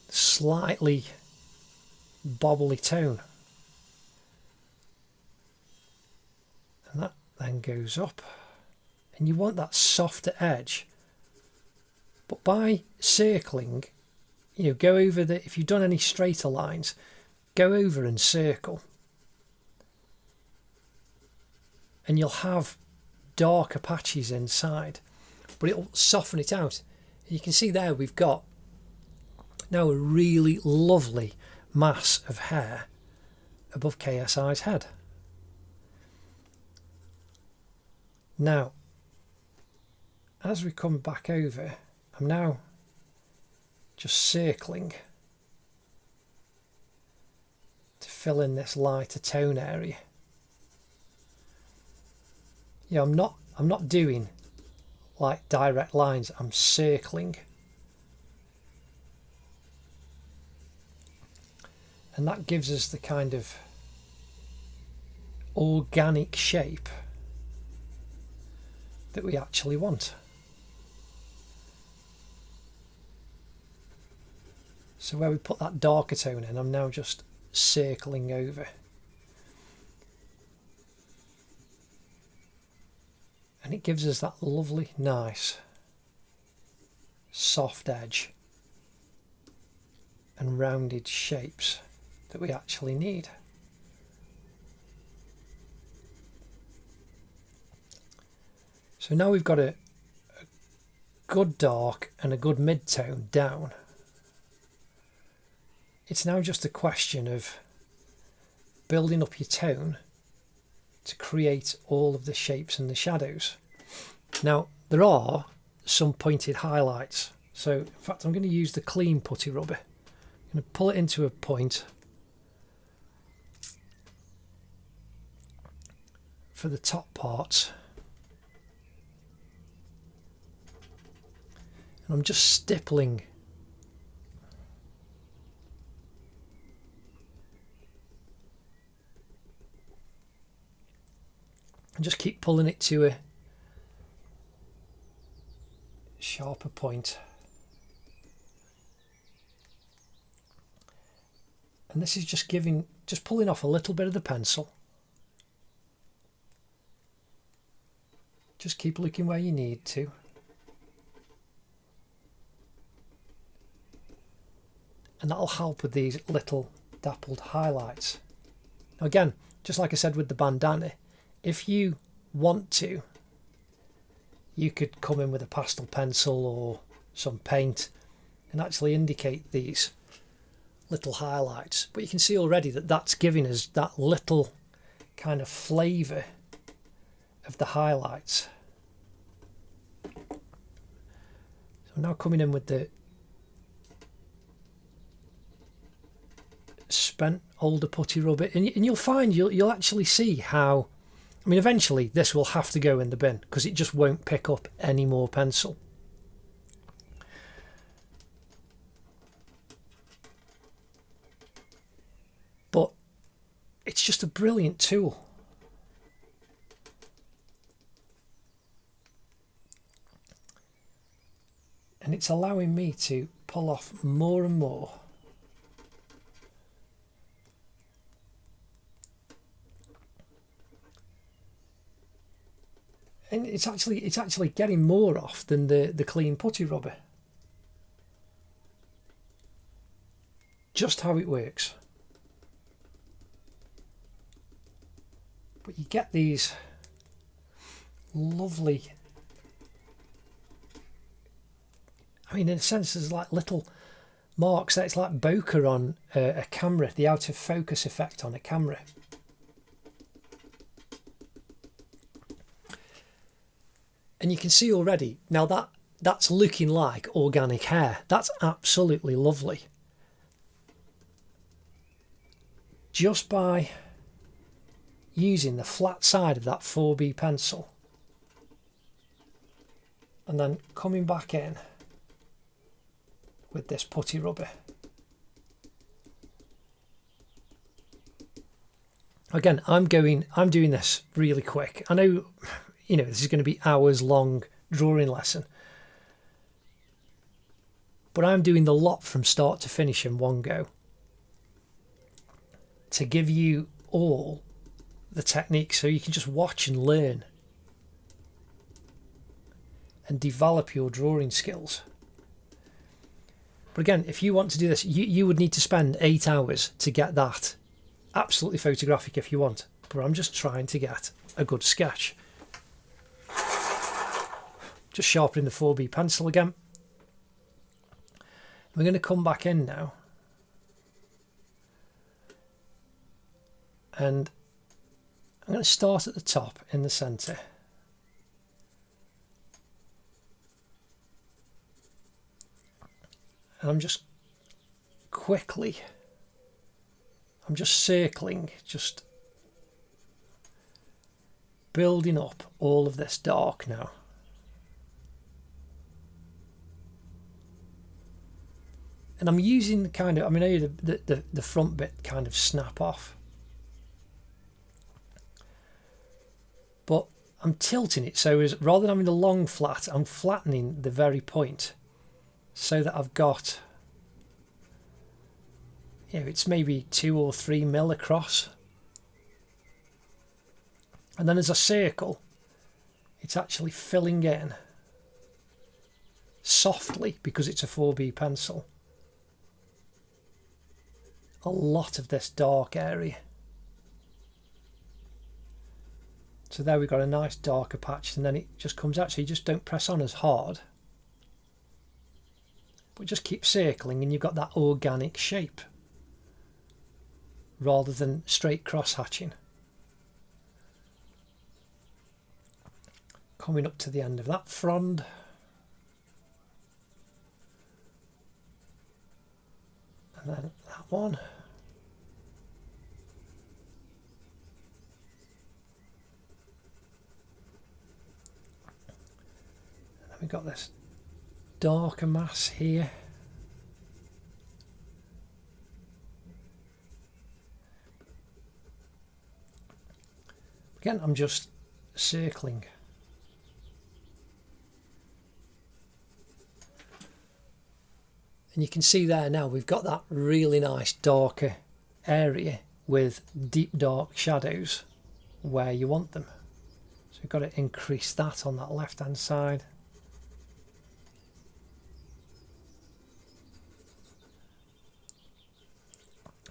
Speaker 1: slightly bobbly tone, and that then goes up, and you want that softer edge. But by circling, you know, go over the, if you've done any straighter lines, go over and circle, and you'll have darker patches inside, but it'll soften it out. And you can see there we've got now a really lovely mass of hair above KSI's head. Now, as we come back over, I'm now just circling to fill in this lighter tone area. Yeah, I'm not doing like direct lines, I'm circling. And that gives us the kind of organic shape that we actually want. So where we put that darker tone in, I'm now just circling over. And it gives us that lovely, nice, soft edge and rounded shapes that we actually need. So now we've got a good dark and a good mid-tone down. It's now just a question of building up your tone to create all of the shapes and the shadows. Now, there are some pointed highlights. So, in fact, I'm going to use the clean putty rubber. I'm going to pull it into a point for the top parts. And I'm just stippling and just keep pulling it to a sharper point. And this is just pulling off a little bit of the pencil. Just keep looking where you need to. And that'll help with these little dappled highlights. Now again, just like I said with the bandana, if you want to, you could come in with a pastel pencil or some paint and actually indicate these little highlights. But you can see already that that's giving us that little kind of flavour of the highlights. So I'm now coming in with the spent older putty rubber, and you'll find you'll actually see how, I mean, eventually this will have to go in the bin because it just won't pick up any more pencil. But it's just a brilliant tool. And it's allowing me to pull off more and more. And it's actually getting more off than the clean putty rubber. Just how it works. But you get these lovely, I mean, in a sense, there's like little marks that it's like bokeh on a camera, the out of focus effect on a camera. And you can see already, now that's looking like organic hair. That's absolutely lovely. Just by using the flat side of that 4B pencil and then coming back in with this putty rubber. Again, I'm doing this really quick. I know, you know, this is going to be hours long drawing lesson, but I'm doing the lot from start to finish in one go to give you all the technique so you can just watch and learn and develop your drawing skills. But again, if you want to do this, you would need to spend 8 hours to get that absolutely photographic if you want. But I'm just trying to get a good sketch. Just sharpening the 4B pencil again. We're going to come back in now And I'm going to start at the top in the centre. And I'm just circling, just building up all of this dark now. And I'm using the kind of, I mean, the front bit kind of snap off. But I'm tilting it, so as rather than having the long flat, I'm flattening the very point so that I've got, you know, it's maybe 2 or 3 mil across. And then as I circle, it's actually filling in softly, because it's a 4B pencil, a lot of this dark area. So there we've got a nice darker patch, and then it just comes out, so you just don't press on as hard, but just keep circling and you've got that organic shape rather than straight cross hatching. Coming up to the end of that frond. And then that one. And then we've got this darker mass here. Again, I'm just circling. And you can see there now we've got that really nice darker area with deep dark shadows where you want them. So we've got to increase that on that left hand side.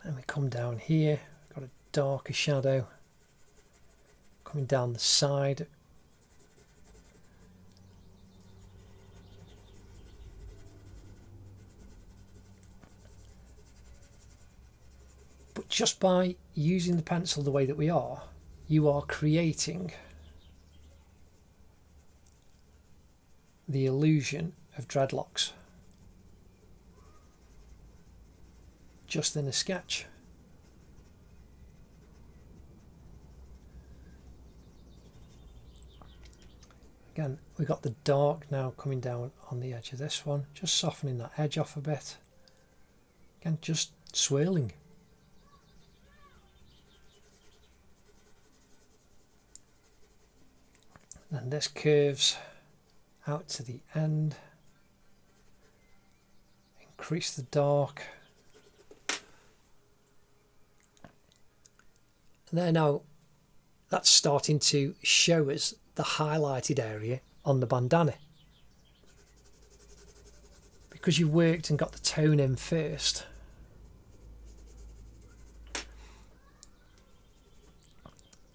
Speaker 1: And we come down here, we've got a darker shadow coming down the side. But just by using the pencil the way that we are, you are creating the illusion of dreadlocks just in a sketch. Again, we've got the dark now coming down on the edge of this one, just softening that edge off a bit. Again, just swirling. Then this curves out to the end. Increase the dark. And there now, that's starting to show us the highlighted area on the bandana. Because you worked and got the tone in first,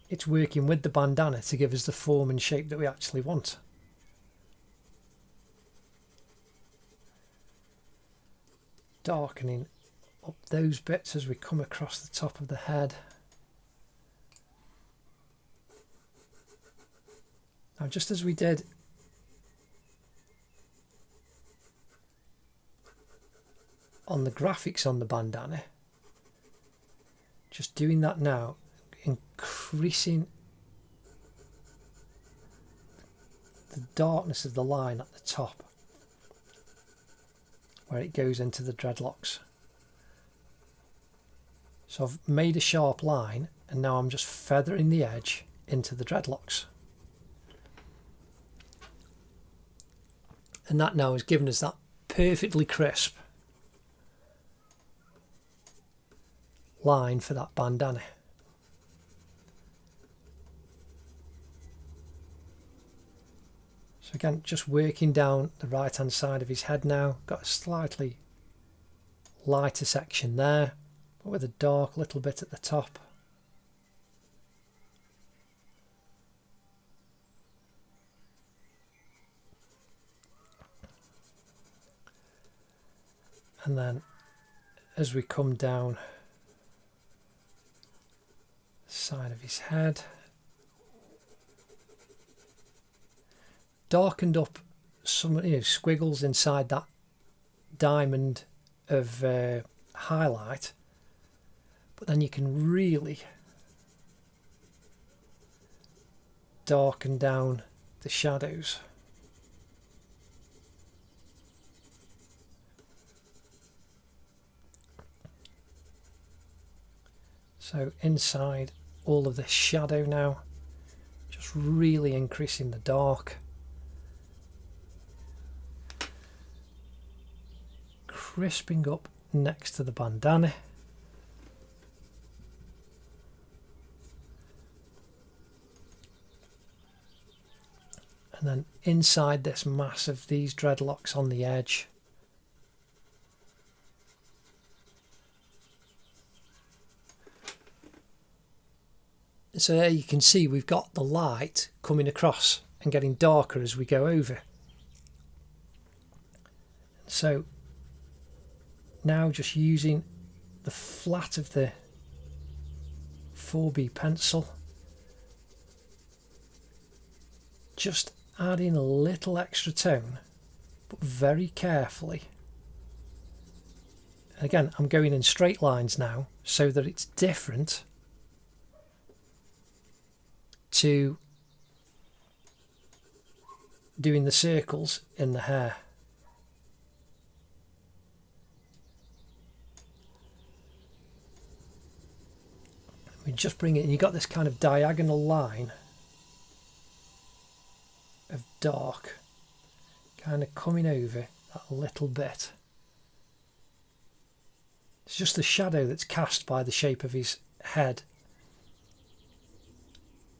Speaker 1: it's working with the bandana to give us the form and shape that we actually want. Darkening up those bits as we come across the top of the head. Now, just as we did on the graphics on the bandana, just doing that now, increasing the darkness of the line at the top where it goes into the dreadlocks. So I've made a sharp line and now I'm just feathering the edge into the dreadlocks. And that now has given us that perfectly crisp line for that bandana. So again, just working down the right hand side of his head now. Got a slightly lighter section there, but with a dark little bit at the top. And then as we come down the side of his head. Darkened up some squiggles inside that diamond of highlight, but then you can really darken down the shadows. So inside all of this shadow now, just really increasing the dark. Crisping up next to the bandana. And then inside this mass of these dreadlocks on the edge. So there you can see we've got the light coming across and getting darker as we go over. So now just using the flat of the 4B pencil, just adding a little extra tone, but very carefully. And again, I'm going in straight lines now so that it's different to doing the circles in the hair. We just bring it in, you got this kind of diagonal line of dark kind of coming over that little bit. It's just the shadow that's cast by the shape of his head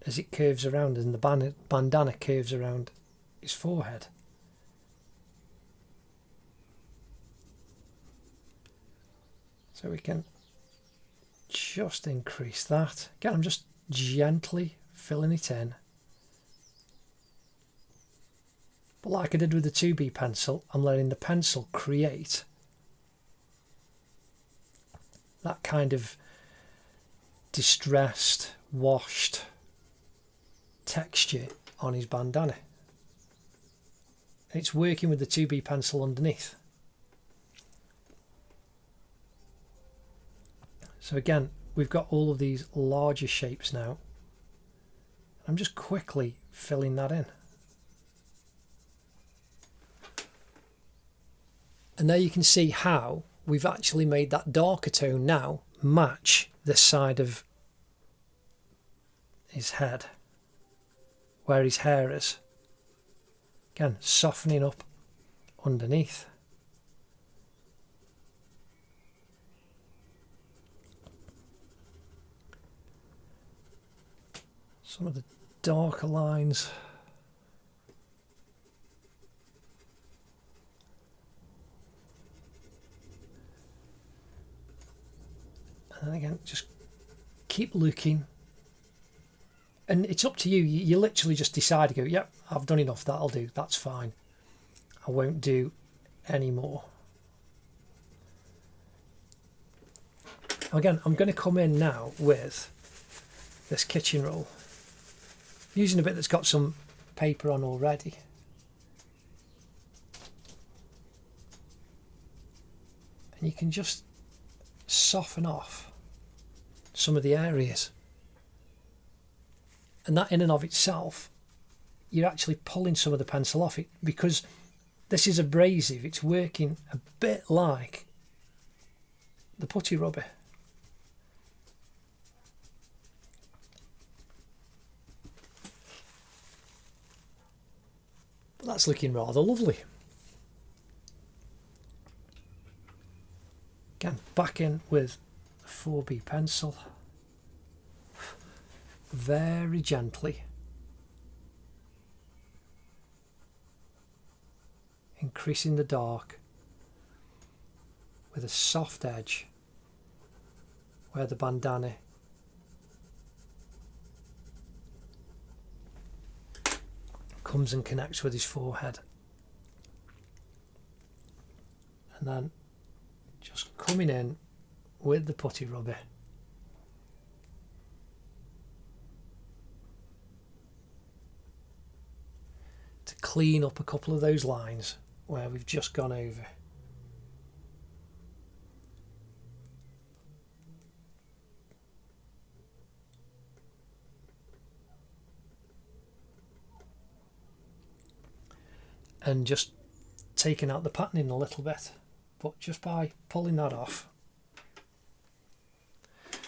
Speaker 1: as it curves around and the bandana curves around his forehead. So we can just increase that. Again, I'm just gently filling it in. But like I did with the 2B pencil, I'm letting the pencil create that kind of distressed, washed texture on his bandana. And it's working with the 2B pencil underneath. So again, we've got all of these larger shapes now. I'm just quickly filling that in. And there you can see how we've actually made that darker tone now match this side of his head, where his hair is. Again, softening up underneath. Some of the darker lines. And then again, just keep looking. And it's up to you. You literally just decide to go, yep, I've done enough, that'll do, that's fine. I won't do any more. Again, I'm going to come in now with this kitchen roll, using a bit that's got some paper on already. And you can just soften off some of the areas. And that in and of itself, you're actually pulling some of the pencil off it, because this is abrasive. It's working a bit like the putty rubber. But that's looking rather lovely. Again, back in with the 4B pencil. Very gently increasing the dark with a soft edge where the bandana comes and connects with his forehead, and then just coming in with the putty rubber clean up a couple of those lines where we've just gone over. And just taking out the patterning a little bit, but just by pulling that off.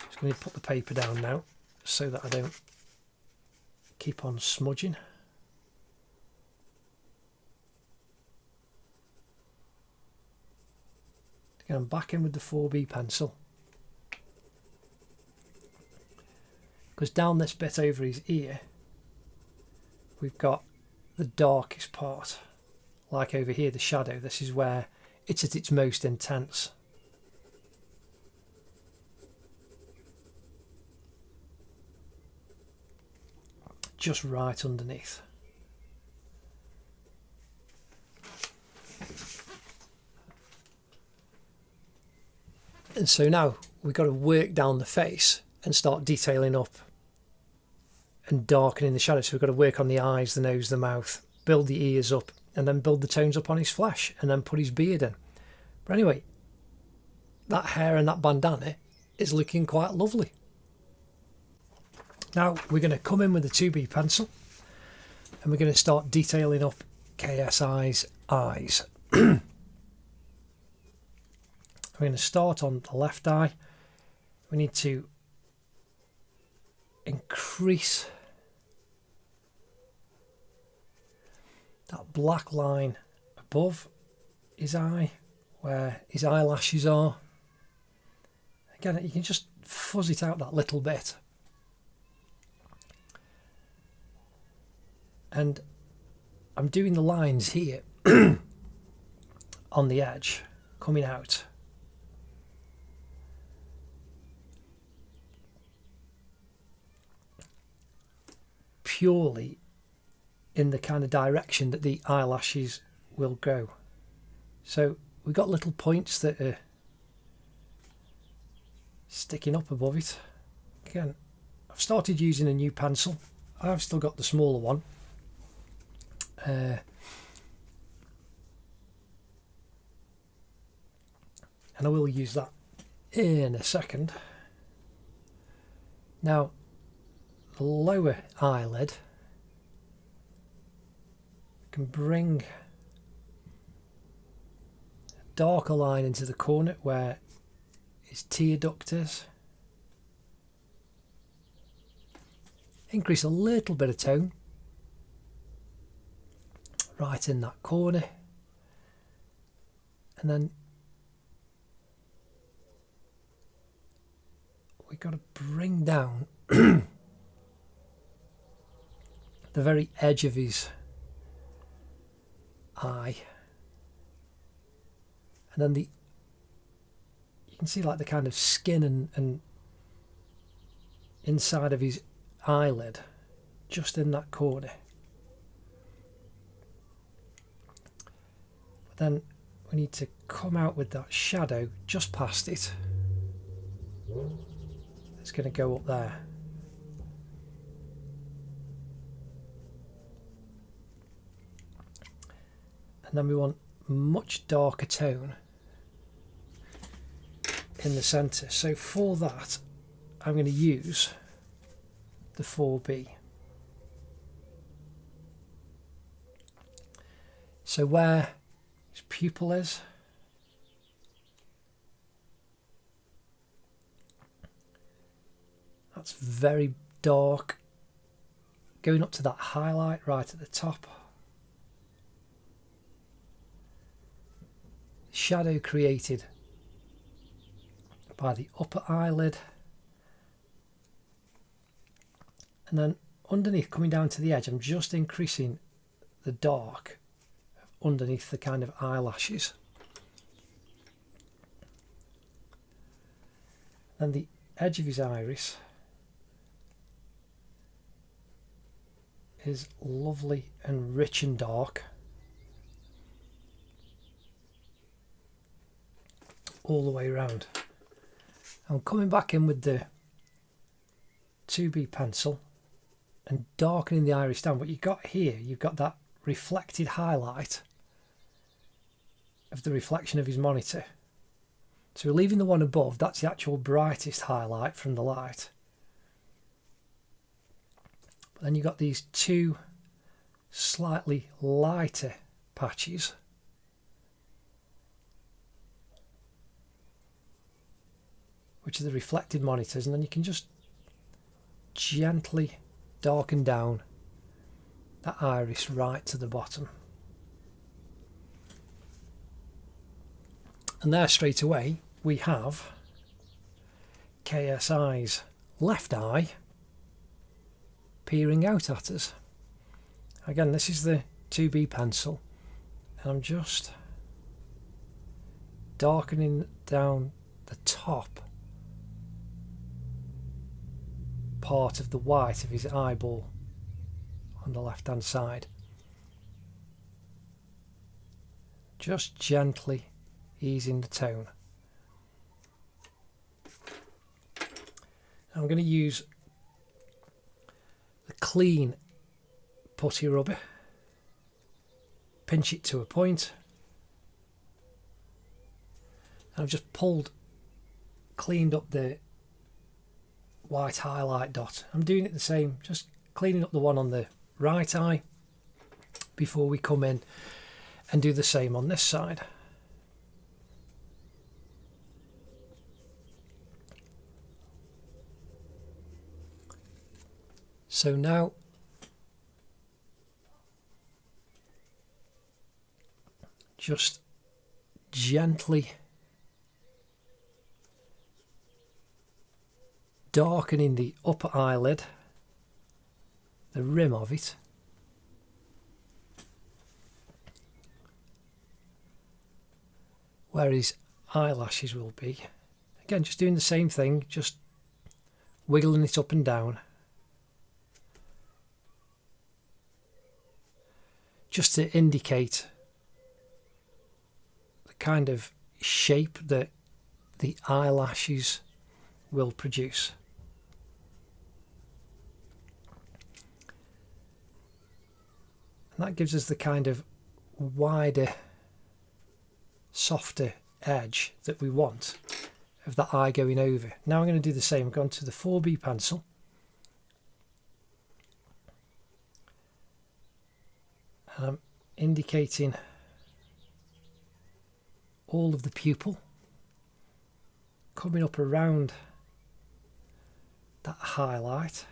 Speaker 1: Just going to put the paper down now so that I don't keep on smudging. Again, I'm back in with the 4B pencil, because down this bit over his ear we've got the darkest part. Like over here, the shadow, this is where it's at its most intense. Just right underneath. And so now we've got to work down the face and start detailing up and darkening the shadow. So we've got to work on the eyes, the nose, the mouth, build the ears up, and then build the tones up on his flesh, and then put his beard in. But anyway, that hair and that bandana is looking quite lovely. Now we're going to come in with the 2B pencil, and we're going to start detailing up KSI's eyes. We're going to start on the left eye. We need to increase that black line above his eye where his eyelashes are. Again, you can just fuzz it out that little bit. And I'm doing the lines here on the edge coming out. Purely in the kind of direction that the eyelashes will go. So we've got little points that are sticking up above it. Again, I've started using a new pencil. I've still got the smaller one. And I will use that in a second. Now, the lower eyelid can bring a darker line into the corner where his tear duct is. Increase a little bit of tone right in that corner, and then we've got to bring down the very edge of his eye, and then you can see like the kind of skin and inside of his eyelid just in that corner. But then we need to come out with that shadow just past it. It's going to go up there. And then we want much darker tone in the centre. So for that, I'm going to use the 4B. So where his pupil is, that's very dark, going up to that highlight right at the top. Shadow created by the upper eyelid, and then underneath, coming down to the edge, I'm just increasing the dark underneath the kind of eyelashes. And the edge of his iris is lovely and rich and dark all the way around. I'm coming back in with the 2B pencil and darkening the iris down. What you've got here, you've got that reflected highlight of the reflection of his monitor. So we're leaving the one above, that's the actual brightest highlight from the light. But then you've got these two slightly lighter patches. Which are the reflected monitors, and then you can just gently darken down that iris right to the bottom. And there straight away we have KSI's left eye peering out at us. Again, this is the 2B pencil, and I'm just darkening down the top part of the white of his eyeball on the left hand side. Just gently easing the tone. I'm going to use the clean putty rubber, pinch it to a point, and I've just cleaned up the white highlight dot. I'm doing it the same, just cleaning up the one on the right eye before we come in and do the same on this side. So now just gently darkening the upper eyelid, the rim of it, where his eyelashes will be. Again, just doing the same thing, just wiggling it up and down, just to indicate the kind of shape that the eyelashes will produce. And that gives us the kind of wider, softer edge that we want of that eye going over. Now I'm going to do the same. I'm going to the 4B pencil. And I'm indicating all of the pupil coming up around that highlight,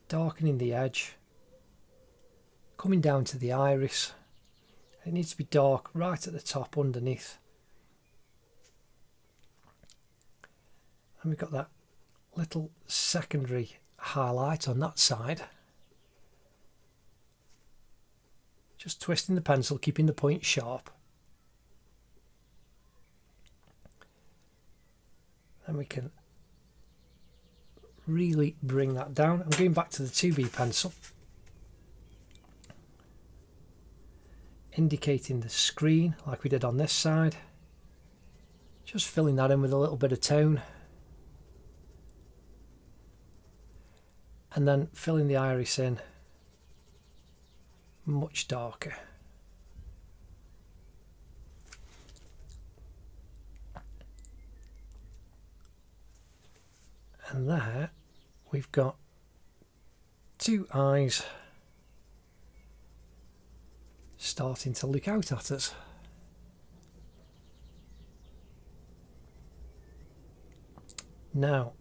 Speaker 1: darkening the edge, coming down to the iris. It needs to be dark right at the top underneath. And we've got that little secondary highlight on that side. Just twisting the pencil, keeping the point sharp. And we can really bring that down. I'm going back to the 2B pencil, indicating the screen like we did on this side, just filling that in with a little bit of tone, and then filling the iris in much darker. And there we've got two eyes starting to look out at us. Now,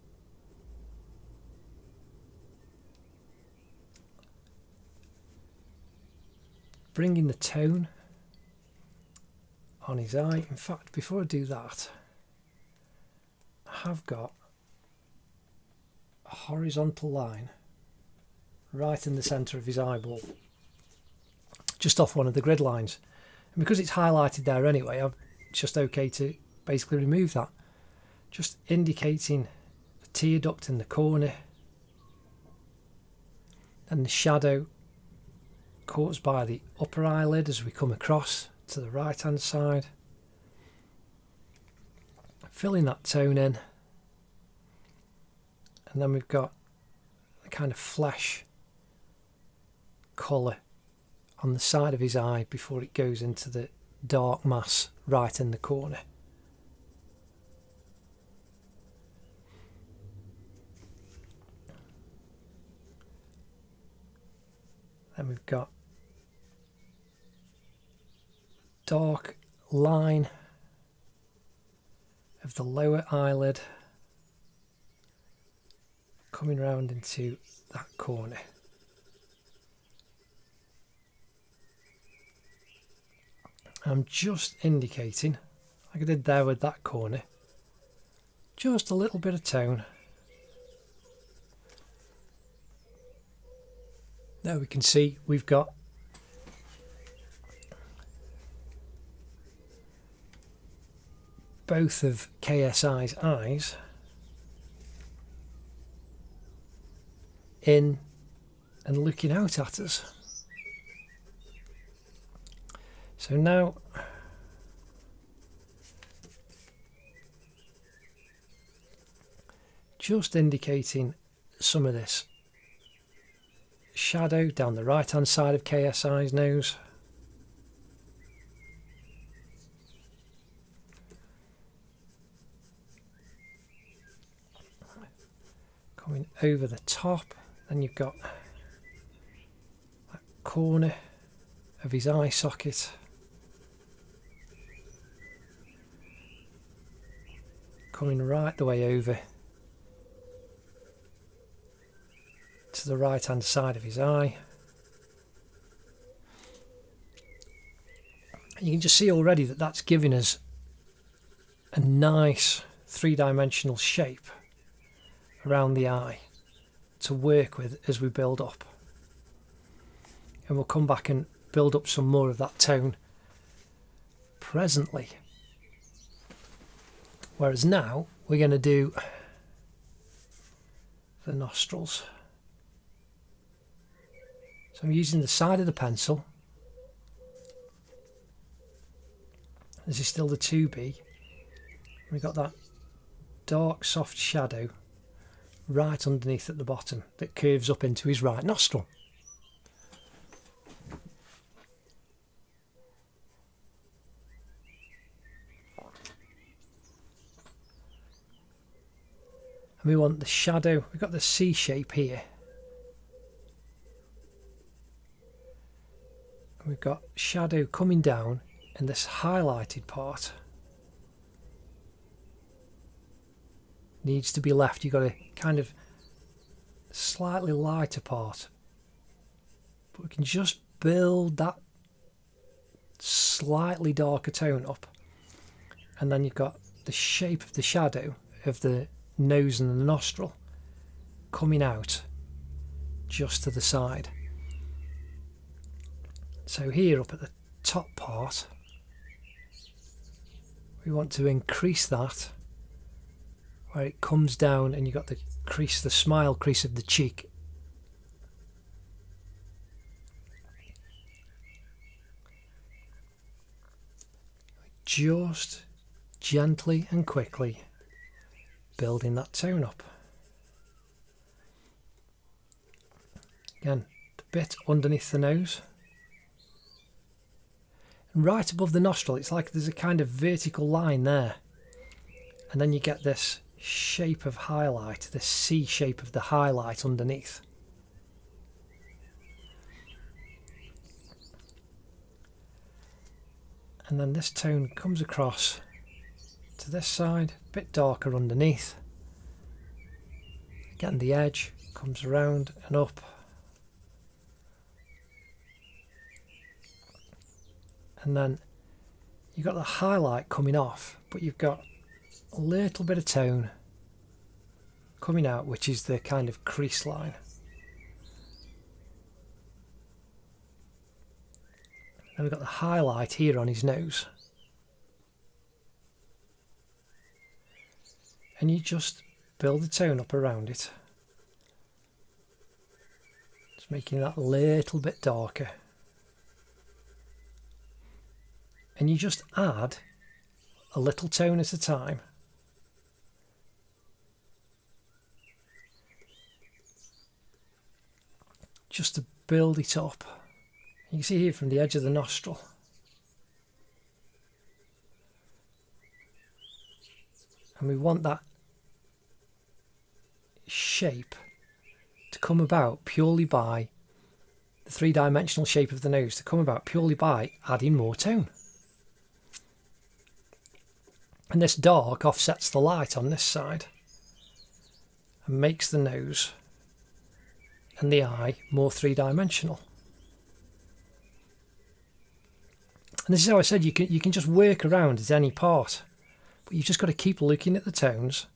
Speaker 1: bringing the tone on his eye. In fact, before I do that, I have got a horizontal line right in the centre of his eyeball, just off one of the grid lines. And because it's highlighted there anyway, it's just okay to basically remove that. Just indicating the tear duct in the corner and the shadow caused by the upper eyelid as we come across to the right hand side. Filling that tone in. And then we've got the kind of flesh colour on the side of his eye before it goes into the dark mass right in the corner. Then we've got dark line of the lower eyelid coming round into that corner. I'm just indicating, like I did there with that corner, just a little bit of tone. There we can see we've got both of KSI's eyes in and looking out at us. So now just indicating some of this shadow down the right hand side of KSI's nose. Coming over the top, then you've got that corner of his eye socket. Coming right the way over to the right hand side of his eye. And you can just see already that that's giving us a nice three-dimensional shape around the eye to work with as we build up. And we'll come back and build up some more of that tone presently. Whereas now we're going to do the nostrils. So I'm using the side of the pencil. This is still the 2B. We've got that dark soft shadow right underneath at the bottom that curves up into his right nostril. And we want the shadow, we've got the C shape here. And we've got shadow coming down in this highlighted part. Needs to be left. You've got a kind of slightly lighter part, but we can just build that slightly darker tone up, and then you've got the shape of the shadow of the nose and the nostril coming out just to the side. So here up at the top part we want to increase that where it comes down and you've got the crease, the smile crease of the cheek. Just gently and quickly building that tone up. Again, the bit underneath the nose. And right above the nostril, it's like there's a kind of vertical line there. And then you get this shape of highlight, this C shape of the highlight underneath. And then this tone comes across to this side, a bit darker underneath. Again, the edge comes around and up. And then you've got the highlight coming off, but you've got a little bit of tone coming out, which is the kind of crease line. Then we've got the highlight here on his nose. And you just build the tone up around it. Just making that a little bit darker. And you just add a little tone at a time. Just to build it up You can see here from the edge of the nostril. And we want that shape to come about purely by the three-dimensional shape of the nose, to come about purely by adding more tone. And this dark offsets the light on this side and makes the nose and the eye more three-dimensional. And this is how I said you can just work around at any part, but you've just got to keep looking at the tones.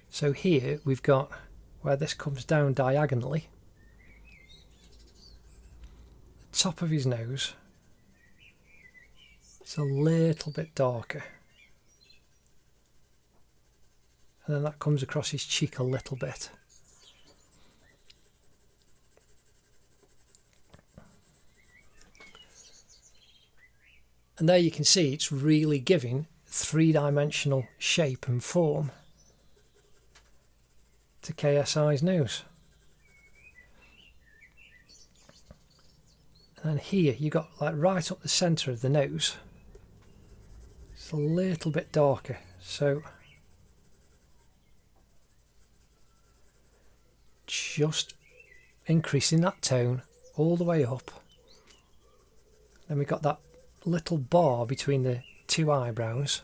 Speaker 1: So here we've got where this comes down diagonally, the top of his nose, it's a little bit darker, and then that comes across his cheek a little bit. And there you can see it's really giving three-dimensional shape and form to KSI's nose. And then here you got like right up the centre of the nose, it's a little bit darker, so just increasing that tone all the way up. Then we've got that little bar between the two eyebrows.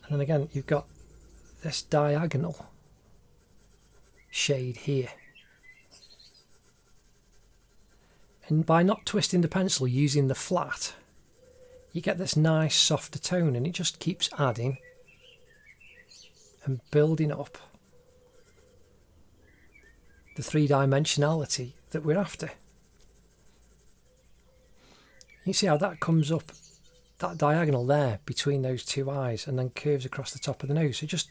Speaker 1: And then again you've got this diagonal shade here. And by not twisting the pencil using the flat, you get this nice softer tone, and it just keeps adding and building up the three-dimensionality that we're after. You see how that comes up, that diagonal there between those two eyes, and then curves across the top of the nose. So just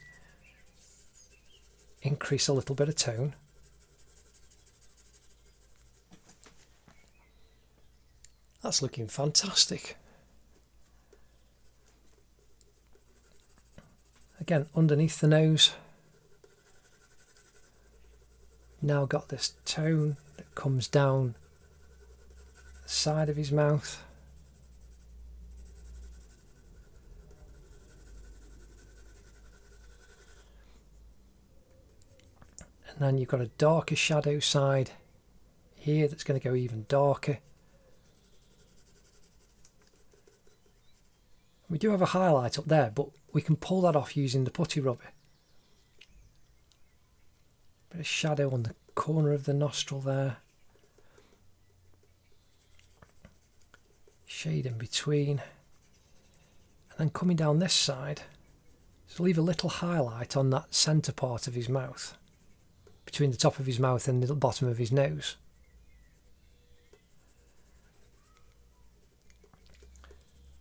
Speaker 1: increase a little bit of tone. That's looking fantastic. Again, underneath the nose, now got this tone that comes down the side of his mouth. And then you've got a darker shadow side here that's going to go even darker. We do have a highlight up there, but we can pull that off using the putty rubber. Bit of shadow on the corner of the nostril there. Shade in between. And then coming down this side, so leave a little highlight on that centre part of his mouth, between the top of his mouth and the bottom of his nose.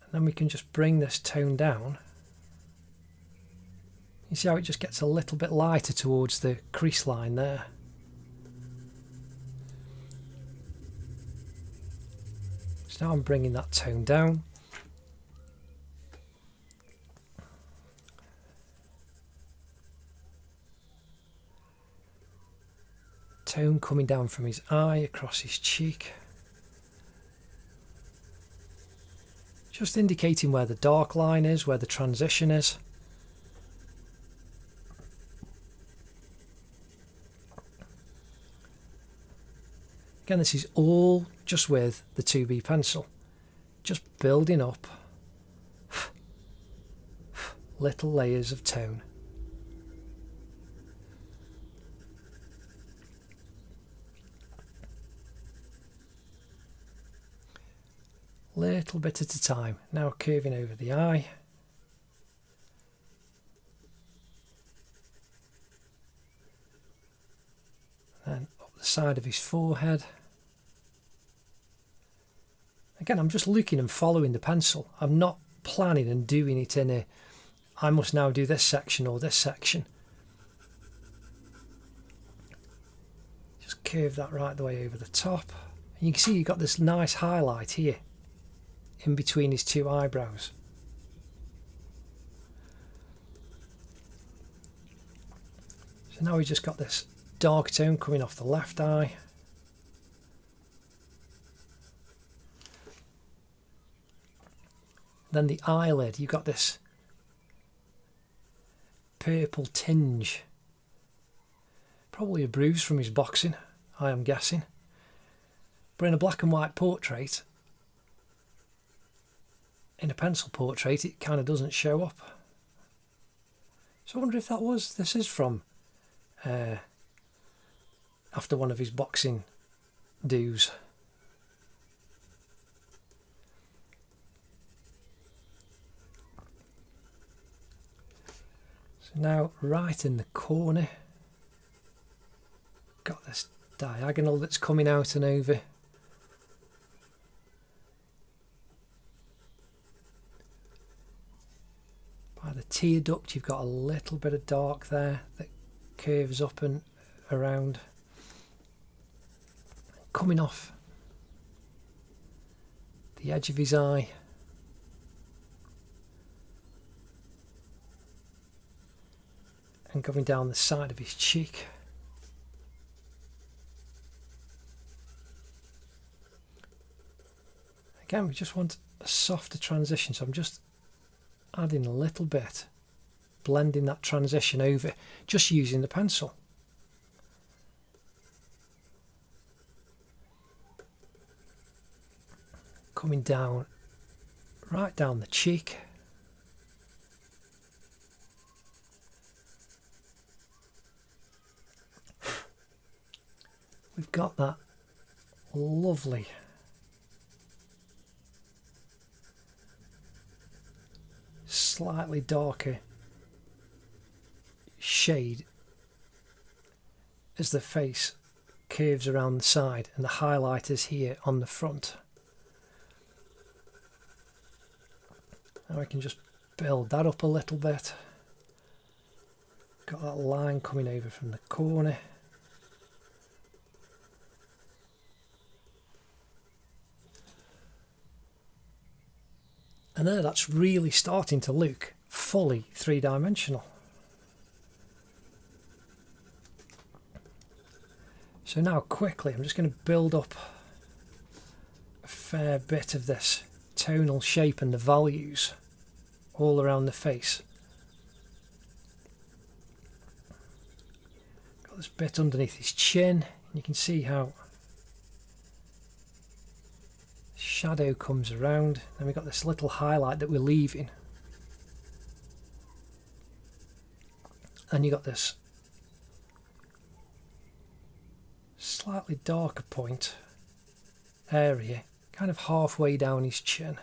Speaker 1: And then we can just bring this tone down. You see how it just gets a little bit lighter towards the crease line there. So now I'm bringing that tone down. Tone coming down from his eye across his cheek. Just indicating where the dark line is, where the transition is. Again, this is all just with the 2B pencil, just building up little layers of tone. Little bit at a time. Now curving over the eye. Then up the side of his forehead. Again, I'm just looking and following the pencil. I'm not planning and doing it in a, I must now do this section or this section. Just curve that right the way over the top. And you can see you've got this nice highlight here in between his two eyebrows. So now we've just got this dark tone coming off the left eye. Then the eyelid, you've got this purple tinge. Probably a bruise from his boxing, I am guessing. But in a black and white portrait, in a pencil portrait, it kind of doesn't show up. So I wonder if this is from after one of his boxing do's. So now right in the corner, got this diagonal that's coming out and over. By the tear duct you've got a little bit of dark there that curves up and around. Coming off the edge of his eye. And going down the side of his cheek. Again, we just want a softer transition, so I'm just adding a little bit, blending that transition over, just using the pencil. Coming down, right down the cheek. We've got that lovely slightly darker shade as the face curves around the side, and the highlight is here on the front. Now I can just build that up a little bit. Got that line coming over from the corner. And there, that's really starting to look fully three-dimensional. So now quickly, I'm just going to build up a fair bit of this tonal shape and the values all around the face. Got this bit underneath his chin, and you can see how shadow comes around. Then we've got this little highlight that we're leaving, and you got this slightly darker point area kind of halfway down his chin.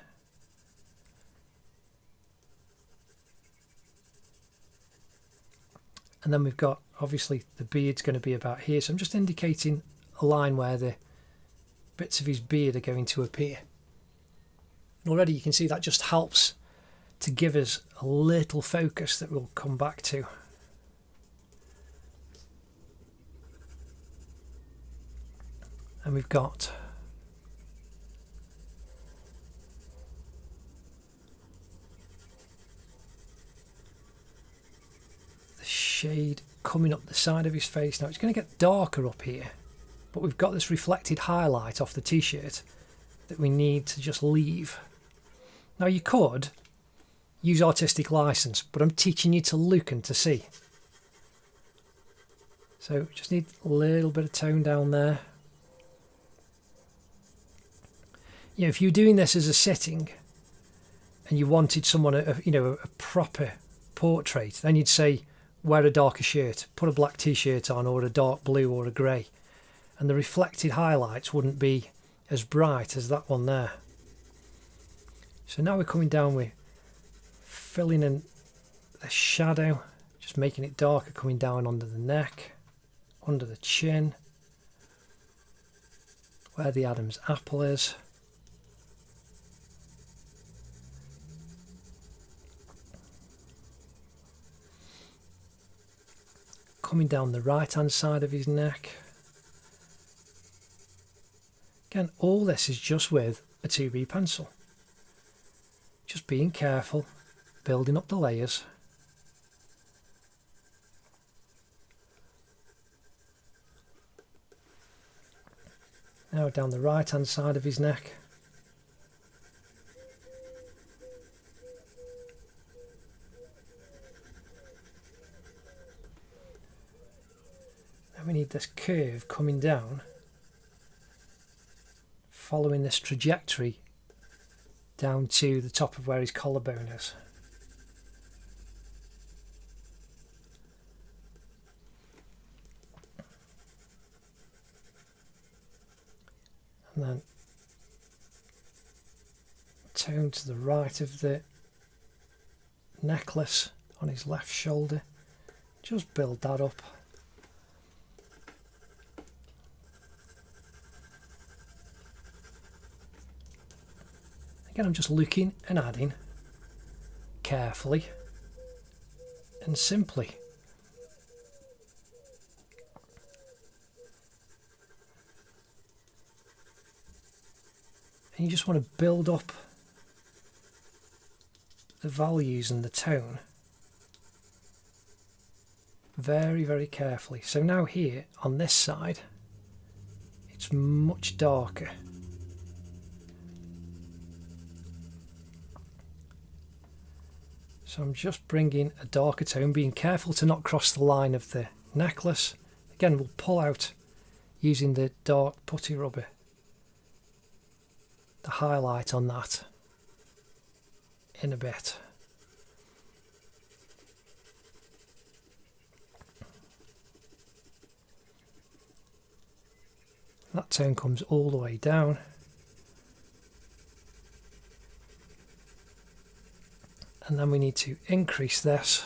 Speaker 1: And then we've got, obviously the beard's going to be about here, so I'm just indicating a line where the bits of his beard are going to appear. And already you can see that just helps to give us a little focus that we'll come back to. And we've got the shade coming up the side of his face. Now it's going to get darker up here, but we've got this reflected highlight off the t-shirt that we need to just leave. Now you could use artistic license, but I'm teaching you to look and to see. So just need a little bit of tone down there. You know, if you're doing this as a sitting and you wanted someone, a proper portrait, then you'd say wear a darker shirt, put a black t-shirt on, or a dark blue or a grey, and the reflected highlights wouldn't be as bright as that one there. So now we're coming down with filling in the shadow, just making it darker, coming down under the neck, under the chin, where the Adam's apple is. Coming down the right hand side of his neck. Again, all this is just with a 2B pencil. Just being careful, building up the layers. Now down the right hand side of his neck. And we need this curve coming down, following this trajectory down to the top of where his collarbone is. And then tone to the right of the necklace on his left shoulder. Just build that up. Again, I'm just looking and adding carefully and simply. And you just want to build up the values and the tone very, very carefully. So now here on this side, it's much darker. So I'm just bringing a darker tone, being careful to not cross the line of the necklace. Again, we'll pull out using the dark putty rubber, the highlight on that in a bit. That tone comes all the way down. And then we need to increase this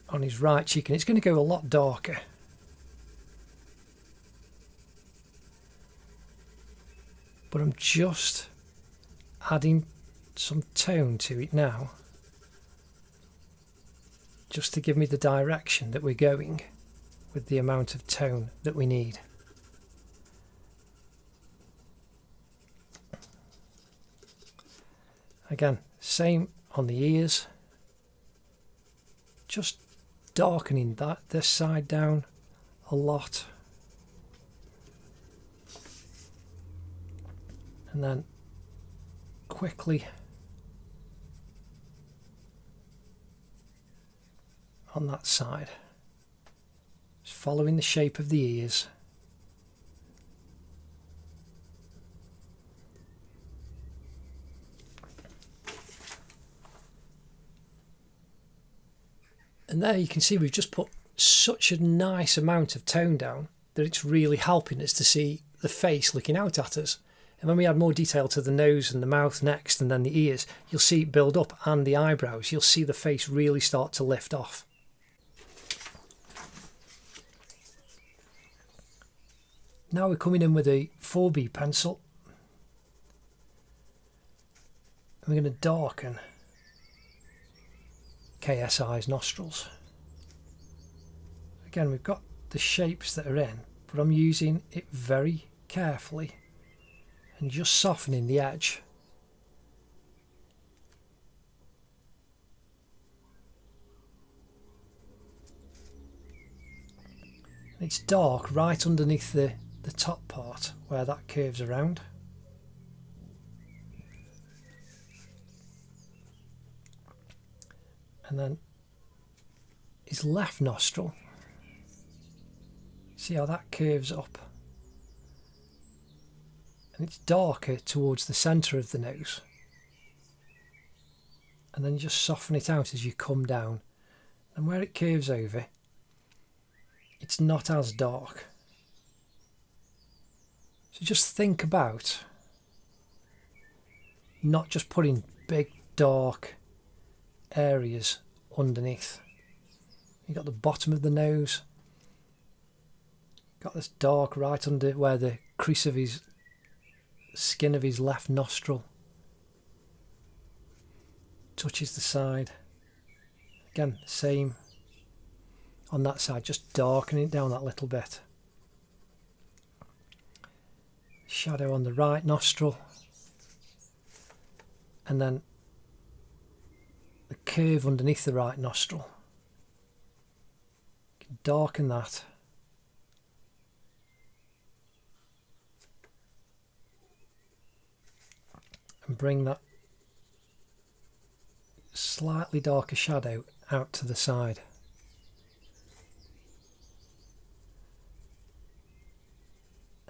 Speaker 1: on his right cheek, and it's going to go a lot darker. But I'm just adding some tone to it now, just to give me the direction that we're going with the amount of tone that we need. Again, same on the ears, just darkening this side down a lot. And then quickly on that side, just following the shape of the ears. And there you can see we've just put such a nice amount of tone down that it's really helping us to see the face looking out at us. And when we add more detail to the nose and the mouth next, and then the ears, you'll see it build up, and the eyebrows, you'll see the face really start to lift off. Now we're coming in with a 4B pencil. And we're going to darken KSI's nostrils. Again, we've got the shapes that are in, but I'm using it very carefully and just softening the edge. And it's dark right underneath the top part where that curves around. And then his left nostril, see how that curves up, and it's darker towards the centre of the nose, and then you just soften it out as you come down, and where it curves over it's not as dark. So just think about not just putting big dark areas underneath. You've got the bottom of the nose, got this dark right under where the crease of his skin of his left nostril touches the side. Again, same on that side, just darkening it down that little bit. Shadow on the right nostril, and then the curve underneath the right nostril. You can darken that. and bring that slightly darker shadow out to the side.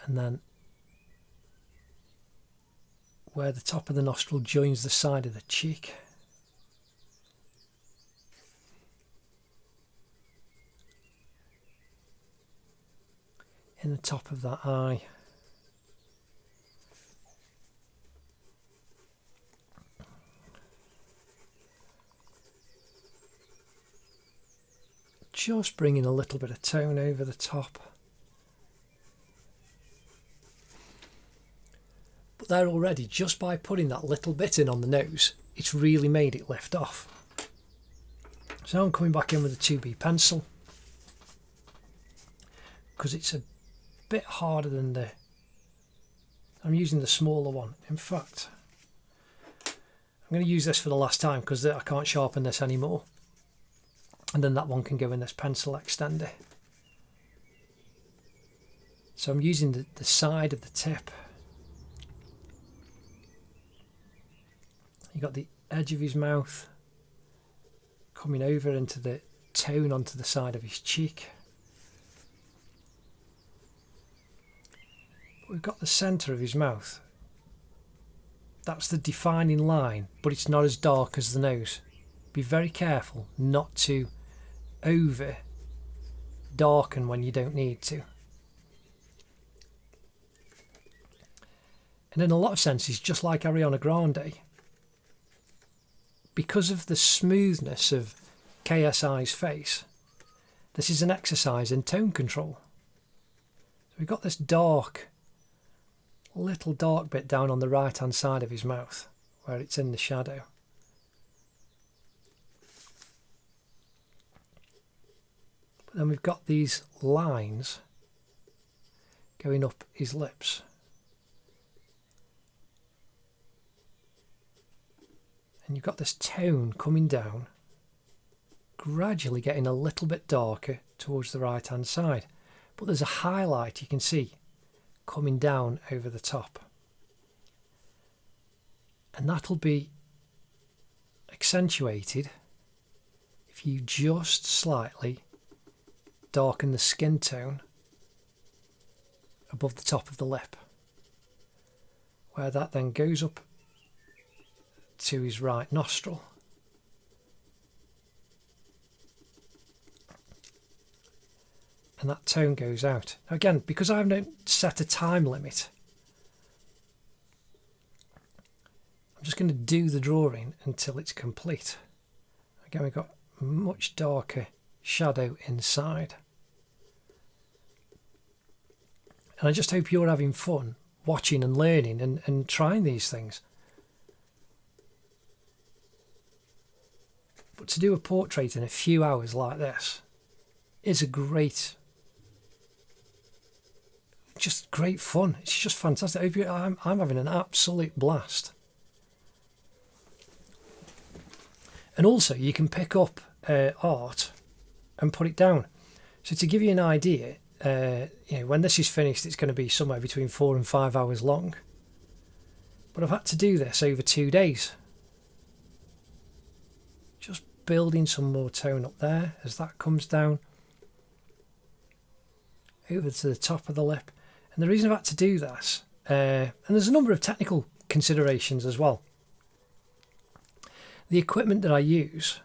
Speaker 1: And then where the top of the nostril joins the side of the cheek, in the top of that eye, just bringing a little bit of tone over the top. But there already, just by putting that little bit in on the nose, it's really made it lift off. So now I'm coming back in with a 2B pencil, because it's a bit harder than I'm using the smaller one. In fact, I'm going to use this for the last time because I can't sharpen this anymore. And then that one can go in this pencil extender. So I'm using the side of the tip. You got the edge of his mouth coming over into the tone onto the side of his cheek. But we've got the centre of his mouth. That's the defining line, but it's not as dark as the nose. Be very careful not to over darken when you don't need to. And in a lot of senses, just like Ariana Grande, because of the smoothness of KSI's face, this is an exercise in tone control. So we've got this little dark bit down on the right hand side of his mouth where it's in the shadow. But then we've got these lines going up his lips. And you've got this tone coming down, gradually getting a little bit darker towards the right hand side. But there's a highlight you can see coming down over the top. And that'll be accentuated if you just slightly darken the skin tone above the top of the lip, where that then goes up to his right nostril. And that tone goes out. Now again, because I haven't set a time limit, I'm just going to do the drawing until it's complete. Again, we've got much darker shadow inside. And I just hope you're having fun watching and learning and trying these things. But to do a portrait in a few hours like this is just great fun. It's just fantastic. I'm having an absolute blast. And also you can pick up art and put it down. So to give you an idea, when this is finished, it's going to be somewhere between 4 and 5 hours long. But I've had to do this over 2 days. Just building some more tone up there as that comes down over to the top of the lip. And the reason I've had to do this, and there's a number of technical considerations as well. The equipment that I use,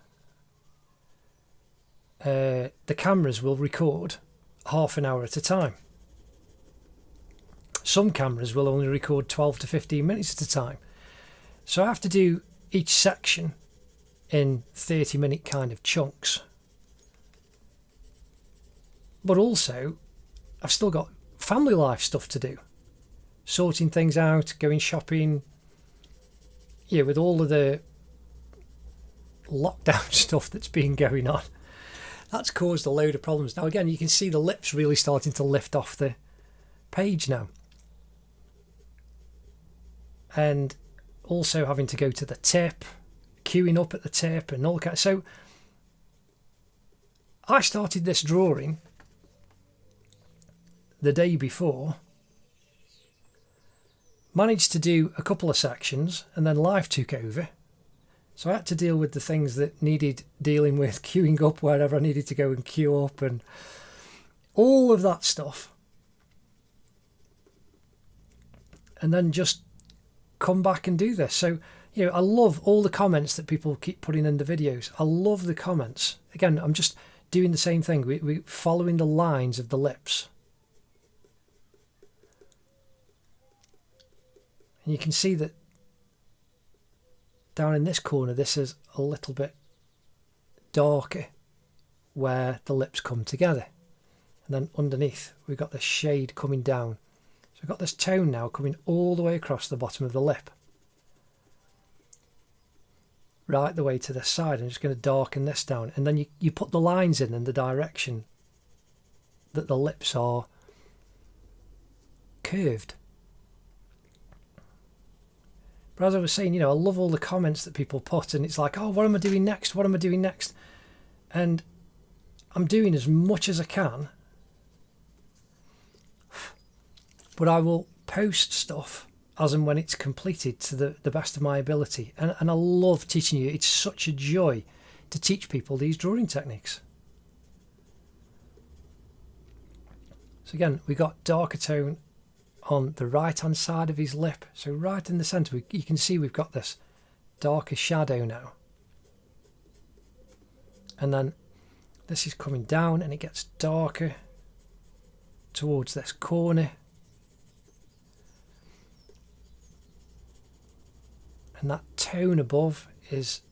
Speaker 1: the cameras will record half an hour at a time. Some cameras will only record 12 to 15 minutes at a time. So I have to do each section in 30-minute kind of chunks. But also, I've still got family life stuff to do. Sorting things out, going shopping. Yeah, with all of the lockdown stuff that's been going on. That's caused a load of problems. Now again, you can see the lips really starting to lift off the page now. And also having to go to the tip, queuing up at the tip and all that. So I started this drawing the day before managed to do a couple of sections, and then life took over. So I had to deal with the things that needed dealing with, queuing up wherever I needed to go and queue up and all of that stuff. And then just come back and do this. So, you know, I love all the comments that people keep putting in the videos. I love the comments. Again, I'm just doing the same thing. We're following the lines of the lips. And you can see that down in this corner, this is a little bit darker where the lips come together. And then underneath, we've got this shade coming down. So I've got this tone now coming all the way across the bottom of the lip. Right the way to this side. I'm just going to darken this down. And then you put the lines in the direction that the lips are curved. But as I was saying, you know, I love all the comments that people put, and it's like, oh, what am I doing next? What am I doing next? And I'm doing as much as I can, but I will post stuff as and when it's completed to the best of my ability. And I love teaching you. It's such a joy to teach people these drawing techniques. So again, we got darker tone on the right hand side of his lip, so right in the center you can see we've got this darker shadow now, and then this is coming down and it gets darker towards this corner, and that tone above is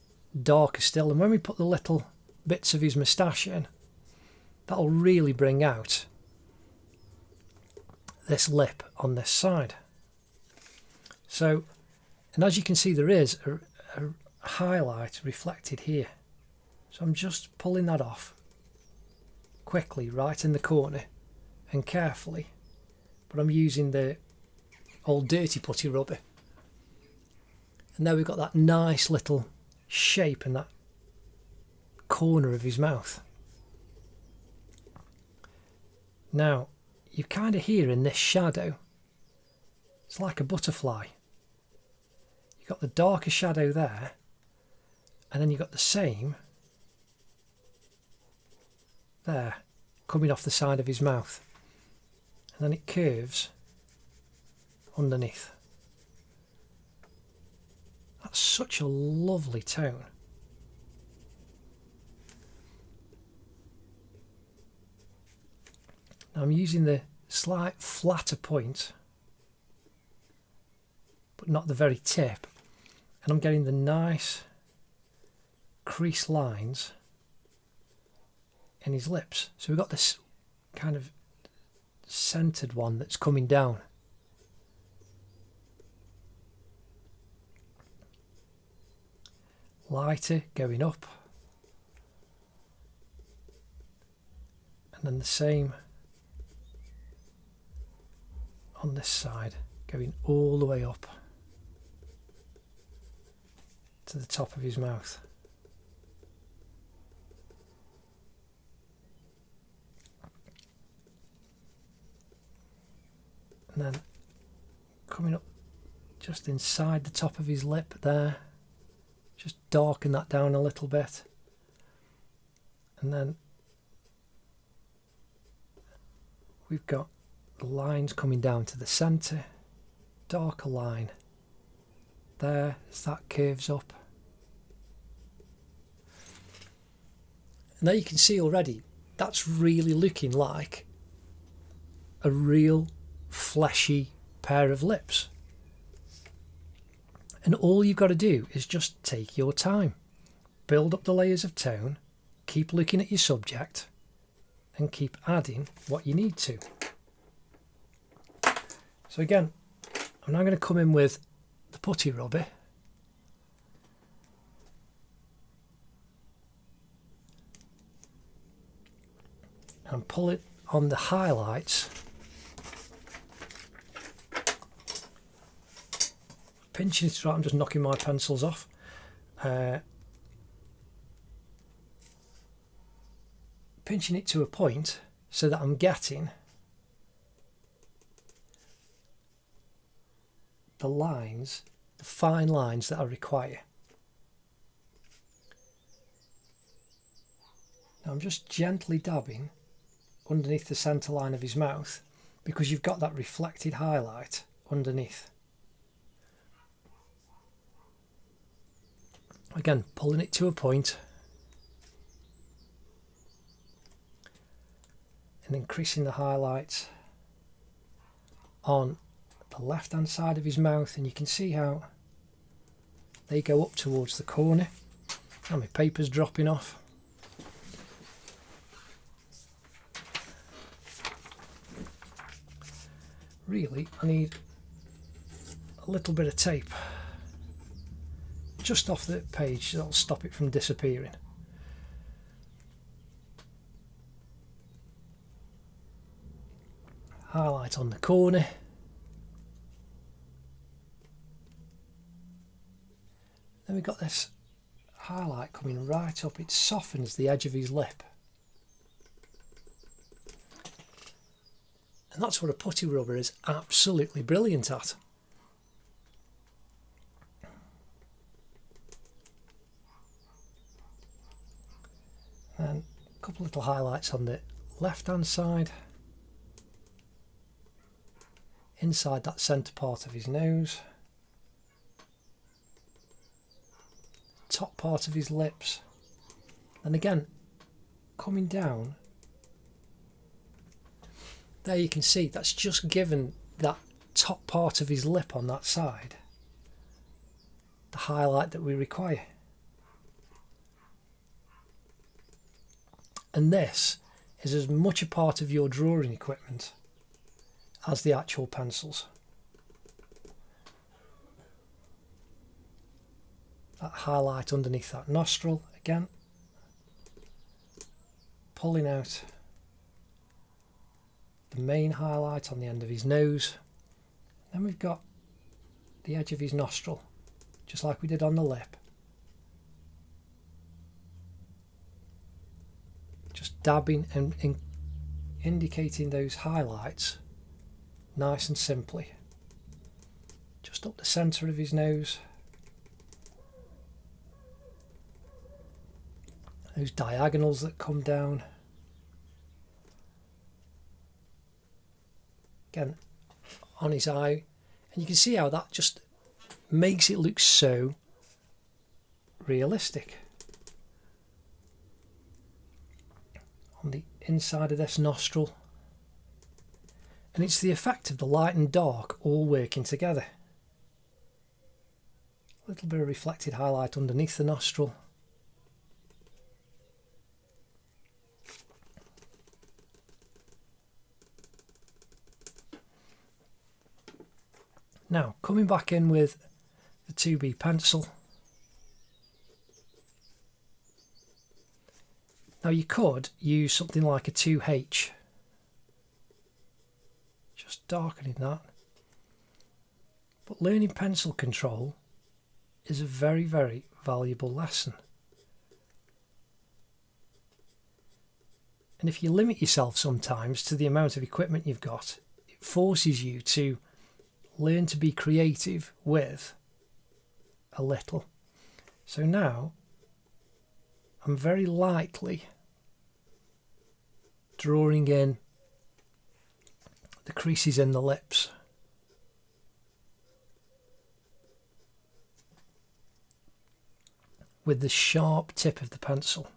Speaker 1: darker still. And when we put the little bits of his moustache in, that'll really bring out this lip on this side. So, and as you can see, there is a highlight reflected here. So I'm just pulling that off quickly right in the corner and carefully, but I'm using the old dirty putty rubber. And there we've got that nice little shape in that corner of his mouth. Now, you kind of hear in this shadow, it's like a butterfly. You've got the darker shadow there, and then you've got the same there, coming off the side of his mouth. And then it curves underneath. That's such a lovely tone. I'm using the slight flatter point, but not the very tip, and I'm getting the nice crease lines in his lips. So we've got this kind of centered one that's coming down. Lighter going up, and then the same on this side, going all the way up to the top of his mouth. And then coming up just inside the top of his lip there, just darken that down a little bit. And then we've got the lines coming down to the centre, darker line there as that curves up. And there you can see already that's really looking like a real fleshy pair of lips. And all you've got to do is just take your time, build up the layers of tone, keep looking at your subject, and keep adding what you need to. So again, I'm now going to come in with the putty rubber. And pull it on the highlights. Pinching it, right, I'm just knocking my pencils off. Pinching it to a point so that I'm getting the lines, the fine lines that I require. Now I'm just gently dabbing underneath the centre line of his mouth because you've got that reflected highlight underneath. Again, pulling it to a point and increasing the highlights on the left hand side of his mouth, and you can see how they go up towards the corner. Now my paper's dropping off. Really, I need a little bit of tape just off the page that'll stop it from disappearing. Highlight on the corner. Then we've got this highlight coming right up. It softens the edge of his lip. And that's what a putty rubber is absolutely brilliant at. And a couple of little highlights on the left hand side, inside that centre part of his nose, top part of his lips, and again coming down. There you can see that's just given that top part of his lip on that side the highlight that we require. And this is as much a part of your drawing equipment as the actual pencils. That highlight underneath that nostril, again, pulling out the main highlight on the end of his nose. Then we've got the edge of his nostril, just like we did on the lip. Just dabbing and indicating those highlights nice and simply. Just up the centre of his nose. Those diagonals that come down. Again, on his eye. And you can see how that just makes it look so realistic. On the inside of this nostril. And it's the effect of the light and dark all working together. A little bit of reflected highlight underneath the nostril. Now, coming back in with the 2B pencil. Now you could use something like a 2H. Just darkening that. But learning pencil control is a very, very valuable lesson. And if you limit yourself sometimes to the amount of equipment you've got, it forces you to learn to be creative with a little. So now I'm very lightly drawing in the creases in the lips. With the sharp tip of the pencil.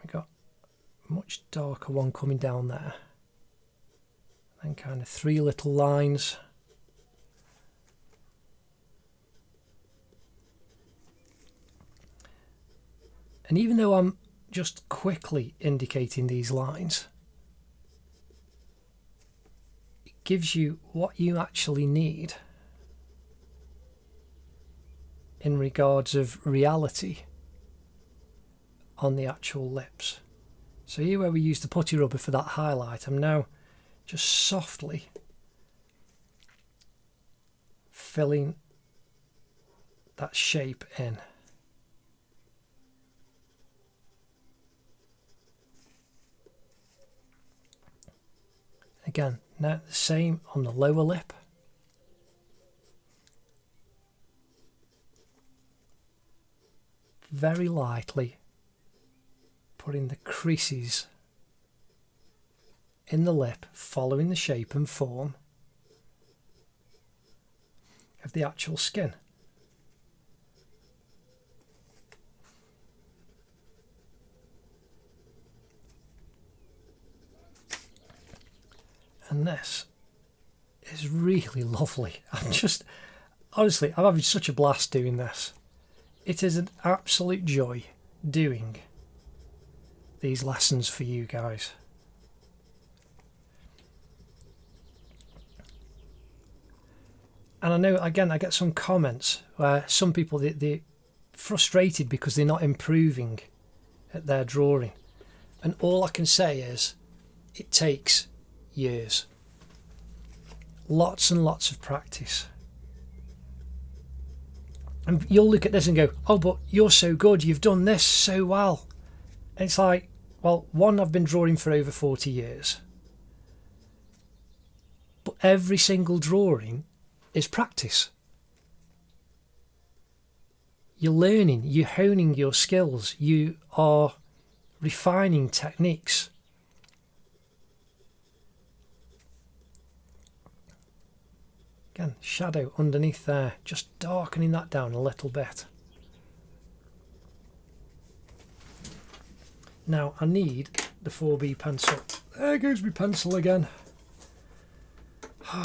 Speaker 1: We got a much darker one coming down there. Then kind of 3 little lines. And even though I'm just quickly indicating these lines, it gives you what you actually need in regards of reality on the actual lips. So here where we use the putty rubber for that highlight, I'm now just softly filling that shape in. Again, now the same on the lower lip. Very lightly putting the creases in the lip, following the shape and form of the actual skin. And this is really lovely. Honestly, I'm having such a blast doing this. It is an absolute joy doing these lessons for you guys. And I know, again, I get some comments where some people, they're frustrated because they're not improving at their drawing. And all I can say is, it takes years. Lots and lots of practice. And you'll look at this and go, oh, but you're so good, you've done this so well. And it's like, well, one, I've been drawing for over 40 years. But every single drawing is practice. You're learning, you're honing your skills, you are refining techniques. Again, shadow underneath there, just darkening that down a little bit. Now I need the 4B pencil. There goes my pencil again. You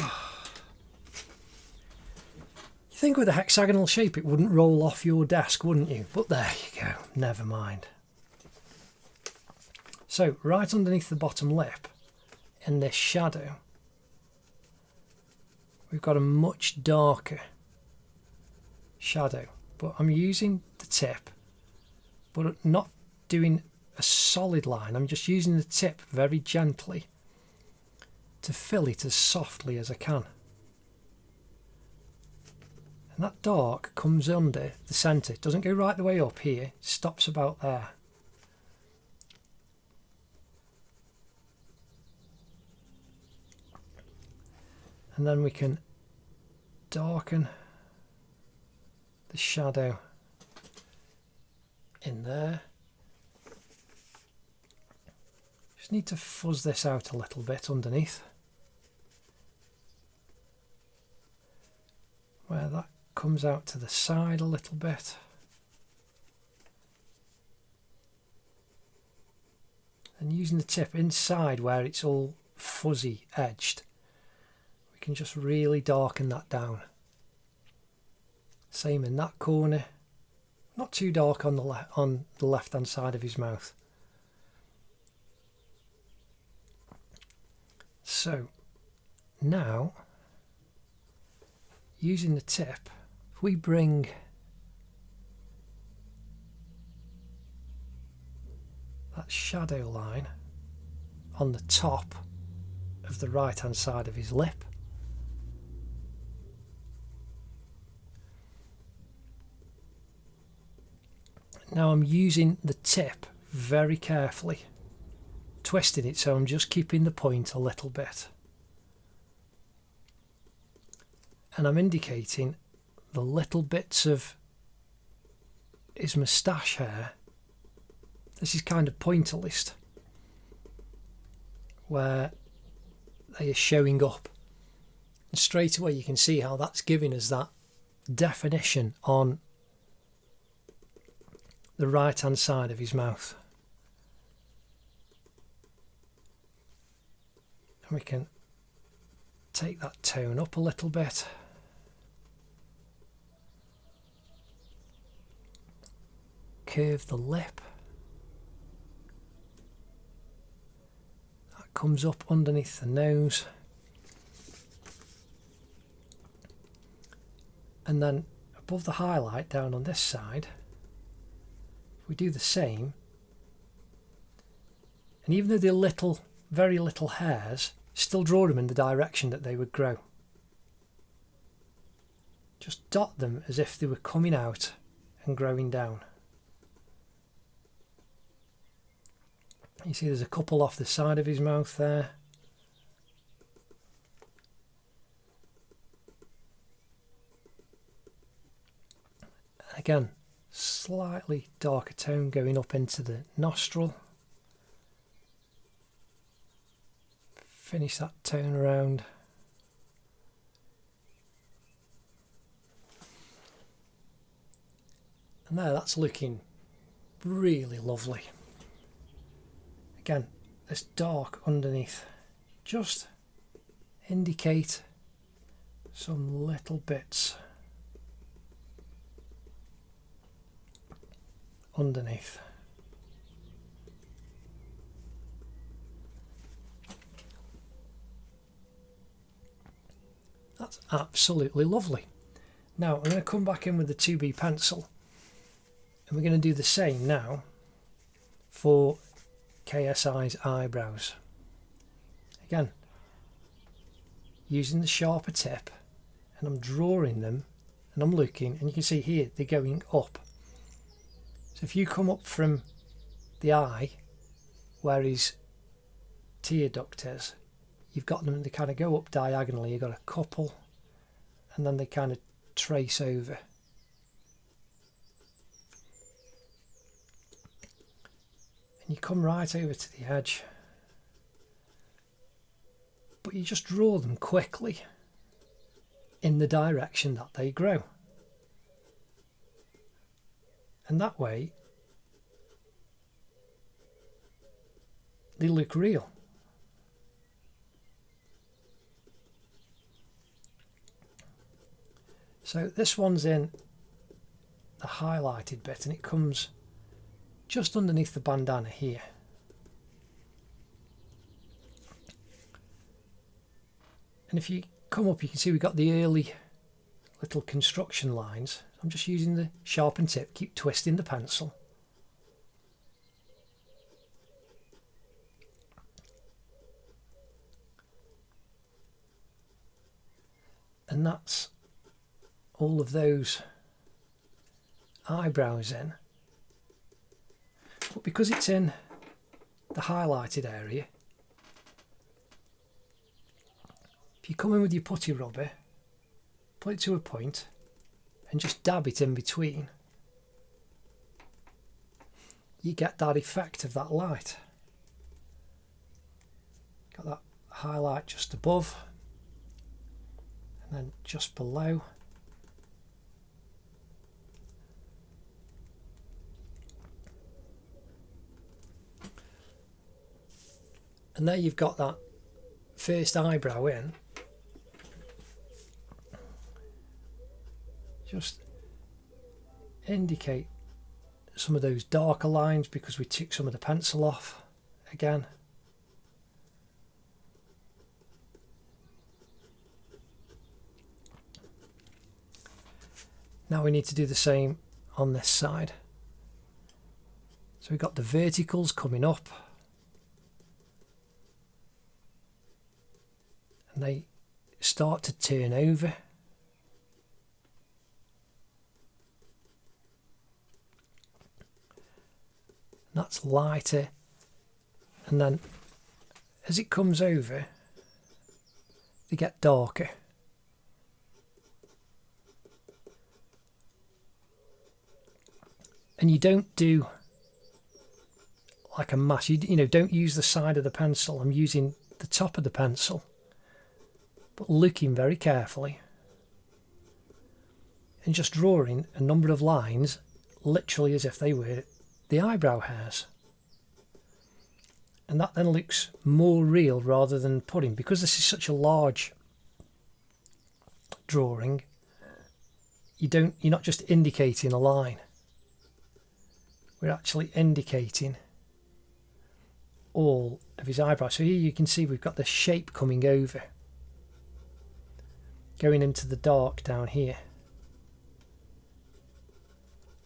Speaker 1: think with a hexagonal shape it wouldn't roll off your desk, wouldn't you? But there you go, never mind. So right underneath the bottom lip, in this shadow, we've got a much darker shadow, but I'm using the tip, but not doing a solid line. I'm just using the tip very gently to fill it as softly as I can. And that dark comes under the centre. It doesn't go right the way up here, it stops about there. And then we can darken the shadow in there. Just need to fuzz this out a little bit underneath, where that comes out to the side a little bit. And using the tip inside where it's all fuzzy edged, we can just really darken that down. Same in that corner, not too dark on the left hand side of his mouth. So now, using the tip, if we bring that shadow line on the top of the right hand side of his lip, now I'm using the tip very carefully, twisting it so I'm just keeping the point a little bit. And I'm indicating the little bits of his moustache hair. This is kind of pointillist, where they are showing up. And straight away you can see how that's giving us that definition on the right hand side of his mouth. And we can take that tone up a little bit. Curve the lip. That comes up underneath the nose. And then above the highlight down on this side, we do the same. And even though they're little, very little hairs, still draw them in the direction that they would grow. Just dot them as if they were coming out and growing down. You see there's a couple off the side of his mouth there. again, slightly darker tone going up into the nostril. Finish that tone around. And there, that's looking really lovely. Again, this dark underneath, just indicate some little bits underneath. That's absolutely lovely. Now I'm going to come back in with the 2B pencil, and we're going to do the same now for KSI's eyebrows. Again, using the sharper tip, and I'm drawing them, and I'm looking, and you can see here they're going up. So if you come up from the eye where his tear duct is, you've got them, they kind of go up diagonally. You've got a couple, and then they kind of trace over. And you come right over to the edge, but you just draw them quickly in the direction that they grow. And that way they look real. So this one's in the highlighted bit, and it comes just underneath the bandana here. And if you come up, you can see we've got the early little construction lines. I'm just using the sharpened tip, keep twisting the pencil. And that's all of those eyebrows in. But because it's in the highlighted area, if you come in with your putty rubber, put it to a point and just dab it in between, you get that effect of that light. Got that highlight just above, and then just below. And there you've got that first eyebrow in. Just indicate some of those darker lines because we took some of the pencil off again. Now we need to do the same on this side. So we've got the verticals coming up, and they start to turn over. That's lighter, and then as it comes over they get darker. And you don't do like a mass, you know, don't use the side of the pencil. I'm using the top of the pencil, but looking very carefully and just drawing a number of lines literally as if they were the eyebrow hairs. And that then looks more real rather than putting, because this is such a large drawing, you're not just indicating a line, we're actually indicating all of his eyebrows. So here you can see we've got the shape coming over, going into the dark down here,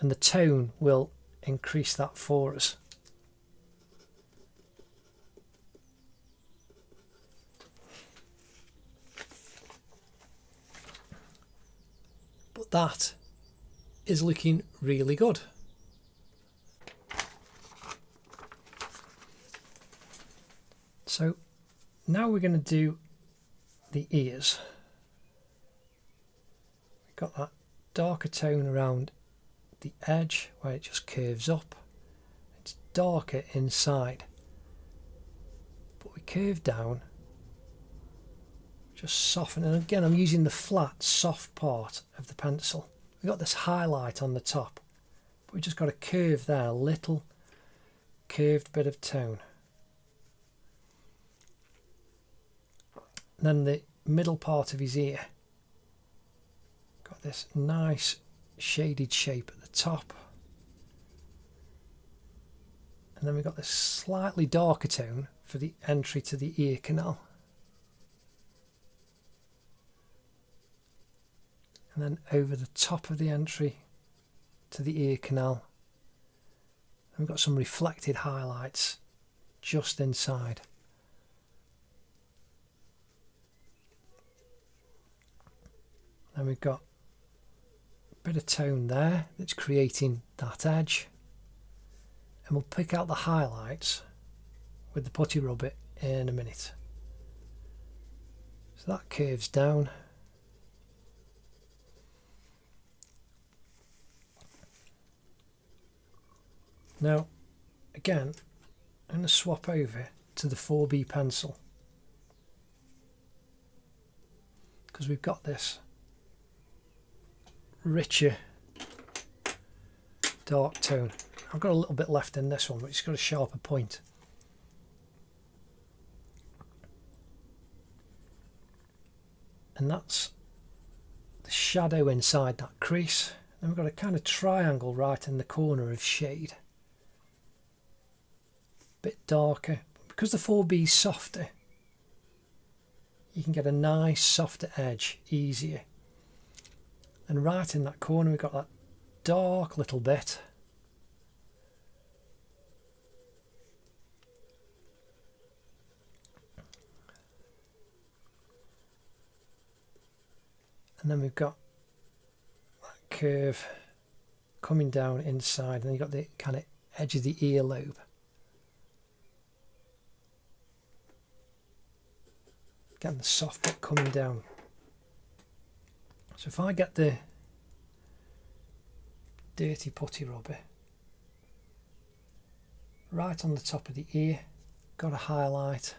Speaker 1: and the tone will increase that for us. But that is looking really good. So now we're going to do the ears. We've got that darker tone around the edge where it just curves up. It's darker inside, but we curve down, just soften. And again, I'm using the flat, soft part of the pencil. We've got this highlight on the top, but we just got a curve there, a little curved bit of tone. And then the middle part of his ear, got this nice shaded shape at the top. And then we've got this slightly darker tone for the entry to the ear canal. And then over the top of the entry to the ear canal, and we've got some reflected highlights just inside. Then we've got a bit of tone there that's creating that edge. And we'll pick out the highlights with the putty rubber in a minute. So that curves down. Now, again, I'm going to swap over to the 4B pencil, because we've got this richer dark tone. I've got a little bit left in this one, but it's got a sharper point. And that's the shadow inside that crease. Then we've got a kind of triangle right in the corner of shade. Bit darker. Because the 4B is softer, you can get a nice softer edge easier. And right in that corner we've got that dark little bit. And then we've got that curve coming down inside, and then you've got the kind of edge of the earlobe. Getting the soft bit coming down. So if I get the dirty putty rubber right on the top of the ear, got a highlight.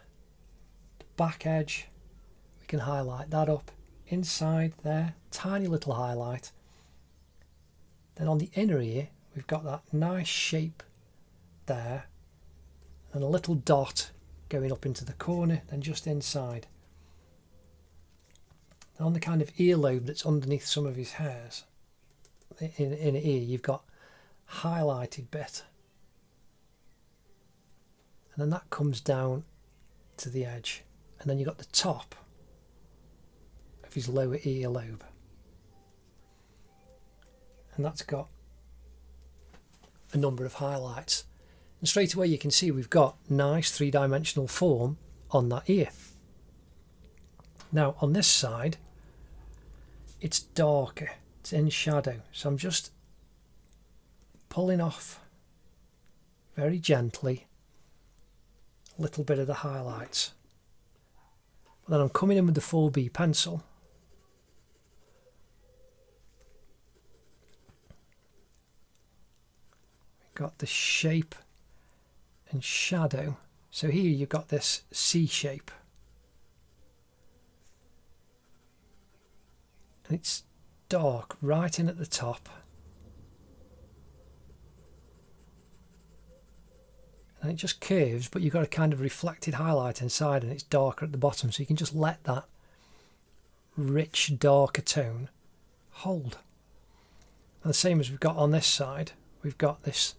Speaker 1: The back edge, we can highlight that up. Inside there, tiny little highlight. Then on the inner ear, we've got that nice shape there, and a little dot going up into the corner, then just inside. And on the kind of earlobe that's underneath some of his hairs, in the inner ear, you've got highlighted bit. And then that comes down to the edge. And then you've got the top of his lower earlobe. And that's got a number of highlights. And straight away you can see we've got nice three-dimensional form on that ear. Now on this side, it's darker, it's in shadow. So I'm just pulling off very gently a little bit of the highlights. But then I'm coming in with the 4B pencil. We've got the shape and shadow. So here you've got this C shape. And it's dark right in at the top. And it just curves, but you've got a kind of reflected highlight inside, and it's darker at the bottom, so you can just let that rich darker tone hold. And the same as we've got on this side, we've got this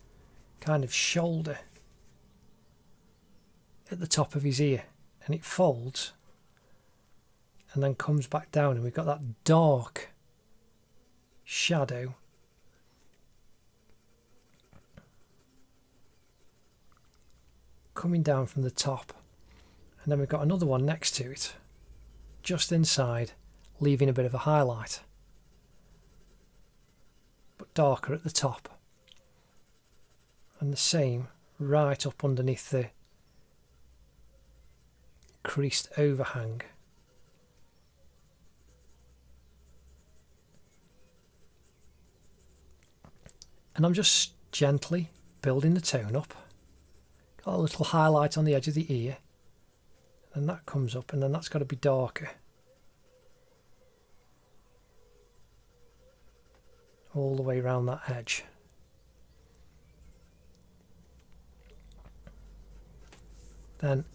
Speaker 1: kind of shoulder at the top of his ear, and it folds and then comes back down, and we've got that dark shadow coming down from the top, and then we've got another one next to it just inside, leaving a bit of a highlight, but darker at the top, and the same right up underneath the creased overhang. And I'm just gently building the tone up. Got a little highlight on the edge of the ear, and that comes up, and then that's got to be darker. All the way around that edge. Then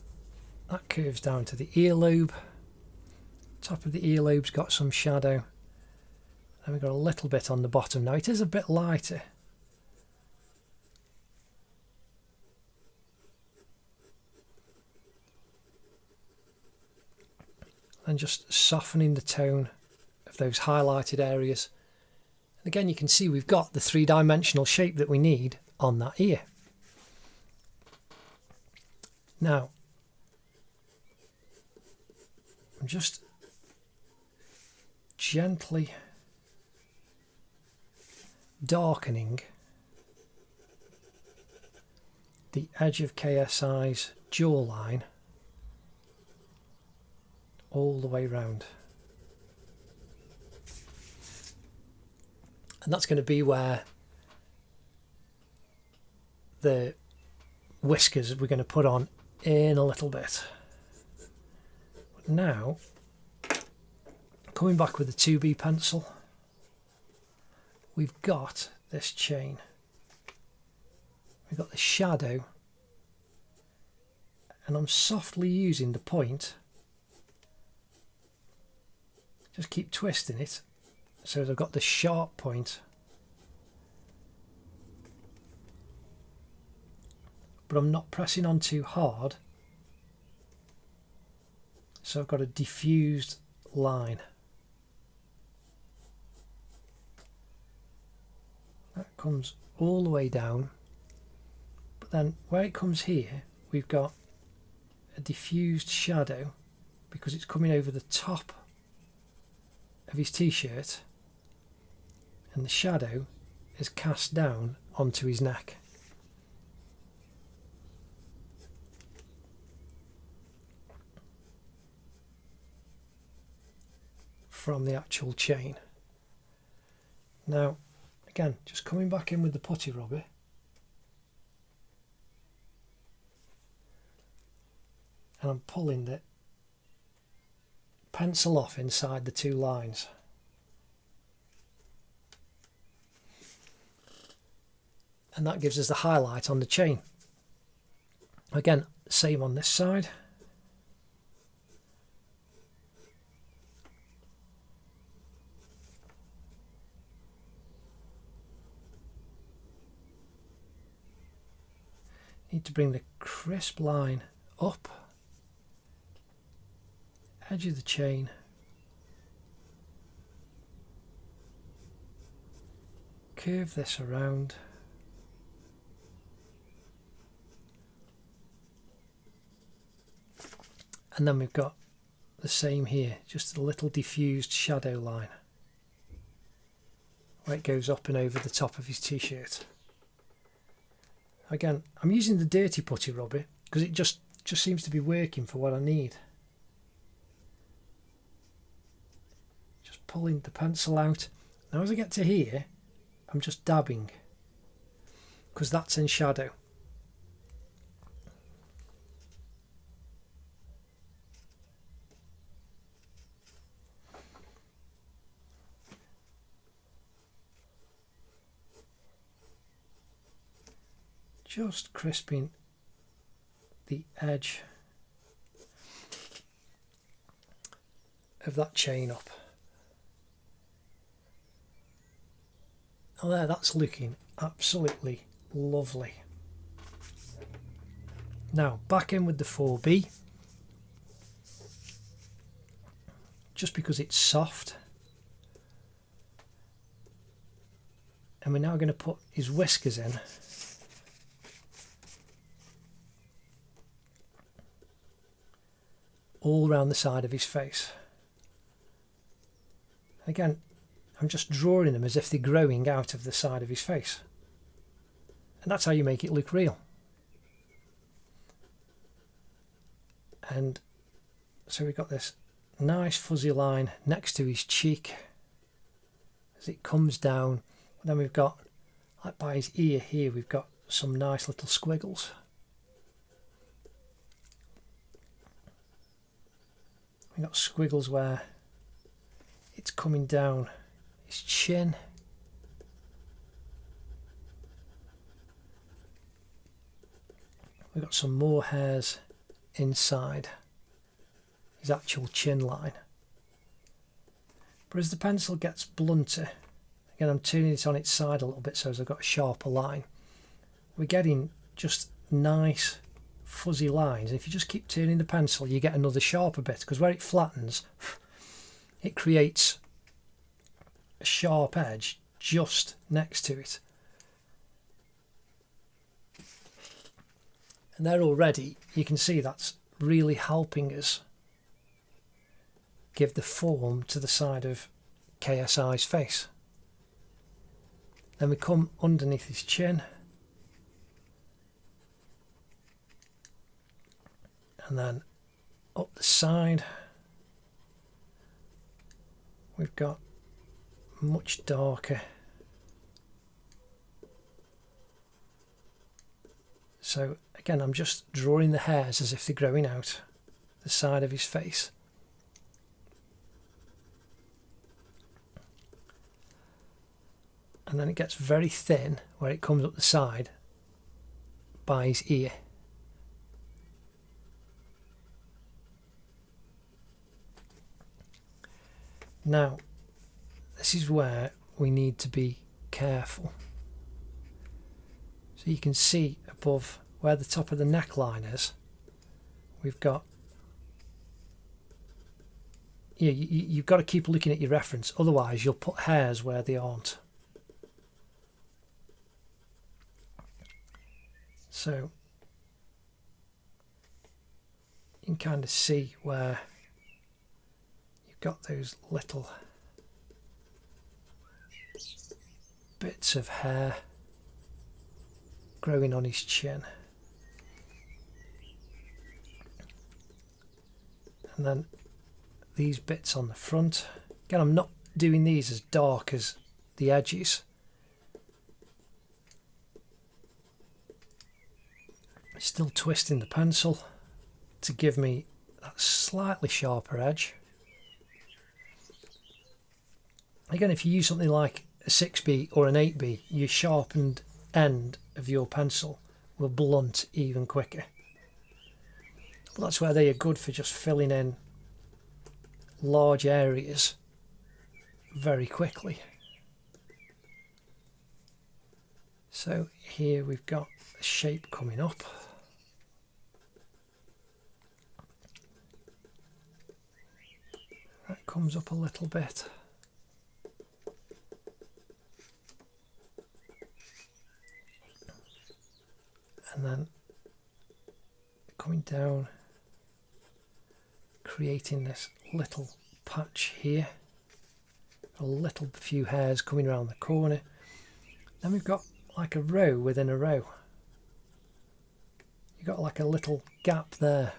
Speaker 1: that curves down to the earlobe. Top of the earlobe's got some shadow. Then we've got a little bit on the bottom. Now it is a bit lighter. And just softening the tone of those highlighted areas. And again, you can see we've got the three-dimensional shape that we need on that ear. Now, I'm just gently darkening the edge of KSI's jawline all the way round. And that's going to be where the whiskers we're going to put on in a little bit. But now, coming back with the 2B pencil, we've got this chain. We've got the shadow, and I'm softly using the point. Just keep twisting it so that I've got the sharp point. But I'm not pressing on too hard, so I've got a diffused line. That comes all the way down, but then where it comes here, we've got a diffused shadow because it's coming over the top of his t-shirt, and the shadow is cast down onto his neck. From the actual chain. Now, again, just coming back in with the putty rubber. And I'm pulling the pencil off inside the two lines. And that gives us the highlight on the chain. Again, same on this side. Need to bring the crisp line up, edge of the chain, curve this around, and then we've got the same here, just a little diffused shadow line where it goes up and over the top of his t-shirt. Again, I'm using the dirty putty rubber because it just seems to be working for what I need. Just pulling the pencil out. Now as I get to here, I'm just dabbing because that's in shadow. Just crisping the edge of that chain up. Oh, there, that's looking absolutely lovely. Now back in with the 4B, just because it's soft. And we're now going to put his whiskers in. All around the side of his face. Again, I'm just drawing them as if they're growing out of the side of his face. And that's how you make it look real. And so we've got this nice fuzzy line next to his cheek as it comes down. And then we've got Like by his ear here, we've got some nice little squiggles. We've got squiggles where it's coming down his chin. We've got some more hairs inside his actual chin line. But as the pencil gets blunter, again I'm turning it on its side a little bit so as I've got a sharper line, we're getting just nice fuzzy lines. And if you just keep turning the pencil, you get another sharper bit, because where it flattens, it creates a sharp edge just next to it. And there already, you can see that's really helping us give the form to the side of KSI's face. Then we come underneath his chin. And then up the side, we've got much darker. So again, I'm just drawing the hairs as if they're growing out the side of his face. And then it gets very thin where it comes up the side by his ear. Now, this is where we need to be careful. So you can see above where the top of the neckline is, we've got, you've got to keep looking at your reference, otherwise you'll put hairs where they aren't. So you can kind of see where you've got those little bits of hair growing on his chin. And then these bits on the front. Again, I'm not doing these as dark as the edges. Still twisting the pencil to give me that slightly sharper edge. Again, if you use something like a 6B or an 8B, your sharpened end of your pencil will blunt even quicker. But that's where they are good for just filling in large areas very quickly. So here we've got the shape coming up. That comes up a little bit. And then coming down, creating this little patch here, a little few hairs coming around the corner. Then we've got like a row within a row. You've got like a little gap there.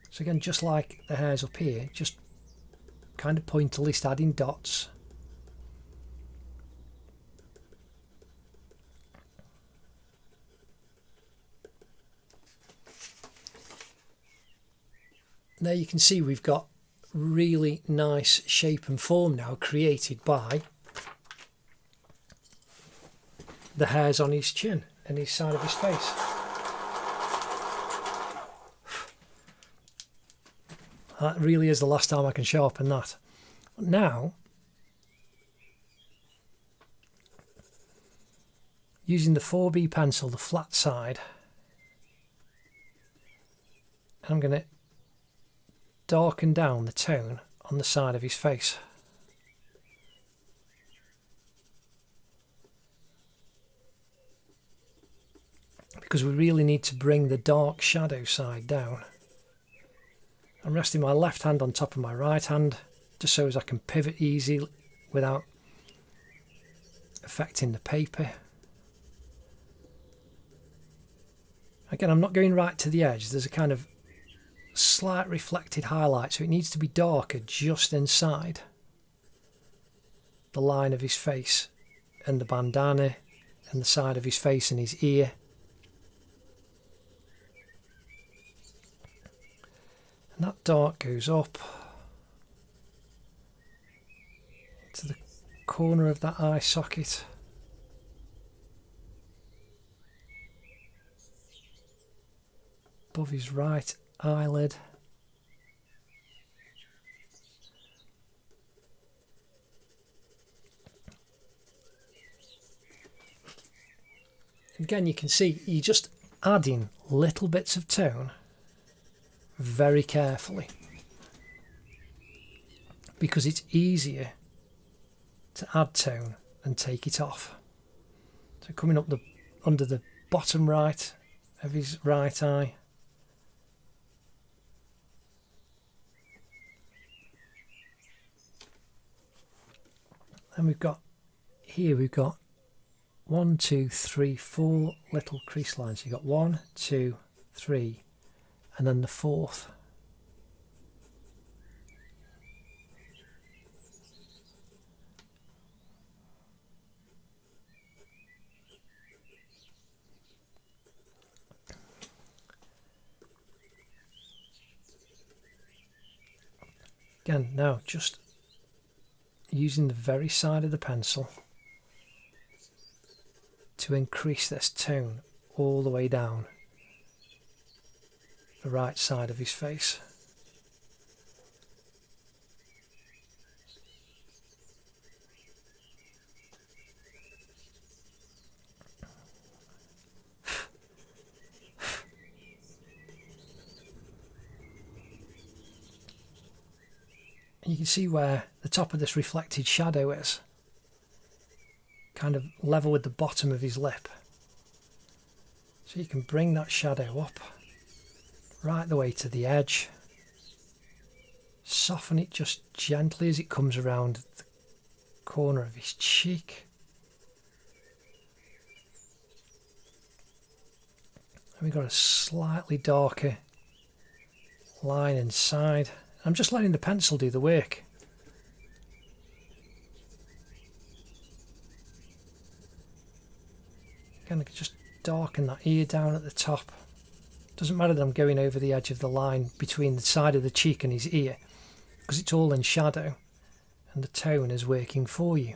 Speaker 1: So again, just like the hairs up here, just kind of pointillist adding dots. There you can see we've got really nice shape and form now created by the hairs on his chin and his side of his face. That really is the last time I can sharpen that. Now, using the 4B pencil, the flat side, I'm going to darken down the tone on the side of his face. Because we really need to bring the dark shadow side down. I'm resting my left hand on top of my right hand just so as I can pivot easy without affecting the paper. Again, I'm not going right to the edge. There's a kind of slight reflected highlight, so it needs to be darker just inside the line of his face and the bandana and the side of his face and his ear. And that dark goes up to the corner of that eye socket. Above his right eyelid. Again, you can see you're just adding little bits of tone very carefully, because it's easier to add tone than take it off. So coming up under the bottom right of his right eye. And we've got 1, 2, 3, 4 little crease lines. You've got 1, 2, 3, and then the fourth. Again, now just using the very side of the pencil to increase this tone all the way down the right side of his face. And you can see where the top of this reflected shadow is, kind of level with the bottom of his lip. So you can bring that shadow up right the way to the edge, soften it just gently as it comes around the corner of his cheek. And we've got a slightly darker line inside. I'm just letting the pencil do the work. Again, I can just darken that ear down at the top. Doesn't matter that I'm going over the edge of the line between the side of the cheek and his ear, because it's all in shadow and the tone is working for you.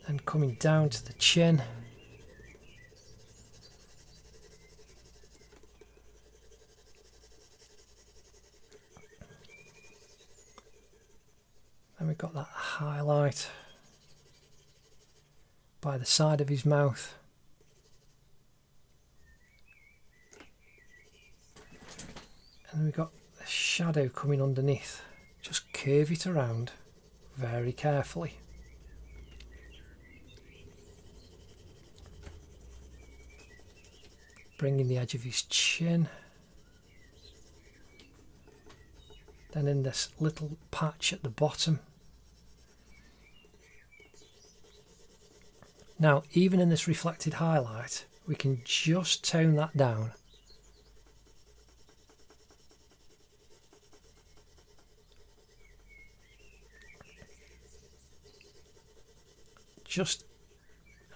Speaker 1: And coming down to the chin. Then we've got that highlight by the side of his mouth. And we've got the shadow coming underneath. Just curve it around very carefully. Bringing the edge of his chin. Then in this little patch at the bottom. Now, even in this reflected highlight, we can just tone that down. Just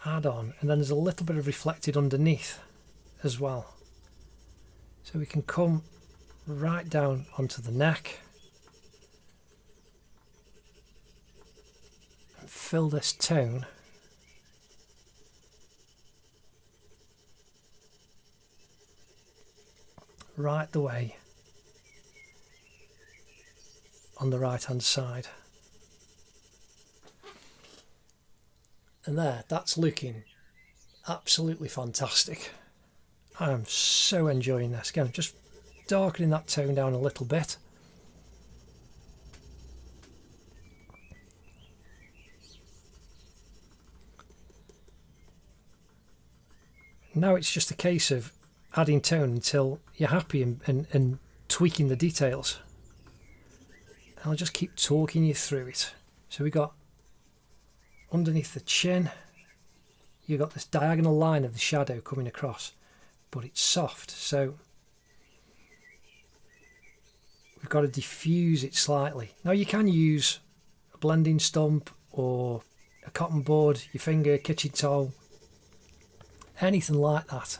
Speaker 1: add on, and then there's a little bit of reflected underneath as well. So we can come right down onto the neck and fill this tone right the way on the right hand side. And that's looking absolutely fantastic. I am so enjoying this. Again, just darkening that tone down a little bit. Now it's just a case of adding tone until you're happy and tweaking the details. And I'll just keep talking you through it. So we got underneath the chin, you've got this diagonal line of the shadow coming across, but it's soft. So we've got to diffuse it slightly. Now you can use a blending stump or a cotton board, your finger, kitchen towel, anything like that.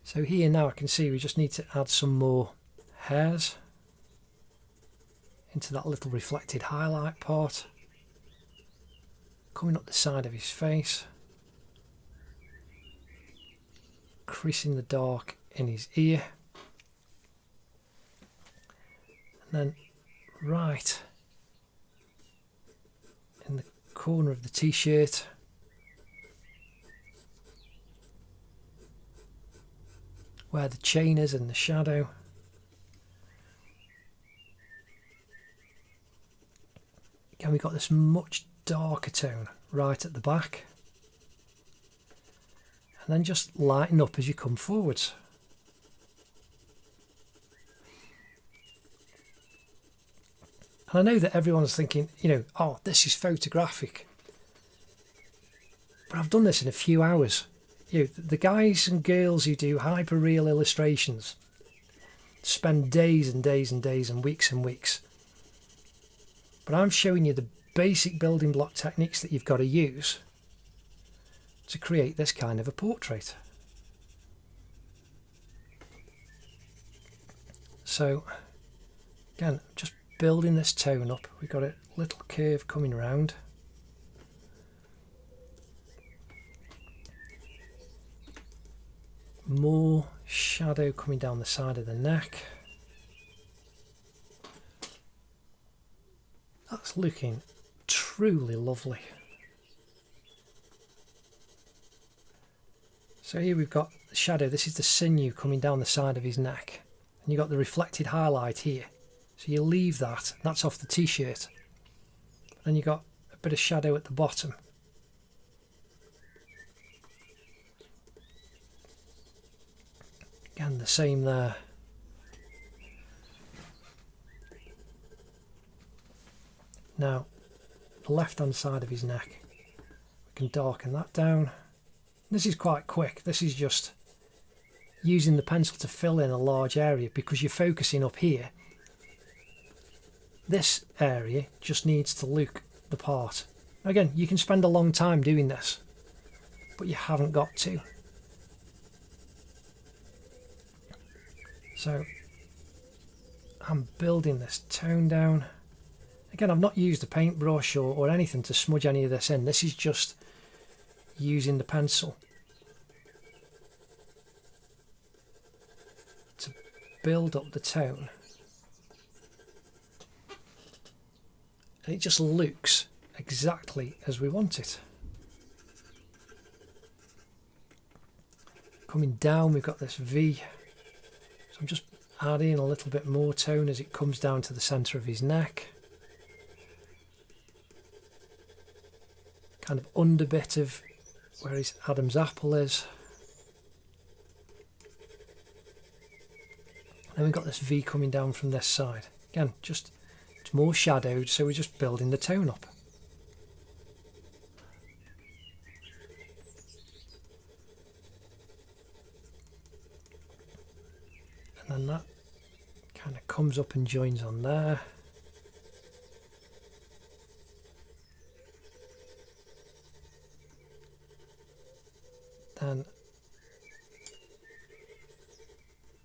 Speaker 1: So here now I can see we just need to add some more hairs into that little reflected highlight part, coming up the side of his face, creasing the dark in his ear, and then right in the corner of the t-shirt, where the chain is and the shadow. Again, we've got this much darker tone right at the back, and then just lighten up as you come forwards. And I know that everyone's thinking, you know, oh, this is photographic, but I've done this in a few hours. You know, the guys and girls who do hyper real illustrations spend days and days and days and weeks, but I'm showing you the basic building block techniques that you've got to use to create this kind of a portrait. So again, just building this tone up. We've got a little curve coming around. More shadow coming down the side of the neck. That's looking truly lovely. So here we've got the shadow. This is the sinew coming down the side of his neck, and you've got the reflected highlight here. So you leave that, that's off the t-shirt. Then you've got a bit of shadow at the bottom. Again, the same there. Now, the left-hand side of his neck, we can darken that down. This is quite quick. This is just using the pencil to fill in a large area because you're focusing up here. This area just needs to look the part. Again, you can spend a long time doing this, but you haven't got to. So I'm building this tone down. Again, I've not used a paintbrush or anything to smudge any of this in. This is just using the pencil to build up the tone. And it just looks exactly as we want it. Coming down, we've got this V. So I'm just adding a little bit more tone as it comes down to the centre of his neck. Kind of under bit of where his Adam's apple is. Then we've got this V coming down from this side. Again, just it's more shadowed, so we're just building the tone up. And then that kind of comes up and joins on there. Then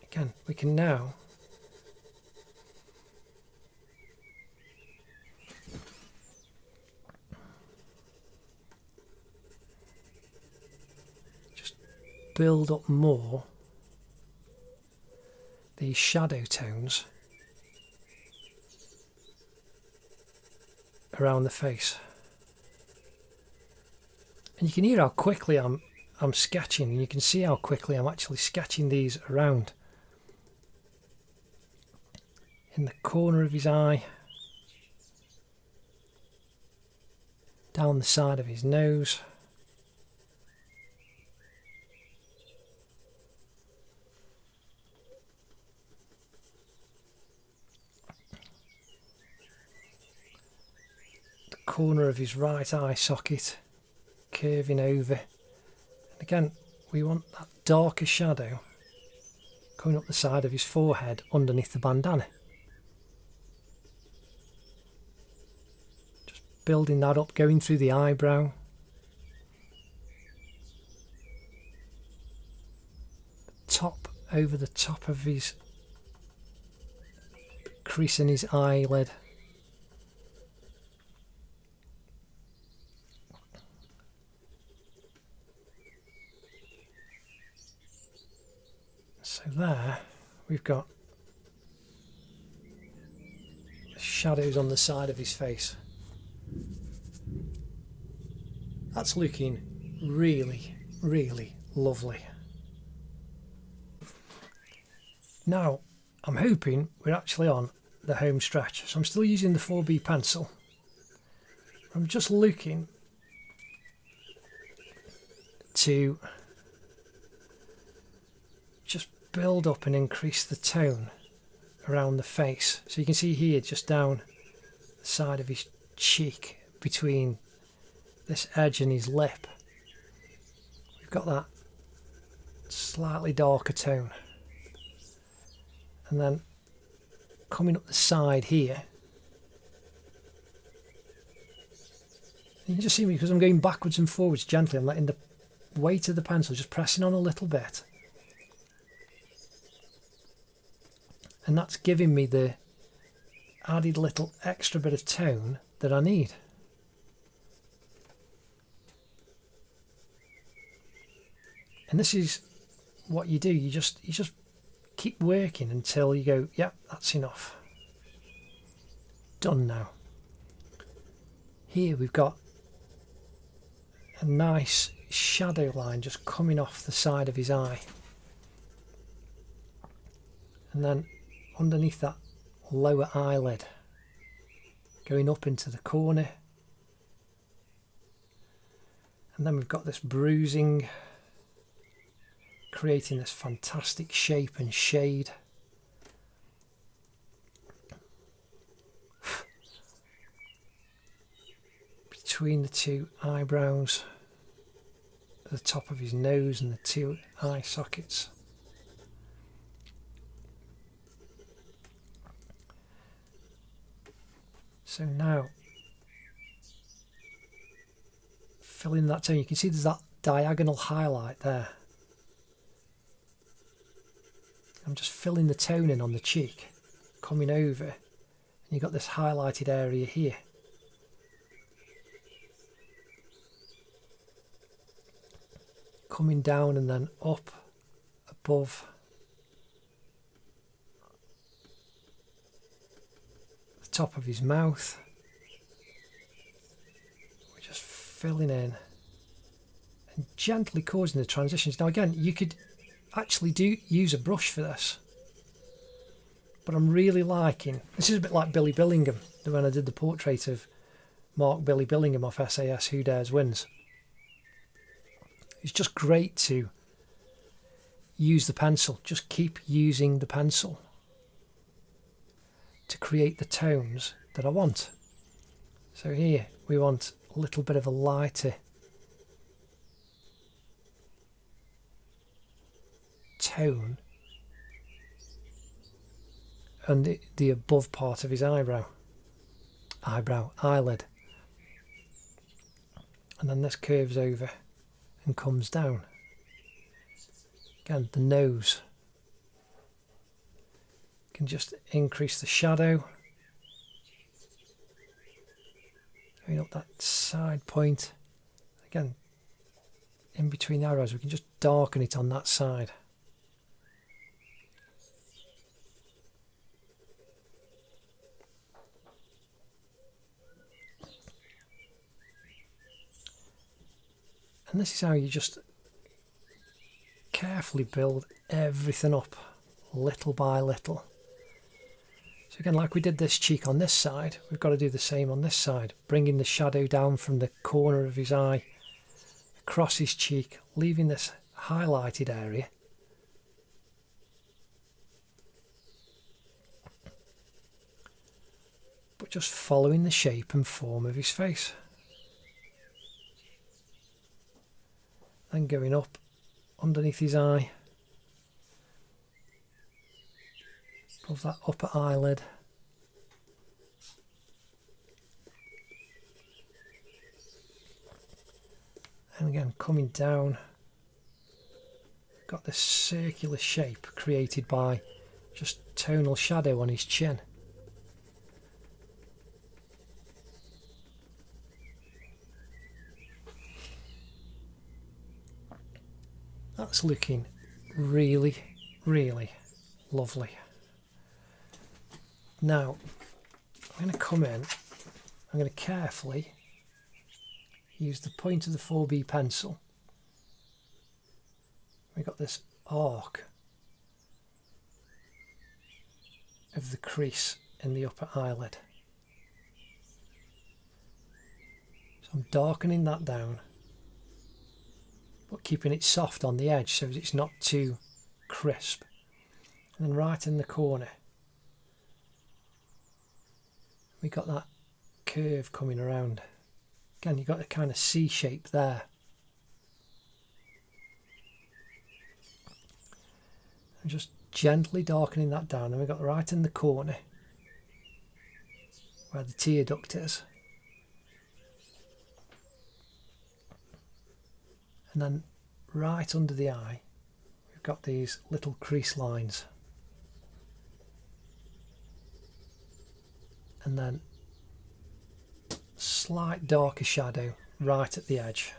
Speaker 1: again, we can now just build up more these shadow tones around the face. And you can hear how quickly I'm sketching, and you can see how quickly I'm actually sketching these around. In the corner of his eye, down the side of his nose, the corner of his right eye socket, curving over. And again, we want that darker shadow coming up the side of his forehead underneath the bandana. Just building that up, going through the eyebrow. Top, over the top of his crease in his eyelid. So there we've got the shadows on the side of his face. That's looking really, really lovely. Now I'm hoping we're actually on the home stretch, so I'm still using the 4B pencil. I'm just looking to just build up and increase the tone around the face. So you can see here, just down the side of his cheek, between this edge and his lip, we've got that slightly darker tone. And then coming up the side here, you can just see me because I'm going backwards and forwards gently. I'm letting the weight of the pencil just pressing on a little bit, and that's giving me the added little extra bit of tone that I need. And this is what you do. You just keep working until you go, yep, that's enough. Done now. Here we've got a nice shadow line just coming off the side of his eye. And then underneath that lower eyelid, going up into the corner. And then we've got this bruising, creating this fantastic shape and shade. Between the two eyebrows, at the top of his nose and the two eye sockets. So now, filling that tone, you can see there's that diagonal highlight there. I'm just filling the tone in on the cheek, coming over, and you've got this highlighted area here. Coming down and then up above the top of his mouth. We're just filling in and gently causing the transitions. Now again, you could actually use a brush for this, but I'm really liking, this is a bit like Billy Billingham, when I did the portrait of Mark Billy Billingham off SAS Who Dares Wins. It's just great to use the pencil, just keep using the pencil to create the tones that I want. So here we want a little bit of a lighter tone and the above part of his eyelid, and then this curves over and comes down. Again, the nose can just increase the shadow, going up that side point. Again, in between the eyebrows, we can just darken it on that side. And this is how you just carefully build everything up, little by little. So again, like we did this cheek on this side, we've got to do the same on this side, bringing the shadow down from the corner of his eye, across his cheek, leaving this highlighted area. But just following the shape and form of his face. Then going up underneath his eye, above that upper eyelid. And again, coming down, got this circular shape created by just tonal shadow on his chin. That's looking really, really lovely. Now, I'm going to come in, I'm going to carefully use the point of the 4B pencil. We've got this arc of the crease in the upper eyelid. So I'm darkening that down, but keeping it soft on the edge so that it's not too crisp. And then right in the corner, we got that curve coming around. Again, you've got a kind of C shape there. I'm just gently darkening that down, and we've got right in the corner where the tear duct is. And then right under the eye, we've got these little crease lines. And then slight darker shadow right at the edge.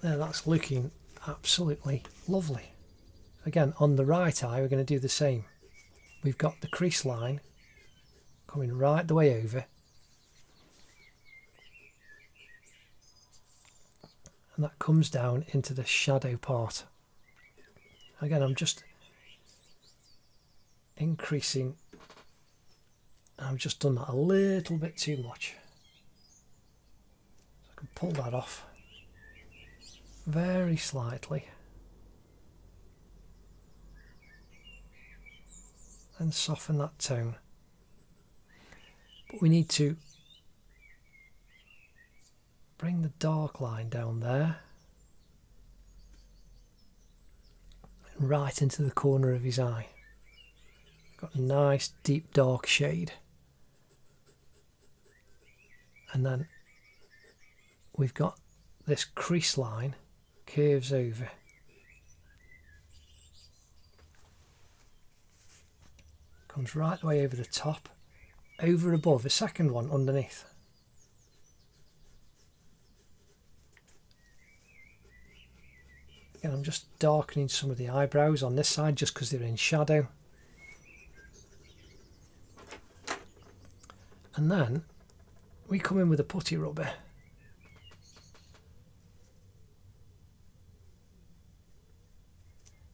Speaker 1: There, that's looking absolutely lovely. Again, on the right eye, we're going to do the same. We've got the crease line coming right the way over. And that comes down into the shadow part. Again, I'm just increasing. I've just done that a little bit too much. So I can pull that off very slightly and soften that tone. But we need to bring the dark line down there and right into the corner of his eye. Got a nice deep dark shade, and then we've got this crease line curves over. Comes right the way over the top, over above a second one underneath. Again, I'm just darkening some of the eyebrows on this side just because they're in shadow. And then we come in with a putty rubber.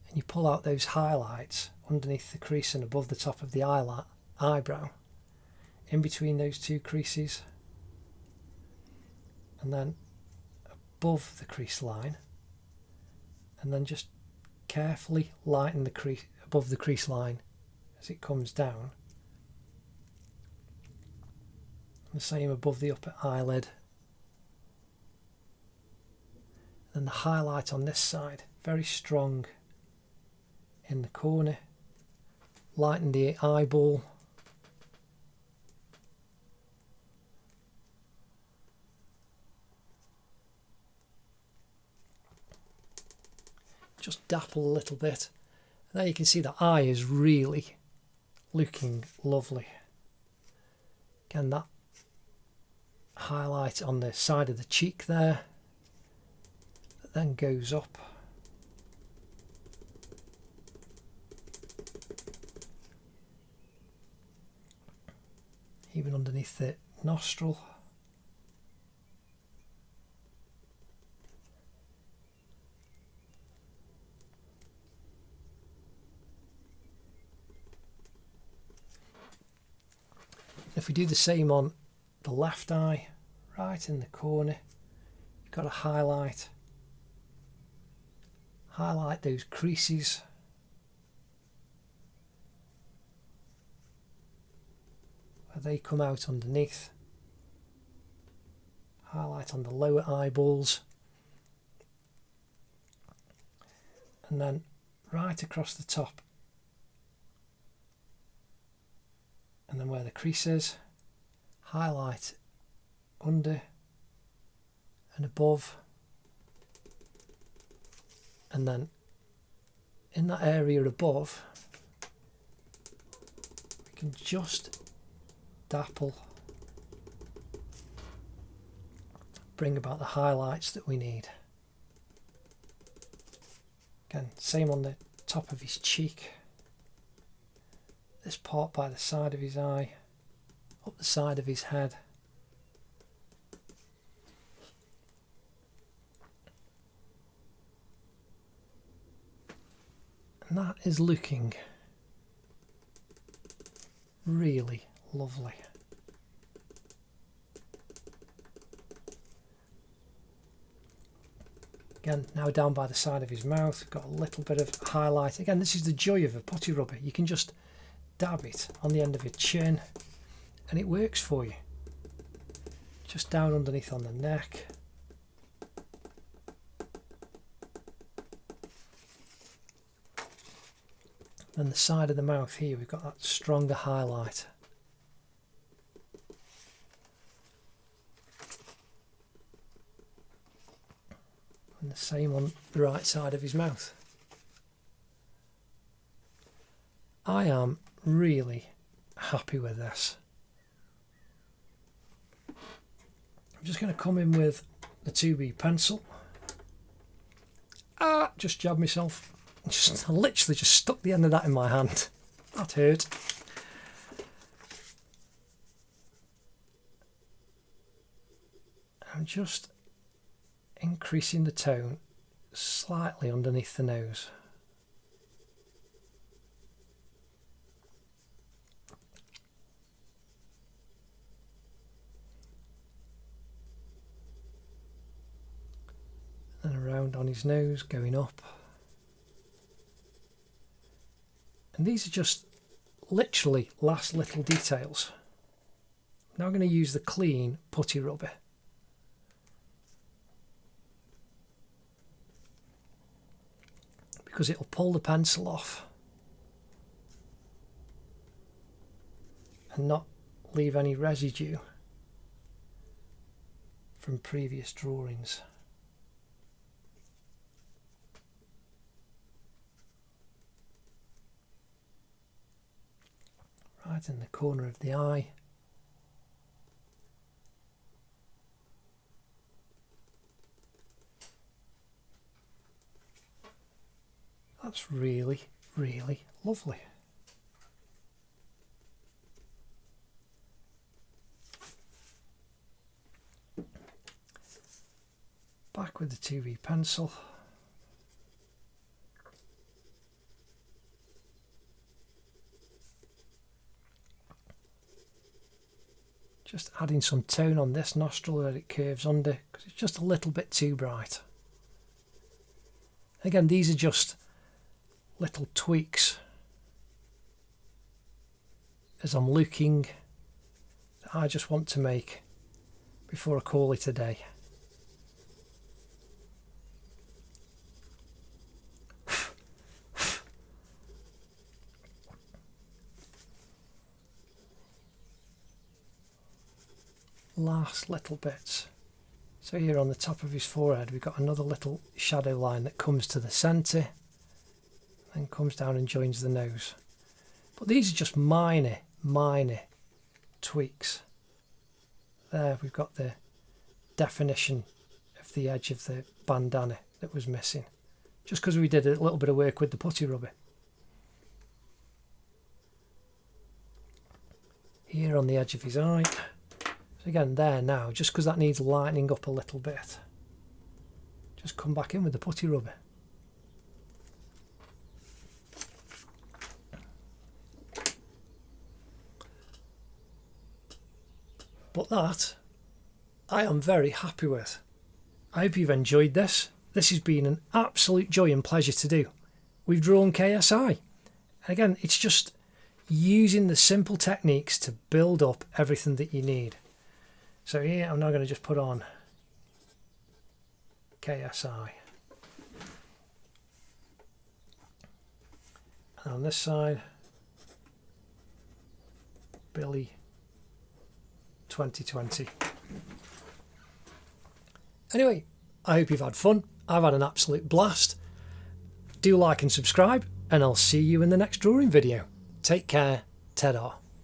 Speaker 1: And you pull out those highlights underneath the crease and above the top of the eyebrow, in between those two creases, and then above the crease line, and then just carefully lighten the crease above the crease line as it comes down. The same above the upper eyelid. And the highlight on this side, very strong in the corner. Lighten the eyeball. Just dapple a little bit. And there you can see the eye is really looking lovely. Again, that highlight on the side of the cheek there that then goes up. Even underneath the nostril. If we do the same on the left eye, right in the corner, you've got to highlight those creases. Where they come out underneath. Highlight on the lower eyeballs. and then right across the top, and then where the crease is, highlight under and above, and then in that area above we can just dapple, bring about the highlights that we need. Again, same on the top of his cheek, this part by the side of his eye, up the side of his head. And that is looking really lovely. Again, now down by the side of his mouth, got a little bit of highlight. Again, this is the joy of a putty rubber. You can just dab it on the end of your chin and it works for you. Just down underneath on the neck. And the side of the mouth here, we've got that stronger highlight. And the same on the right side of his mouth. I am really happy with this. I'm just going to come in with the 2B pencil. Just jabbed myself. I literally just stuck the end of that in my hand. That hurt. I'm just increasing the tone slightly underneath the nose. And around on his nose, going up. And these are just literally last little details. Now I'm going to use the clean putty rubber. Because it'll pull the pencil off and not leave any residue from previous drawings. Right in the corner of the eye. That's really, really lovely. Back with the 2B pencil. Just adding some tone on this nostril that it curves under, because it's just a little bit too bright. Again, these are just little tweaks as I'm looking that I just want to make before I call it a day. Last little bits. So here on the top of his forehead we've got another little shadow line that comes to the centre and comes down and joins the nose. But these are just minor tweaks. There we've got the definition of the edge of the bandana that was missing, just because we did a little bit of work with the putty rubber. Here on the edge of his eye. So again there now, just because that needs lightening up a little bit, just come back in with the putty rubber. But that I am very happy with. I hope you've enjoyed this. This has been an absolute joy and pleasure to do. We've drawn KSI. And again, it's just using the simple techniques to build up everything that you need. So here I'm now going to just put on KSI. And on this side, Billy 2020. Anyway, I hope you've had fun. I've had an absolute blast. Do like and subscribe, and I'll see you in the next drawing video. Take care. Ta-da.